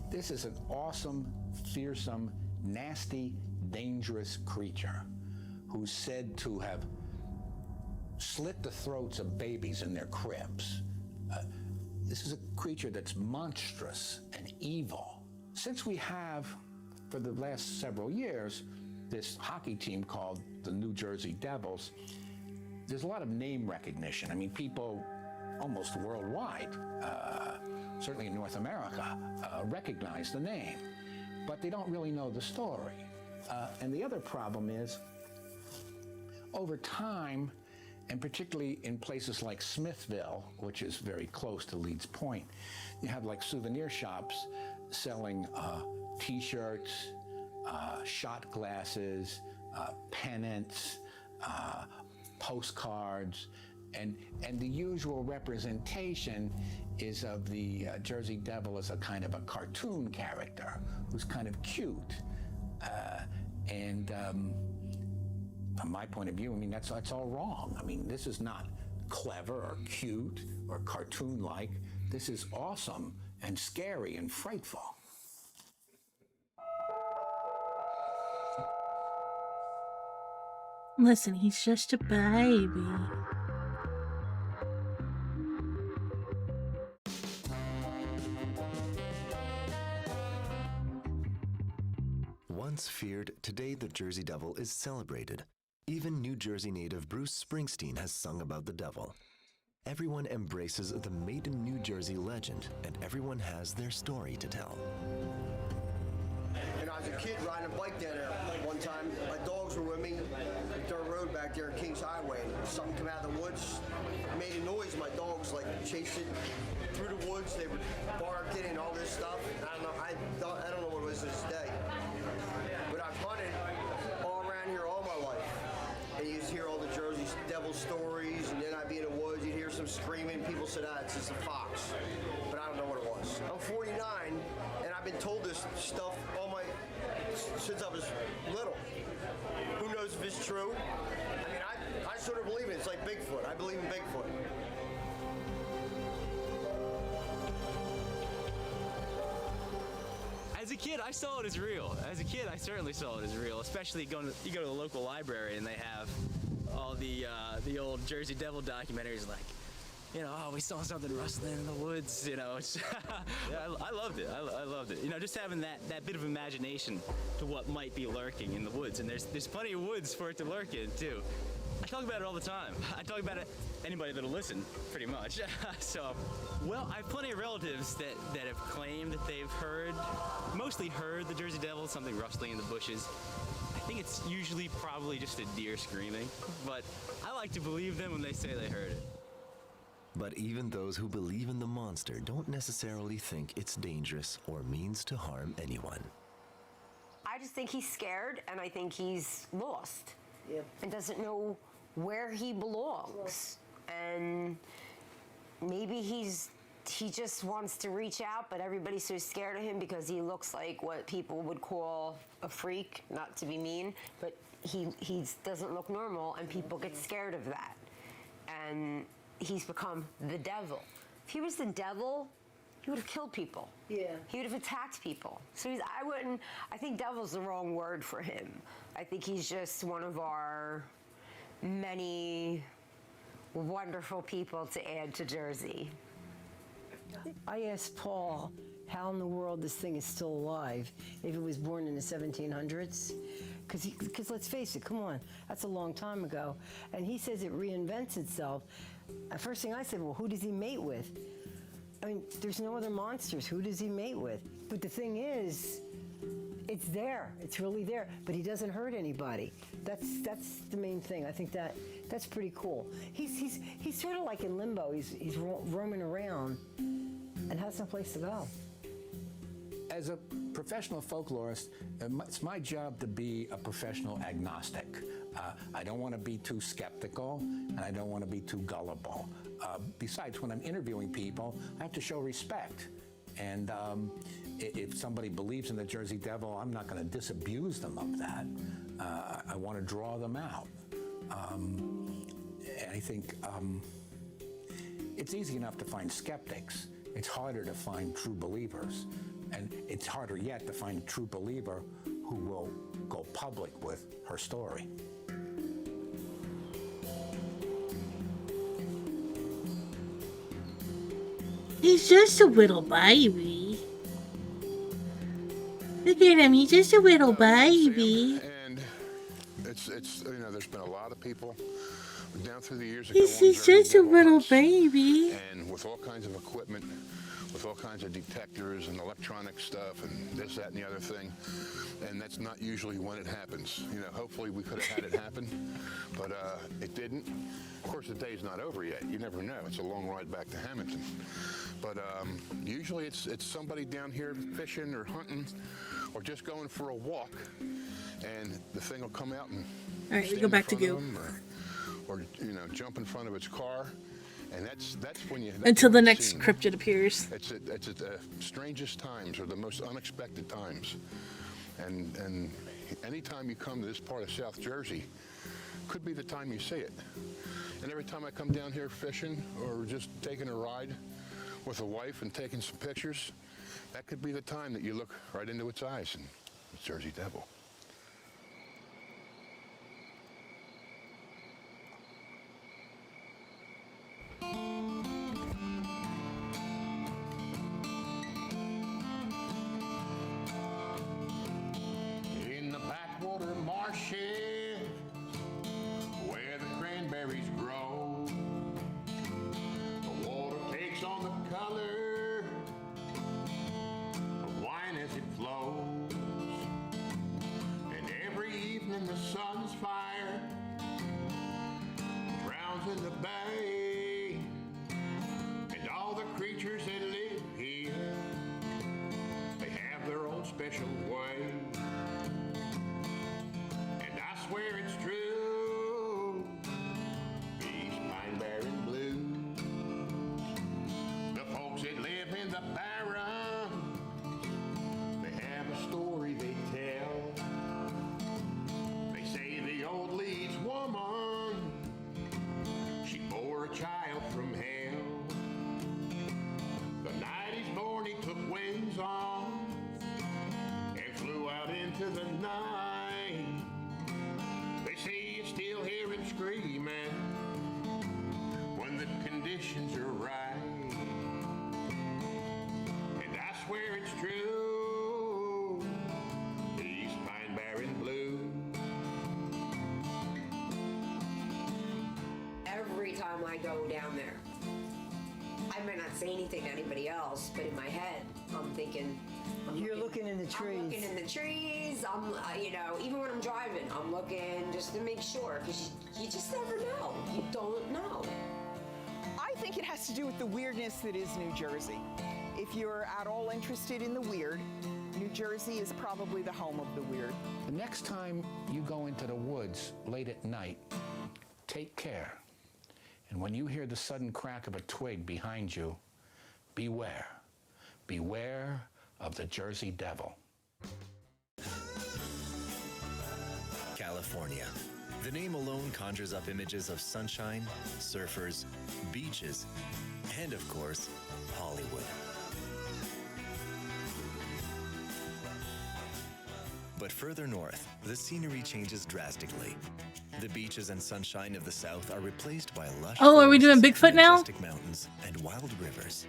this is an awesome, fearsome, nasty, dangerous creature who's said to have slit the throats of babies in their cribs. This is a creature that's monstrous and evil. Since we have, for the last several years, this hockey team called the New Jersey Devils, there's a lot of name recognition. I mean, people almost worldwide, certainly in North America, recognize the name, but they don't really know the story. And the other problem is, over time, and particularly in places like Smithville, which is very close to Leeds Point, you have like souvenir shops selling t-shirts, shot glasses, pennants, postcards, and the usual representation is of the Jersey Devil as a kind of a cartoon character who's kind of cute. From my point of view, I mean, that's all wrong. I mean, this is not clever or cute or cartoon-like. This is awesome and scary and frightful. Listen, he's just a baby. once feared, today the Jersey Devil is celebrated. Even New Jersey native Bruce Springsteen has sung about the devil. Everyone embraces the Made in New Jersey legend, and everyone has their story to tell. And I was a kid riding a bike down there one time. My dogs were with me. Dirt road back there in Kings Highway. And something came out of the woods, made a noise. My dogs like chased it through the woods. They were barking and all this stuff. I don't know what it was this day. But I've hunted all around here all my life. And you just hear all the Jersey Devil stories, and then I'd be in the woods, you'd hear some screaming. People said, it's just a fox. But I don't know what it was. I'm 49, and I've been told this stuff since I was little. Who knows if it's true? I mean, I sort of believe it. It's like Bigfoot. I believe in Bigfoot. As a kid, I saw it as real. As a kid, I certainly saw it as real, especially you go to the local library and they have all the old Jersey Devil documentaries like, we saw something rustling in the woods, It's yeah, I loved it. I loved it. Just having that bit of imagination to what might be lurking in the woods. And there's plenty of woods for it to lurk in, too. I talk about it all the time. I talk about it anybody that'll listen, pretty much. I have plenty of relatives that have claimed that they've mostly heard the Jersey Devil, something rustling in the bushes. I think it's usually probably just a deer screaming, but I like to believe them when they say they heard it. But even those who believe in the monster don't necessarily think it's dangerous or means to harm anyone. I just think he's scared, and I think he's lost and doesn't know where he belongs. And maybe he just wants to reach out, but everybody's so scared of him because he looks like what people would call a freak, not to be mean, but he doesn't look normal, and people get scared of that. And he's become the devil. If he was the devil, he would have killed people. Yeah. He would have attacked people. So I think devil's the wrong word for him. I think he's just one of our many wonderful people to add to Jersey. I asked Paul how in the world this thing is still alive if it was born in the 1700s. Because let's face it, come on, that's a long time ago. And he says it reinvents itself. The first thing I said, well, who does he mate with? I mean, there's no other monsters. Who does he mate with? But the thing is, it's there. It's really there. But he doesn't hurt anybody. That's the main thing. I think that's pretty cool. He's sort of like in limbo. He's roaming around and has no place to go. As a professional folklorist, it's my job to be a professional agnostic. I don't want to be too skeptical, and I don't want to be too gullible. Besides, when I'm interviewing people, I have to show respect. And if somebody believes in the Jersey Devil, I'm not going to disabuse them of that. I want to draw them out. I think it's easy enough to find skeptics. It's harder to find true believers. And it's harder yet to find a true believer who will go public with her story. He's just a little baby. Look at him, he's just a little baby. And it's there's been a lot of people down through the years. He's just a little baby. And with all kinds of equipment, with all kinds of detectors and electronic stuff and this, that, and the other thing. And that's not usually when it happens. Hopefully we could have had it happen, but it didn't. Of course, the day's not over yet. You never know. It's a long ride back to Hamilton. But usually it's somebody down here fishing or hunting or just going for a walk, and the thing will come out and all right, we go back to goo. Or jump in front of its car. And that's when you... Until the next cryptid appears. It's at the strangest times or the most unexpected times. And anytime you come to this part of South Jersey, could be the time you see it. And every time I come down here fishing or just taking a ride with a wife and taking some pictures, that could be the time that you look right into its eyes and it's Jersey Devil. In the evening the sun's fire drowns in the bay, and all the creatures that live here, they have their own special way. And I swear it's true, these pine barren blues, the folks that live in the barren, they have a story they tell. They say the old Leeds woman, she bore a child from hell. The night he's born, he took wings on and flew out into the night. They say you still hear him screaming when the conditions are right. And I swear it's true, these pine barren blues. Every time I go down there, I might not say anything to anybody else, but in my head, I'm thinking. You're looking in the trees. I'm looking in the trees. I'm, you know, even when I'm driving, I'm looking just to make sure, because you just never know. You don't know. I think it has to do with the weirdness that is New Jersey. If you're at all interested in the weird, New Jersey is probably the home of the weird. The next time you go into the woods late at night, take care. And when you hear the sudden crack of a twig behind you, beware. Beware of the Jersey Devil. California. The name alone conjures up images of sunshine, surfers, beaches, and of course, Hollywood. But further north, the scenery changes drastically. The beaches and sunshine of the south are replaced by lush Oh, are we doing forests, Bigfoot now? majestic mountains, and wild rivers.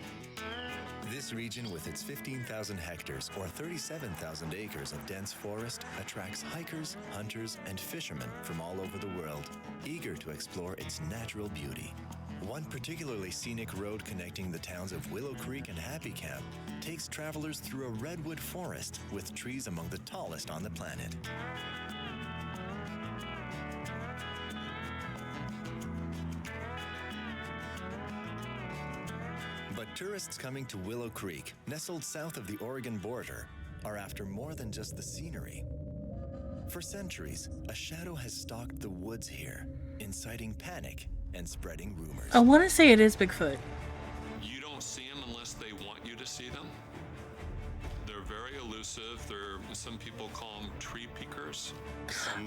This region, with its 15,000 hectares or 37,000 acres of dense forest, attracts hikers, hunters, and fishermen from all over the world, eager to explore its natural beauty. One particularly scenic road connecting the towns of Willow Creek and Happy Camp takes travelers through a redwood forest with trees among the tallest on the planet. But tourists coming to Willow Creek, nestled south of the Oregon border, are after more than just the scenery. For centuries, a shadow has stalked the woods here, inciting panic and spreading rumors. I want to say it is Bigfoot. You don't see them unless they want you to see them. They're very elusive. Some people call them tree peekers.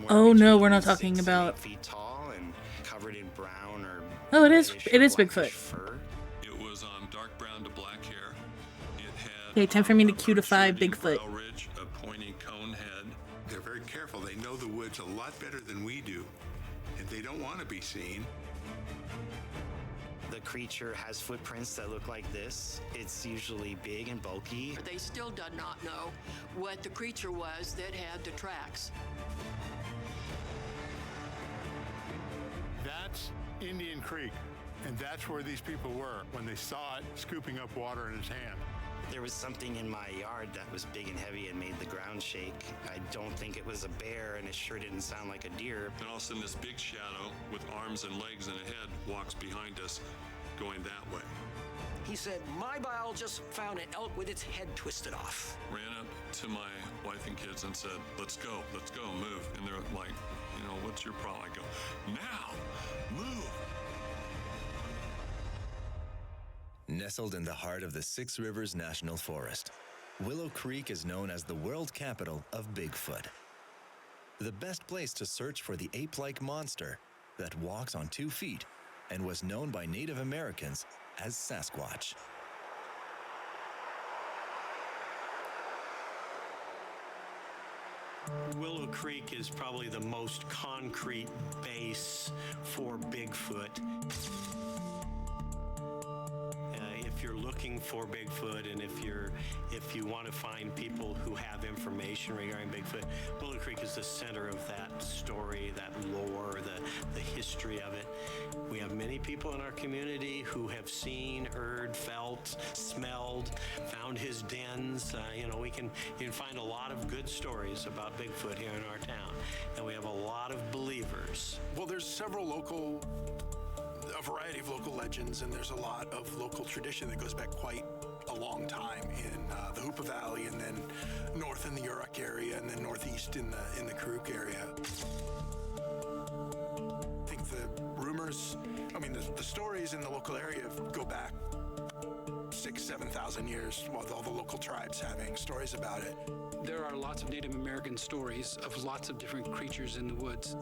Oh no, we're not talking about. 8 feet tall and covered in brown or Oh, it is. reddish It or is blackish Bigfoot. fur. It was dark brown to black hair. It had Okay, time for me to cutify Bigfoot. brow ridge, a pointy cone head. They're very careful. They know the woods a lot better than we do, and they don't want to be seen. The creature has footprints that look like this. It's usually big and bulky. They still did not know what the creature was that had the tracks. That's Indian Creek, and that's where these people were when they saw it scooping up water in his hand. There was something in my yard that was big and heavy and made the ground shake. I don't think it was a bear, and it sure didn't sound like a deer. And all of a sudden, this big shadow with arms and legs and a head walks behind us, going that way. He said, "My biologist found an elk with its head twisted off." Ran up to my wife and kids and said, let's go, move. And they're like, what's your problem? I go, now, move. Nestled in the heart of the Six Rivers National Forest, Willow Creek is known as the world capital of Bigfoot. The best place to search for the ape-like monster that walks on 2 feet and was known by Native Americans as Sasquatch. Willow Creek is probably the most concrete base for Bigfoot. If you're looking for Bigfoot, and if you want to find people who have information regarding Bigfoot, Willow Creek is the center of that story, that lore, the history of it. We have many people in our community who have seen, heard, felt, smelled, found his dens. You can find a lot of good stories about Bigfoot here in our town, and we have a there's a variety of local legends, and there's a lot of local tradition that goes back quite a long time in the Hoopa Valley, and then north in the Yurok area, and then northeast in the Karuk area. I think the rumors, the stories in the local area go back 6,000-7,000 years, with all the local tribes having stories about it. There are lots of Native American stories of lots of different creatures in the woods.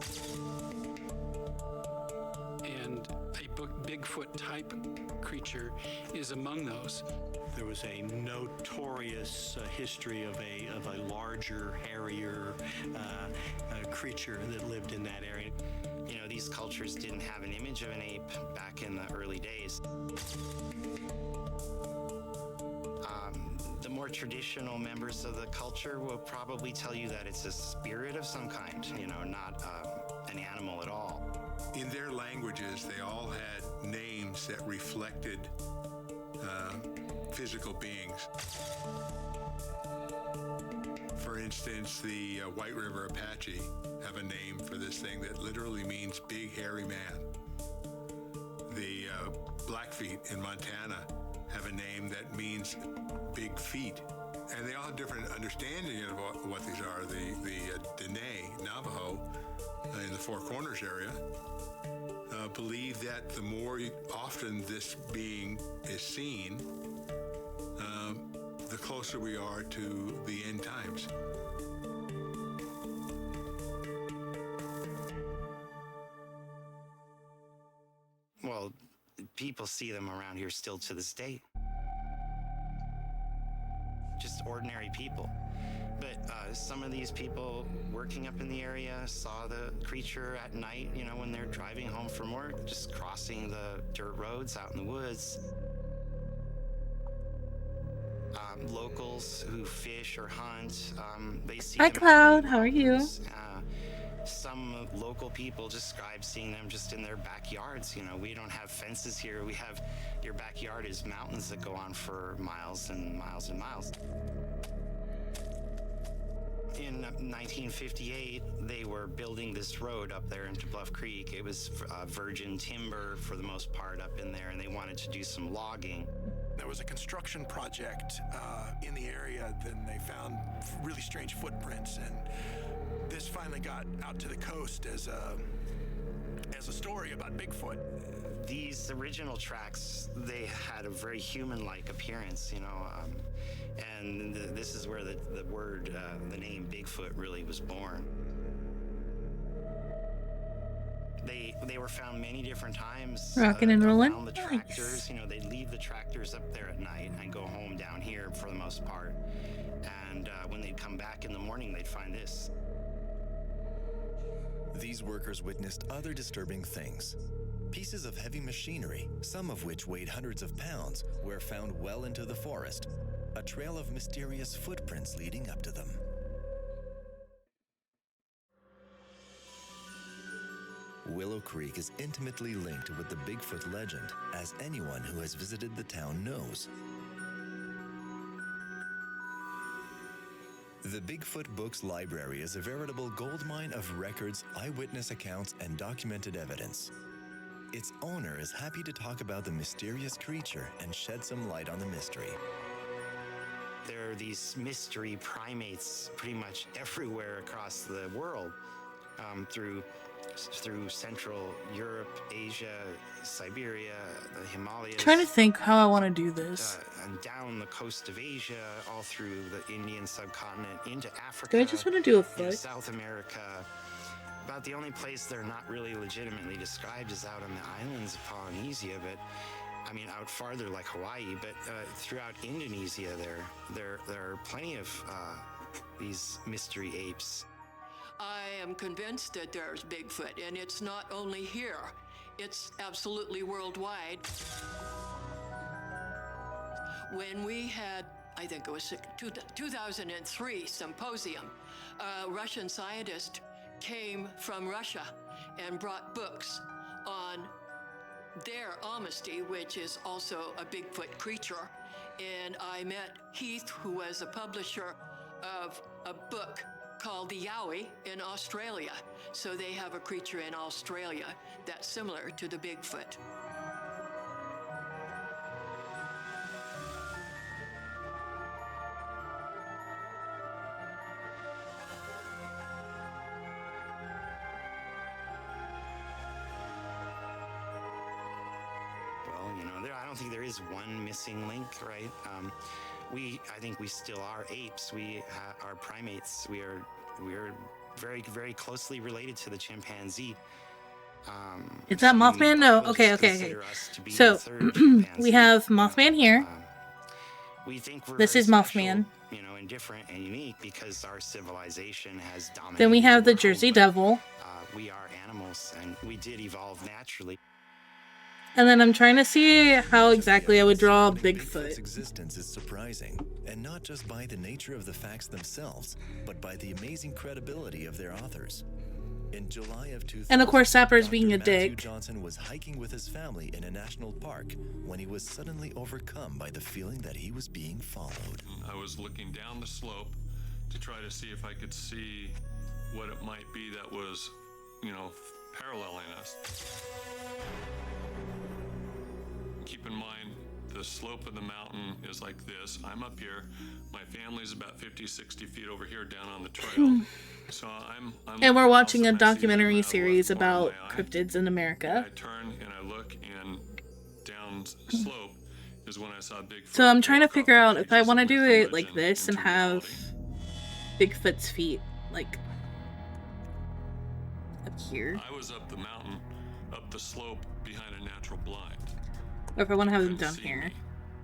And a Bigfoot type creature is among those. There was a notorious history of a larger, hairier creature that lived in that area. You know, these cultures didn't have an image of an ape back in the early days. The more traditional members of the culture will probably tell you that it's a spirit of some kind, not an animal at all. In their languages, they all had names that reflected physical beings. For instance, the White River Apache have a name for this thing that literally means big hairy man. The Blackfeet in Montana have a name that means big feet. And they all have different understanding of what these are. The Dene, Navajo, in the Four Corners area, believe that the more often this being is seen, the closer we are to the end times. Well, people see them around here still to this day. Just ordinary people. But some of these people working up in the area saw the creature at night, when they're driving home from work, just crossing the dirt roads out in the woods. Locals who fish or hunt, they see Hi, them. Cloud. How are you? Some local people describe seeing them just in their backyards. We don't have fences here. We have, your backyard is mountains that go on for miles and miles and miles. In 1958, they were building this road up there into Bluff Creek. It was virgin timber for the most part up in there, and they wanted to do some logging. There was a construction project in the area, then they found really strange footprints, and this finally got out to the coast as a story about Bigfoot. These original tracks, they had a very human-like appearance, and this is where the word, the name Bigfoot really was born. They were found many different times. Rockin' and rollin'. Around the tractors, they'd leave the tractors up there at night and go home down here for the most part. And when they'd come back in the morning, they'd find this. These workers witnessed other disturbing things. Pieces of heavy machinery, some of which weighed hundreds of pounds, were found well into the forest. A trail of mysterious footprints leading up to them. Willow Creek is intimately linked with the Bigfoot legend, as anyone who has visited the town knows. The Bigfoot Books Library is a veritable goldmine of records, eyewitness accounts, and documented evidence. Its owner is happy to talk about the mysterious creature and shed some light on the mystery. There are these mystery primates pretty much everywhere across the world, through Central Europe, Asia, Siberia, the Himalayas. I'm trying to think how I want to do this. And down the coast of Asia, all through the Indian subcontinent, into Africa. Do I just want to do a into foot? South America. About the only place they're not really legitimately described is out on the islands of Polynesia, but out farther like Hawaii, but throughout Indonesia, there are plenty of these mystery apes. I am convinced that there's Bigfoot, and it's not only here, it's absolutely worldwide. When we had, I think it was 2003 symposium, a Russian scientist came from Russia and brought books on their Amnesty, which is also a Bigfoot creature. And I met Heath, who was a publisher of a book called the Yowie in Australia. So they have a creature in Australia that's similar to the Bigfoot. Well, you know, I don't think there is one missing link, right? I think we still are apes. We are primates. We're very, very closely related to the chimpanzee. Is that Mothman? No. Okay. So we have Mothman here. We think we're this very is special, Mothman. you know, and different and unique because our civilization has dominated. Then we have the world, Jersey but, Devil. We are animals, and we did evolve naturally. And then I'm trying to see how exactly I would draw Bigfoot's Bigfoot. existence is surprising, and not just by the nature of the facts themselves, but by the amazing credibility of their authors. In July of 2000, And of course, Sapper's being a Matthew dick. Johnson was hiking with his family in a national park when he was suddenly overcome by the feeling that he was being followed. I was looking down the slope to try to see if I could see what it might be that was, you know, paralleling us. Keep in mind, the slope of the mountain is like this. I'm up here. My family's about 50, 60 feet over here down on the trail. So I'm And we're watching a documentary series about cryptids in America. I turn and I look, and down slope is when I saw Bigfoot. So I'm trying to figure out if I want to do it like this and have Bigfoot's feet like up here, I was up the mountain, up the slope behind a natural blind. or if I want to have them down here.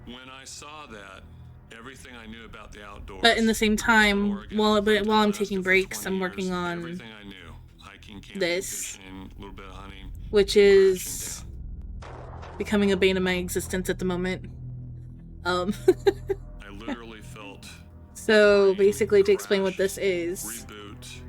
When I saw that, everything I knew about the outdoors. But in the same time, while I'm taking breaks, I'm working on everything I knew, hiking, camping, this, fishing, a little bit of hunting, which is becoming a bane of my existence at the moment. I literally felt So basically, to explain what this is, reboot,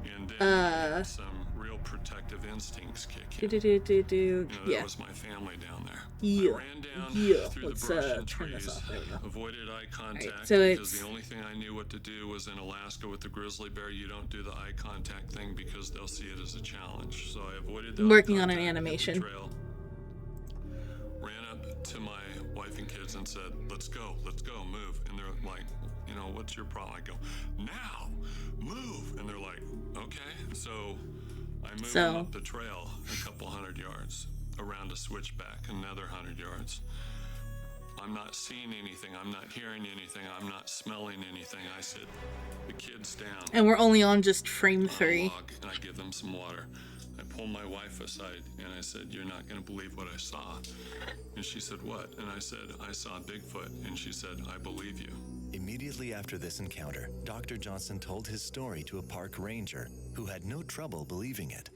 and then some real protective instincts kick in. Yeah. That was my family down there. Yeah. I ran down Yeah. through Let's the brush and turn trees, this off. There we go. avoided eye contact Alright, so because it's the only thing I knew what to do was in Alaska with the grizzly bear, you don't do the eye contact thing because they'll see it as a challenge. So I avoided the eye working on an contact, hit the animation. trail, ran up to my wife and kids and said, let's go, move. And they're like, you know, what's your problem? I go, now, move. And they're like, okay. So I moved them up the trail a couple 100 yards, around a switchback, another 100 yards. I'm not seeing anything, I'm not hearing anything, I'm not smelling anything. I sit the kids down. And we're only on just frame 3. And I give them some water. I pull my wife aside and I said, you're not going to believe what I saw. And she said, what? And I said, I saw Bigfoot. And she said, I believe you. Immediately after this encounter, Dr. Johnson told his story to a park ranger who had no trouble believing it.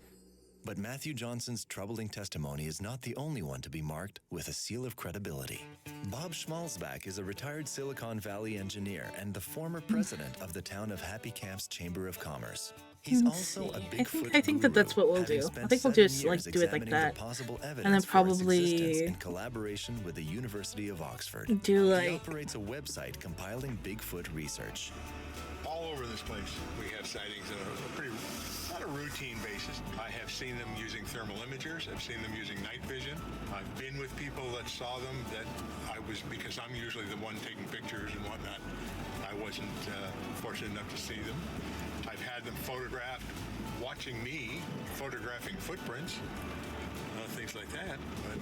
But Matthew Johnson's troubling testimony is not the only one to be marked with a seal of credibility. Bob Schmalzbach is a retired Silicon Valley engineer and the former president of the town of Happy Camp's Chamber of Commerce. He's also a Bigfoot I think that's what we'll do. I think we'll just like do it like that, and then probably in collaboration with the University of Oxford. do He like operates a website compiling Bigfoot research. All over this place, we have sightings on a pretty, not a routine basis. I have seen them using thermal imagers. I've seen them using night vision. I've been with people that saw them that because I'm usually the one taking pictures and whatnot, I wasn't fortunate enough to see them. I've had them photographed, watching me photographing footprints, things like that. But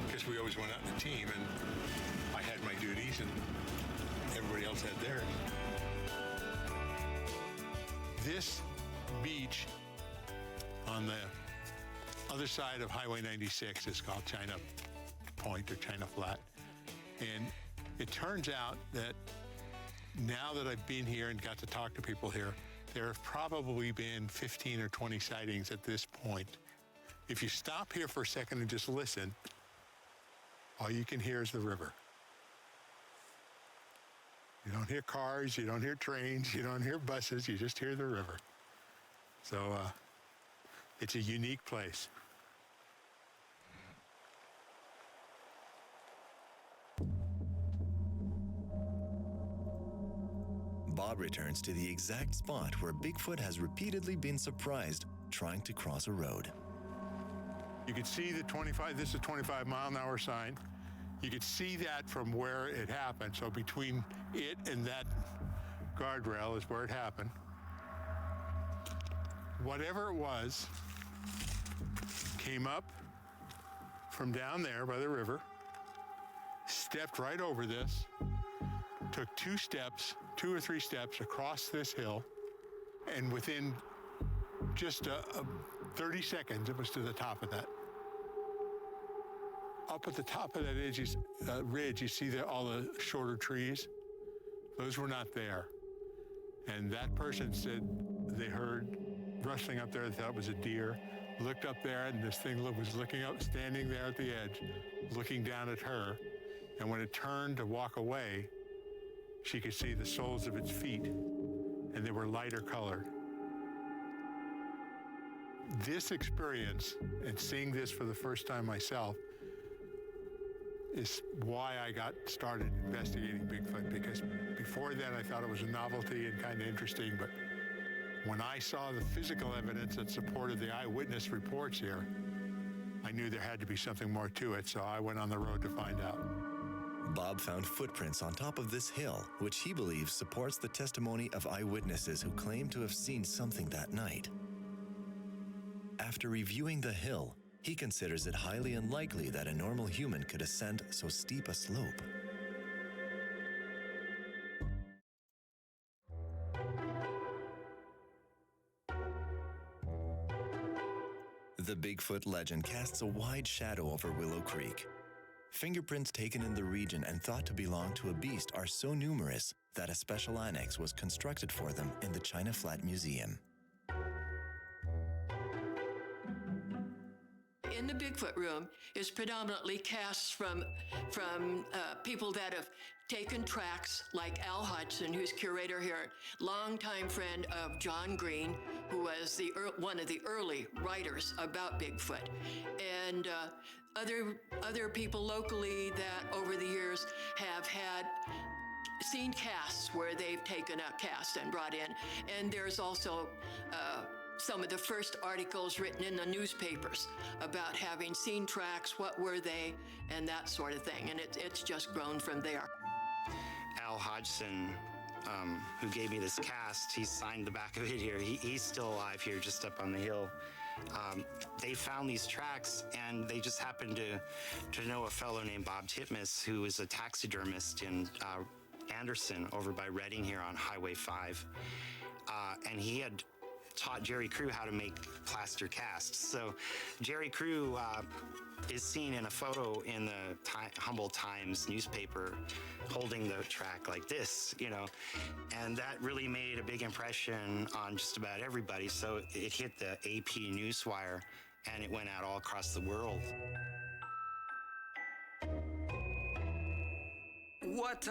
because we always went out in a team, and I had my duties, and everybody else had theirs. This beach on the other side of Highway 96 is called China Point or China Flat. And it turns out that now that I've been here and got to talk to people here, there have probably been 15 or 20 sightings at this point. If you stop here for a second and just listen, all you can hear is the river. You don't hear cars, you don't hear trains, you don't hear buses, you just hear the river. So it's a unique place. Bob returns to the exact spot where Bigfoot has repeatedly been surprised trying to cross a road. You can see the 25, this is 25-mile-an-hour sign. You could see that from where it happened. So between it and that guardrail is where it happened. Whatever it was came up from down there by the river, stepped right over this, took 2 or 3 steps across this hill, and within just 30 seconds, it was to the top of that. Up at the top of that ridge, you see all the shorter trees. Those were not there. And that person said they heard rustling up there, they thought it was a deer, looked up there, and this thing was looking up, standing there at the edge, looking down at her. And when it turned to walk away, she could see the soles of its feet, and they were lighter colored. This experience, and seeing this for the first time myself, is why I got started investigating Bigfoot, because before then I thought it was a novelty and kind of interesting, but when I saw the physical evidence that supported the eyewitness reports here, I knew there had to be something more to it, so I went on the road to find out. Bob found footprints on top of this hill, which he believes supports the testimony of eyewitnesses who claim to have seen something that night. After reviewing the hill, he considers it highly unlikely that a normal human could ascend so steep a slope. The Bigfoot legend casts a wide shadow over Willow Creek. Fingerprints taken in the region and thought to belong to a beast are so numerous that a special annex was constructed for them in the China Flat Museum. In the Bigfoot room is predominantly casts from people that have taken tracks, like Al Hodgson, who's curator here, longtime friend of John Green, who was one of the early writers about Bigfoot, and other people locally that over the years have seen casts where they've taken a cast and brought in, and there's also some of the first articles written in the newspapers about having seen tracks, what were they, and that sort of thing. And it's just grown from there. Al Hodgson, who gave me this cast, he signed the back of it here. He's still alive here, just up on the hill. They found these tracks, and they just happened to know a fellow named Bob Titmus, who is a taxidermist in Anderson over by Reading here on Highway 5. And he had taught Jerry Crew how to make plaster casts. So Jerry Crew is seen in a photo in the Humboldt Times newspaper holding the track like this, and that really made a big impression on just about everybody. So it hit the AP Newswire, and it went out all across the world. What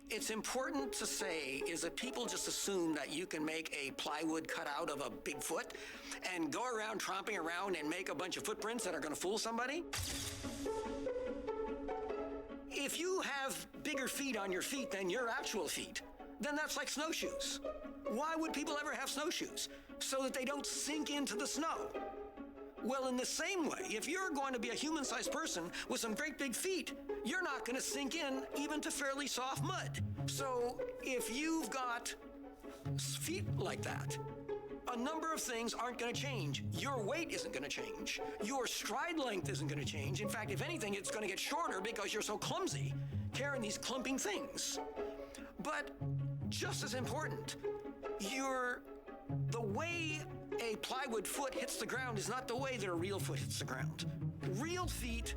it's important to say is that people just assume that you can make a plywood cutout of a Bigfoot and go around tromping around and make a bunch of footprints that are going to fool somebody. If you have bigger feet on your feet than your actual feet, then that's like snowshoes. Why would people ever have snowshoes? So that they don't sink into the snow. Well, in the same way, if you're going to be a human-sized person with some great big feet, you're not going to sink in even to fairly soft mud. So if you've got feet like that, a number of things aren't going to change. Your weight isn't going to change. Your stride length isn't going to change. In fact, if anything, it's going to get shorter because you're so clumsy carrying these clumping things. But just as important, the way a plywood foot hits the ground is not the way that a real foot hits the ground. Real feet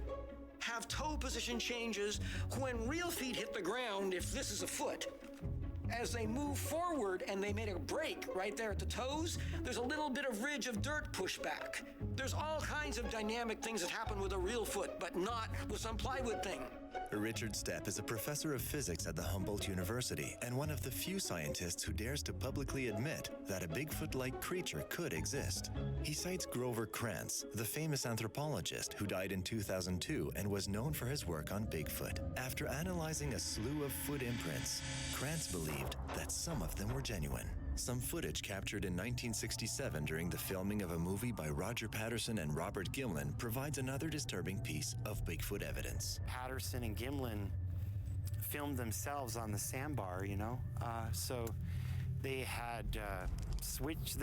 have toe position changes. When real feet hit the ground, if this is a foot, as they move forward and they make a break right there at the toes, there's a little bit of ridge of dirt pushed back. There's all kinds of dynamic things that happen with a real foot, but not with some plywood thing. Richard Stepp is a professor of physics at the Humboldt University and one of the few scientists who dares to publicly admit that a Bigfoot-like creature could exist. He cites Grover Krantz, the famous anthropologist who died in 2002 and was known for his work on Bigfoot. After analyzing a slew of foot imprints, Krantz believed that some of them were genuine. Some footage captured in 1967 during the filming of a movie by Roger Patterson and Robert Gimlin provides another disturbing piece of Bigfoot evidence. Patterson and Gimlin filmed themselves on the sandbar, you know? So they had switched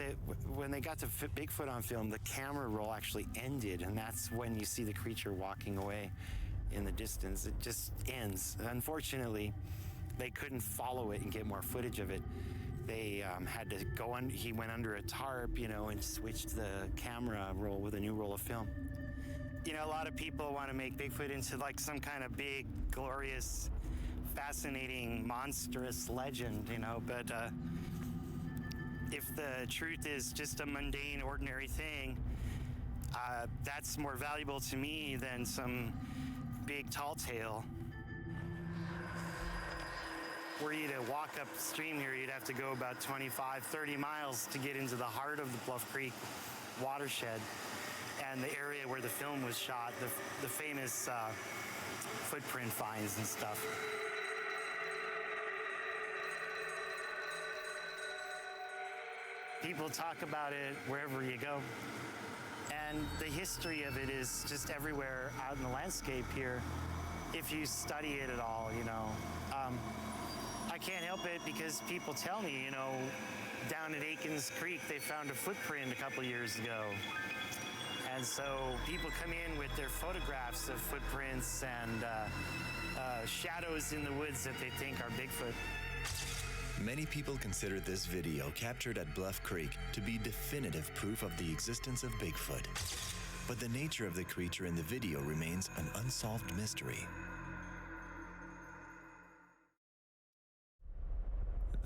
when they got to Bigfoot on film, the camera roll actually ended, and that's when you see the creature walking away in the distance. It just ends. Unfortunately, they couldn't follow it and get more footage of it. They had to go on, he went under a tarp, you know, and switched the camera roll with a new roll of film. You know, a lot of people want to make Bigfoot into like some kind of big, glorious, fascinating, monstrous legend, you know, but if the truth is just a mundane, ordinary thing, that's more valuable to me than some big tall tale. Were you to walk upstream here, you'd have to go about 25, 30 miles to get into the heart of the Bluff Creek watershed and the area where the film was shot, the famous footprint finds and stuff. People talk about it wherever you go. And the history of it is just everywhere out in the landscape here, if you study it at all, you know. I can't help it because people tell me, you know, down at Aikens Creek, they found a footprint a couple years ago. And so people come in with their photographs of footprints and shadows in the woods that they think are Bigfoot. Many people consider this video captured at Bluff Creek to be definitive proof of the existence of Bigfoot. But the nature of the creature in the video remains an unsolved mystery.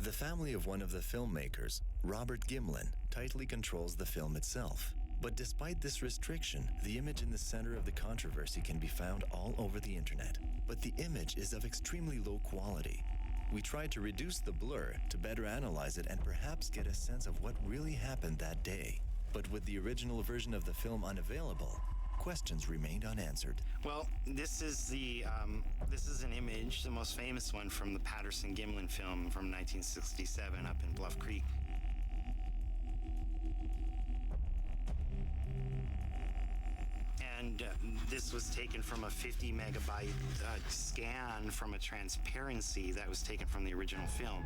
The family of one of the filmmakers, Robert Gimlin, tightly controls the film itself. But despite this restriction, the image in the center of the controversy can be found all over the internet. But the image is of extremely low quality. We tried to reduce the blur to better analyze it and perhaps get a sense of what really happened that day. But with the original version of the film unavailable, questions remained unanswered. Well, this is an image, the most famous one from the Patterson-Gimlin film from 1967 up in Bluff Creek. And this was taken from a 50 megabyte scan from a transparency that was taken from the original film.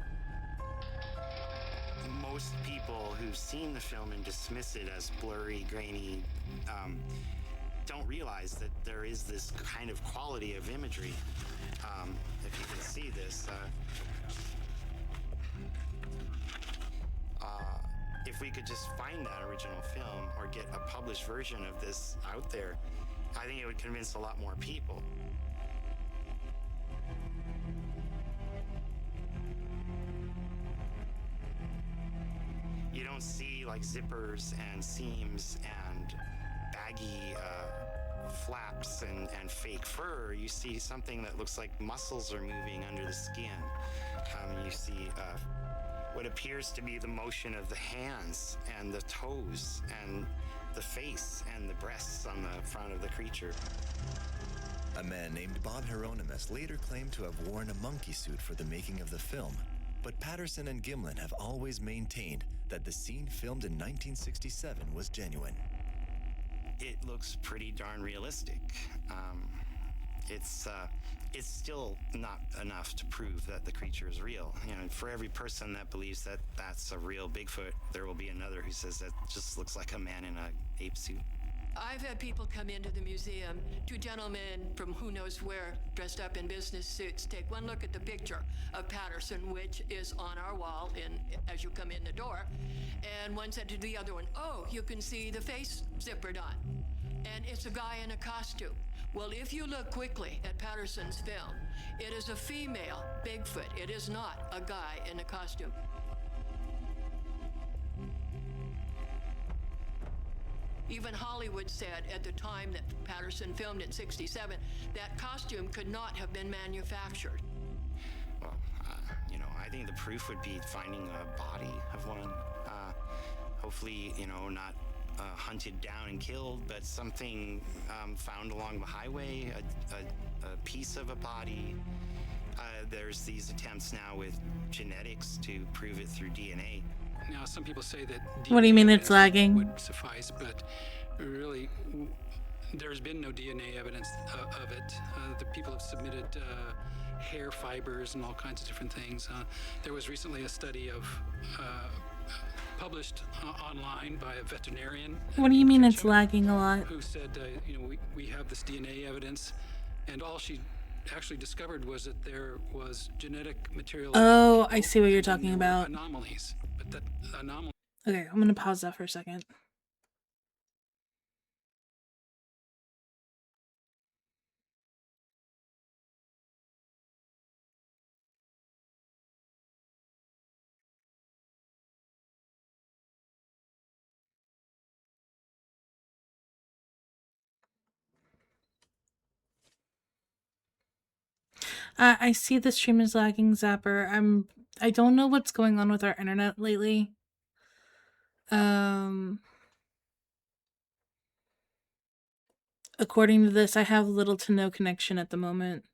Most people who've seen the film and dismiss it as blurry, grainy, don't realize that there is this kind of quality of imagery. If you can see this, if we could just find that original film or get a published version of this out there, I think it would convince a lot more people. You don't see like zippers and seams and baggy flaps and fake fur. You see something that looks like muscles are moving under the skin. You see what appears to be the motion of the hands and the toes and the face and the breasts on the front of the creature. A man named Bob Hieronymus later claimed to have worn a monkey suit for the making of the film, but Patterson and Gimlin have always maintained that the scene filmed in 1967 was genuine. It looks pretty darn realistic. It's still not enough to prove that the creature is real. You know, for every person that believes that that's a real Bigfoot, there will be another who says that just looks like a man in an ape suit. I've had people come into the museum, two gentlemen from who knows where, dressed up in business suits, take one look at the picture of Patterson, which is on our wall as you come in the door, and one said to the other one, "Oh, you can see the face zippered on, and it's a guy in a costume." Well, if you look quickly at Patterson's film, it is a female Bigfoot. It is not a guy in a costume. Even Hollywood said at the time that Patterson filmed in '67 that costume could not have been manufactured. Well, you know, I think the proof would be finding a body of one. Hopefully, you know, not hunted down and killed, but something found along the highway, a piece of a body. There's these attempts now with genetics to prove it through DNA. Now, some people say that What do you mean it's evidence lagging? would suffice, but really, there's been no DNA evidence of it. The people have submitted hair fibers and all kinds of different things. There was recently a study of published online by a veterinarian. What do you mean it's lagging a lot? Who said, you know, we have this DNA evidence, and all she actually discovered was that there was genetic material. Oh, I see what you're talking about. Anomalies, but that anomaly. Okay, I'm gonna pause that for a second. I see the stream is lagging, Zapper. I don't know what's going on with our internet lately. According to this, I have little to no connection at the moment,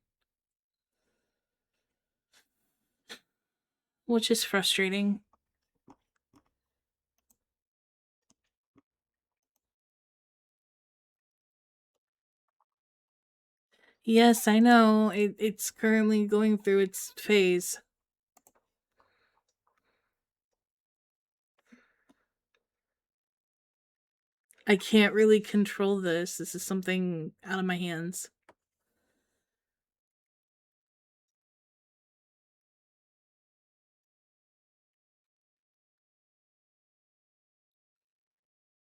which is frustrating. Yes, I know. It's currently going through its phase. I can't really control this. This is something out of my hands.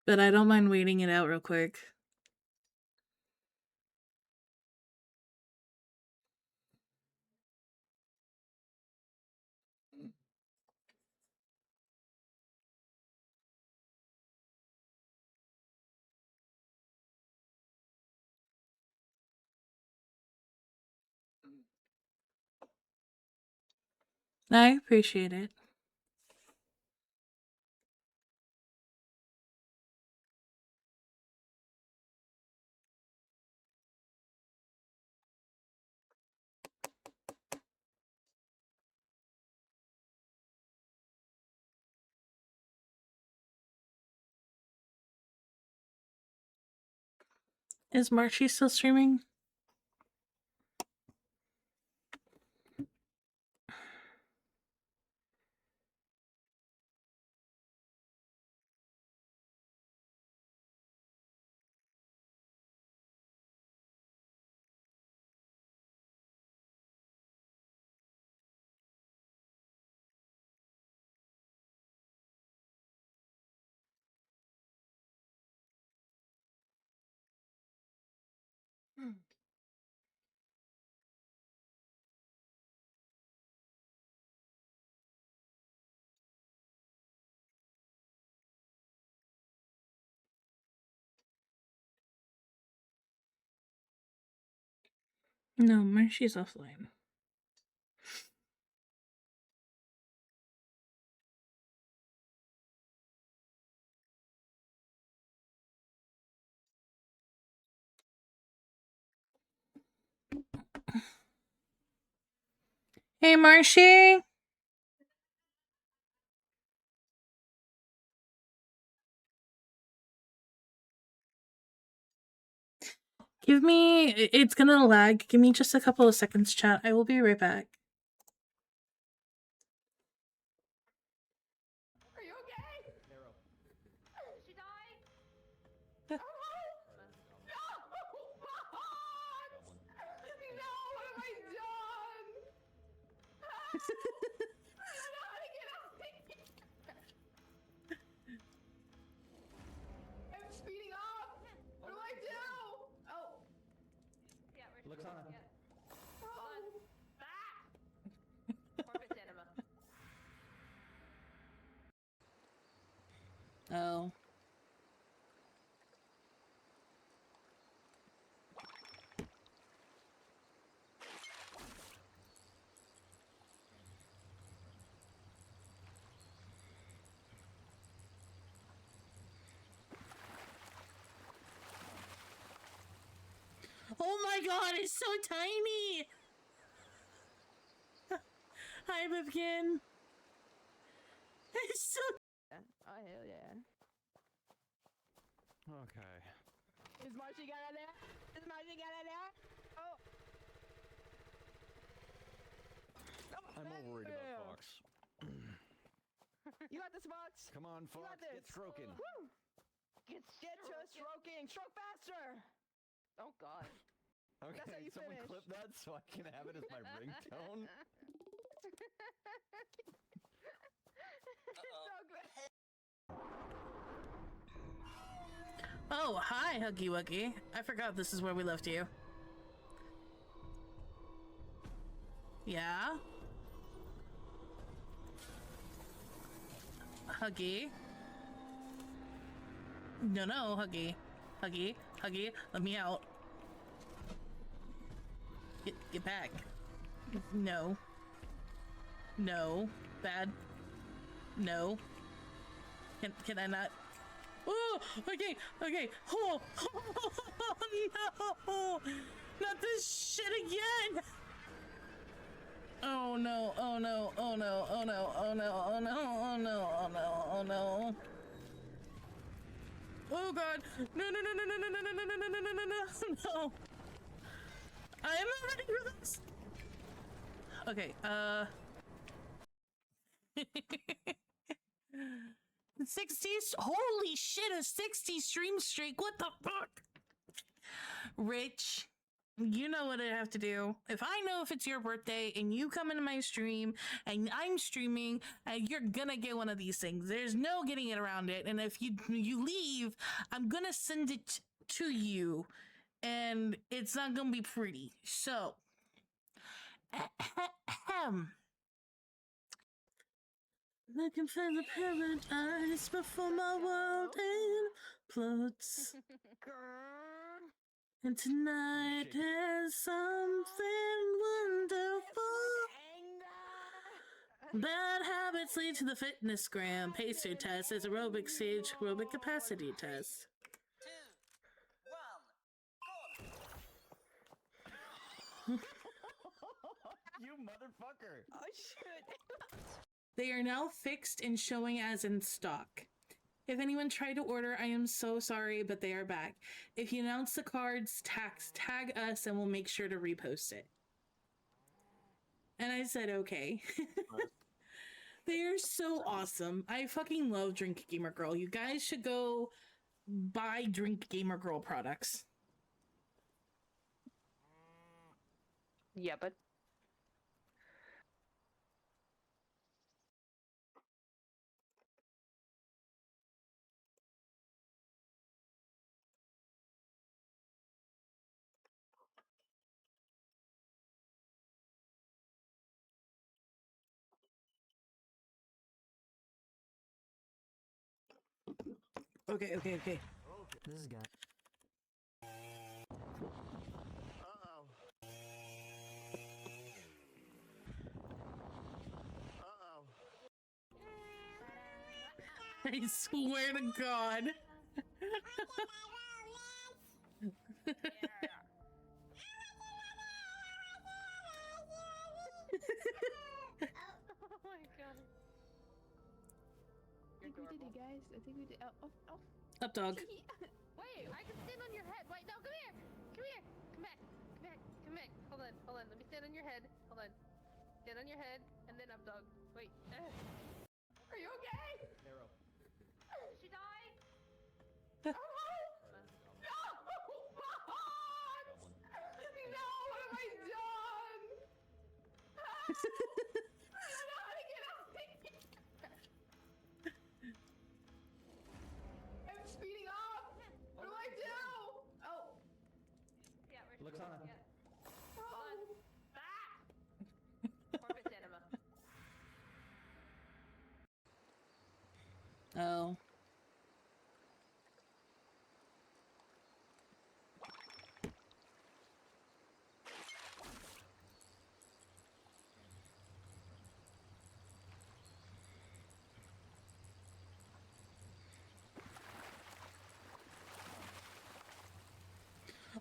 But I don't mind waiting it out real quick. I appreciate it. Is Marshy still streaming? No, Marshy's offline. Hey, Marshy! Give me... It's gonna lag. Give me just a couple of seconds, chat. I will be right back. I'm speeding up. What do I do? Oh. Yeah, we're Looks on. Yeah. Corporate cinema. Oh. Oh my god, it's so tiny! Hi, Bipkin. It's so... Oh, hell yeah. Okay. Is Marcy got in there? Is Marcy got in there? Oh. I'm more worried about Fox. You got this, Fox. Come on, You got Fox, this. get stroking. Woo. Get to stroking. Stroke faster. Oh, God. That's how Okay, you someone finish. clip that so I can have it as my ringtone. So good. Oh, hi, Huggy Wuggy. I forgot this is where we left you. Yeah? Huggy? No, Huggy. Huggy, let me out. Get back. No. No. Bad. No. Can I not? Oh, okay. Oh, no! Not this shit again! Oh no. Oh god. No. I am not ready for this. Okay, 60s? Holy shit, a 60 stream streak. What the fuck? Rich, you know what I have to do. If I know if it's your birthday and you come into my stream and I'm streaming, you're gonna get one of these things. There's no getting it around it. And if you leave, I'm gonna send it to you and it's not gonna be pretty. So, looking for the paradise before my world implodes. And tonight is something wonderful. Bad habits lead to the fitness gram. Pacer test is aerobic stage, aerobic capacity test. 2, 1, you motherfucker! Oh shit! They are now fixed and showing as in stock. If anyone tried to order, I am so sorry, but they are back. If you announce the cards, tag us and we'll make sure to repost it. And I said, okay. They are so awesome. I fucking love Drink Gamer Girl. You guys should go buy Drink Gamer Girl products. Yeah, but Okay. This is guy. I swear to God. oh my god. I think we did it, guys. I think we did. Oh. Up dog. Wait, I can stand on your head. Wait, no, come here. Come back. Hold on. Let me stand on your head. Hold on. Stand on your head, and then up dog. Wait. Are you okay? Arrow. She died. Oh, no! No, what have I done? I don't know how to get out of here. I'm speeding up. What do I do? Oh. Yeah, we're Looks on. Yeah. Corpus enema. Oh.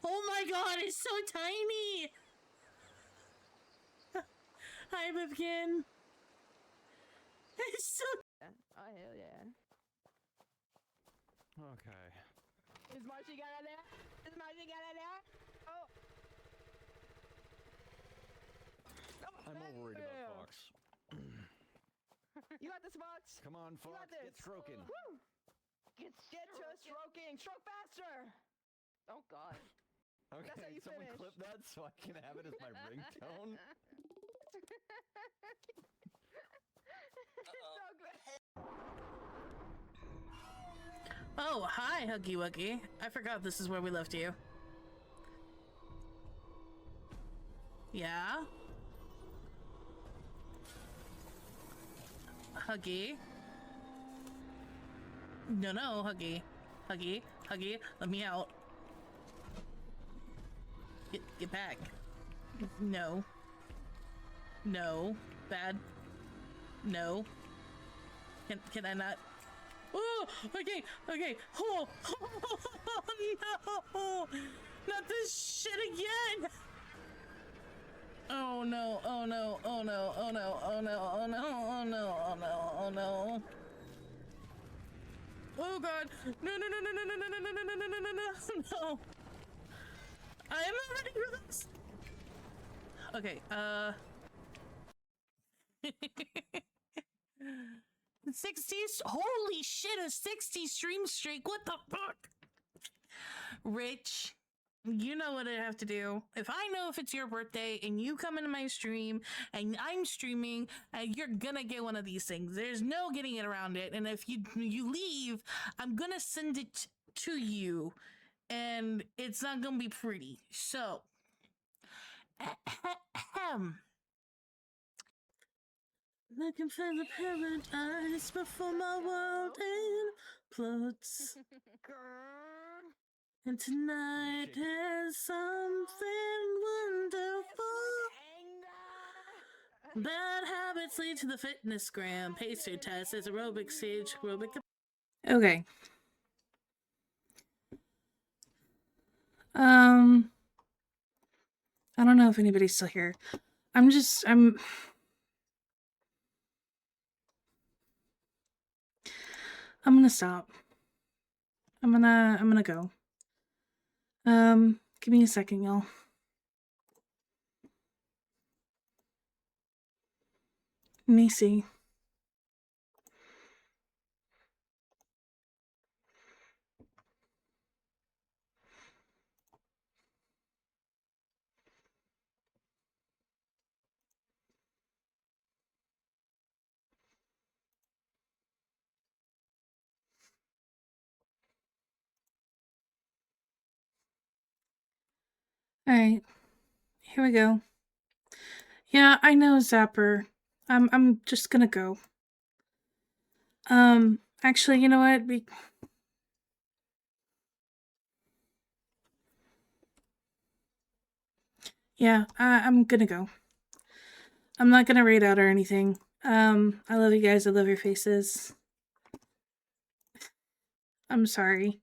Oh my god, it's so tiny! Hi, Bibkin. It's so... Oh, hell yeah. Okay. Is Marcy got in there? Is Marcy got in there? Oh. I'm more worried about Fox. You got this, Fox. Come on, You got Fox, this. get stroking. Woo! Get to stroking. Stroke faster. Oh, God. That's how Okay, you someone finish. clip that so I can have it as my ringtone. So good. Oh, hi, Huggy Wuggy. I forgot this is where we left you. Yeah? Huggy? No, Huggy. Huggy, let me out. Get back. No. No. Bad. No. Can I not? Oh, okay. Oh, no! Not this shit again! Oh no. Oh god. No. I am not ready for this. Okay, 60s? Holy shit, a 60 stream streak. What the fuck? Rich, you know what I have to do. If I know if it's your birthday and you come into my stream and I'm streaming, you're gonna get one of these things. There's no getting it around it. And if you leave, I'm gonna send it to you and it's not gonna be pretty. So, looking for the paradise before my world implodes. And tonight is something wonderful. Bad habits lead to the fitness gram. Pacer test is aerobic stage. Okay. I don't know if anybody's still here. I'm gonna stop. I'm gonna go. Give me a second, y'all. Let me see. Alright. Here we go. Yeah, I know, Zapper. I'm just gonna go. Actually, you know what? Yeah, I'm gonna go. I'm not gonna raid out or anything. I love you guys. I love your faces. I'm sorry.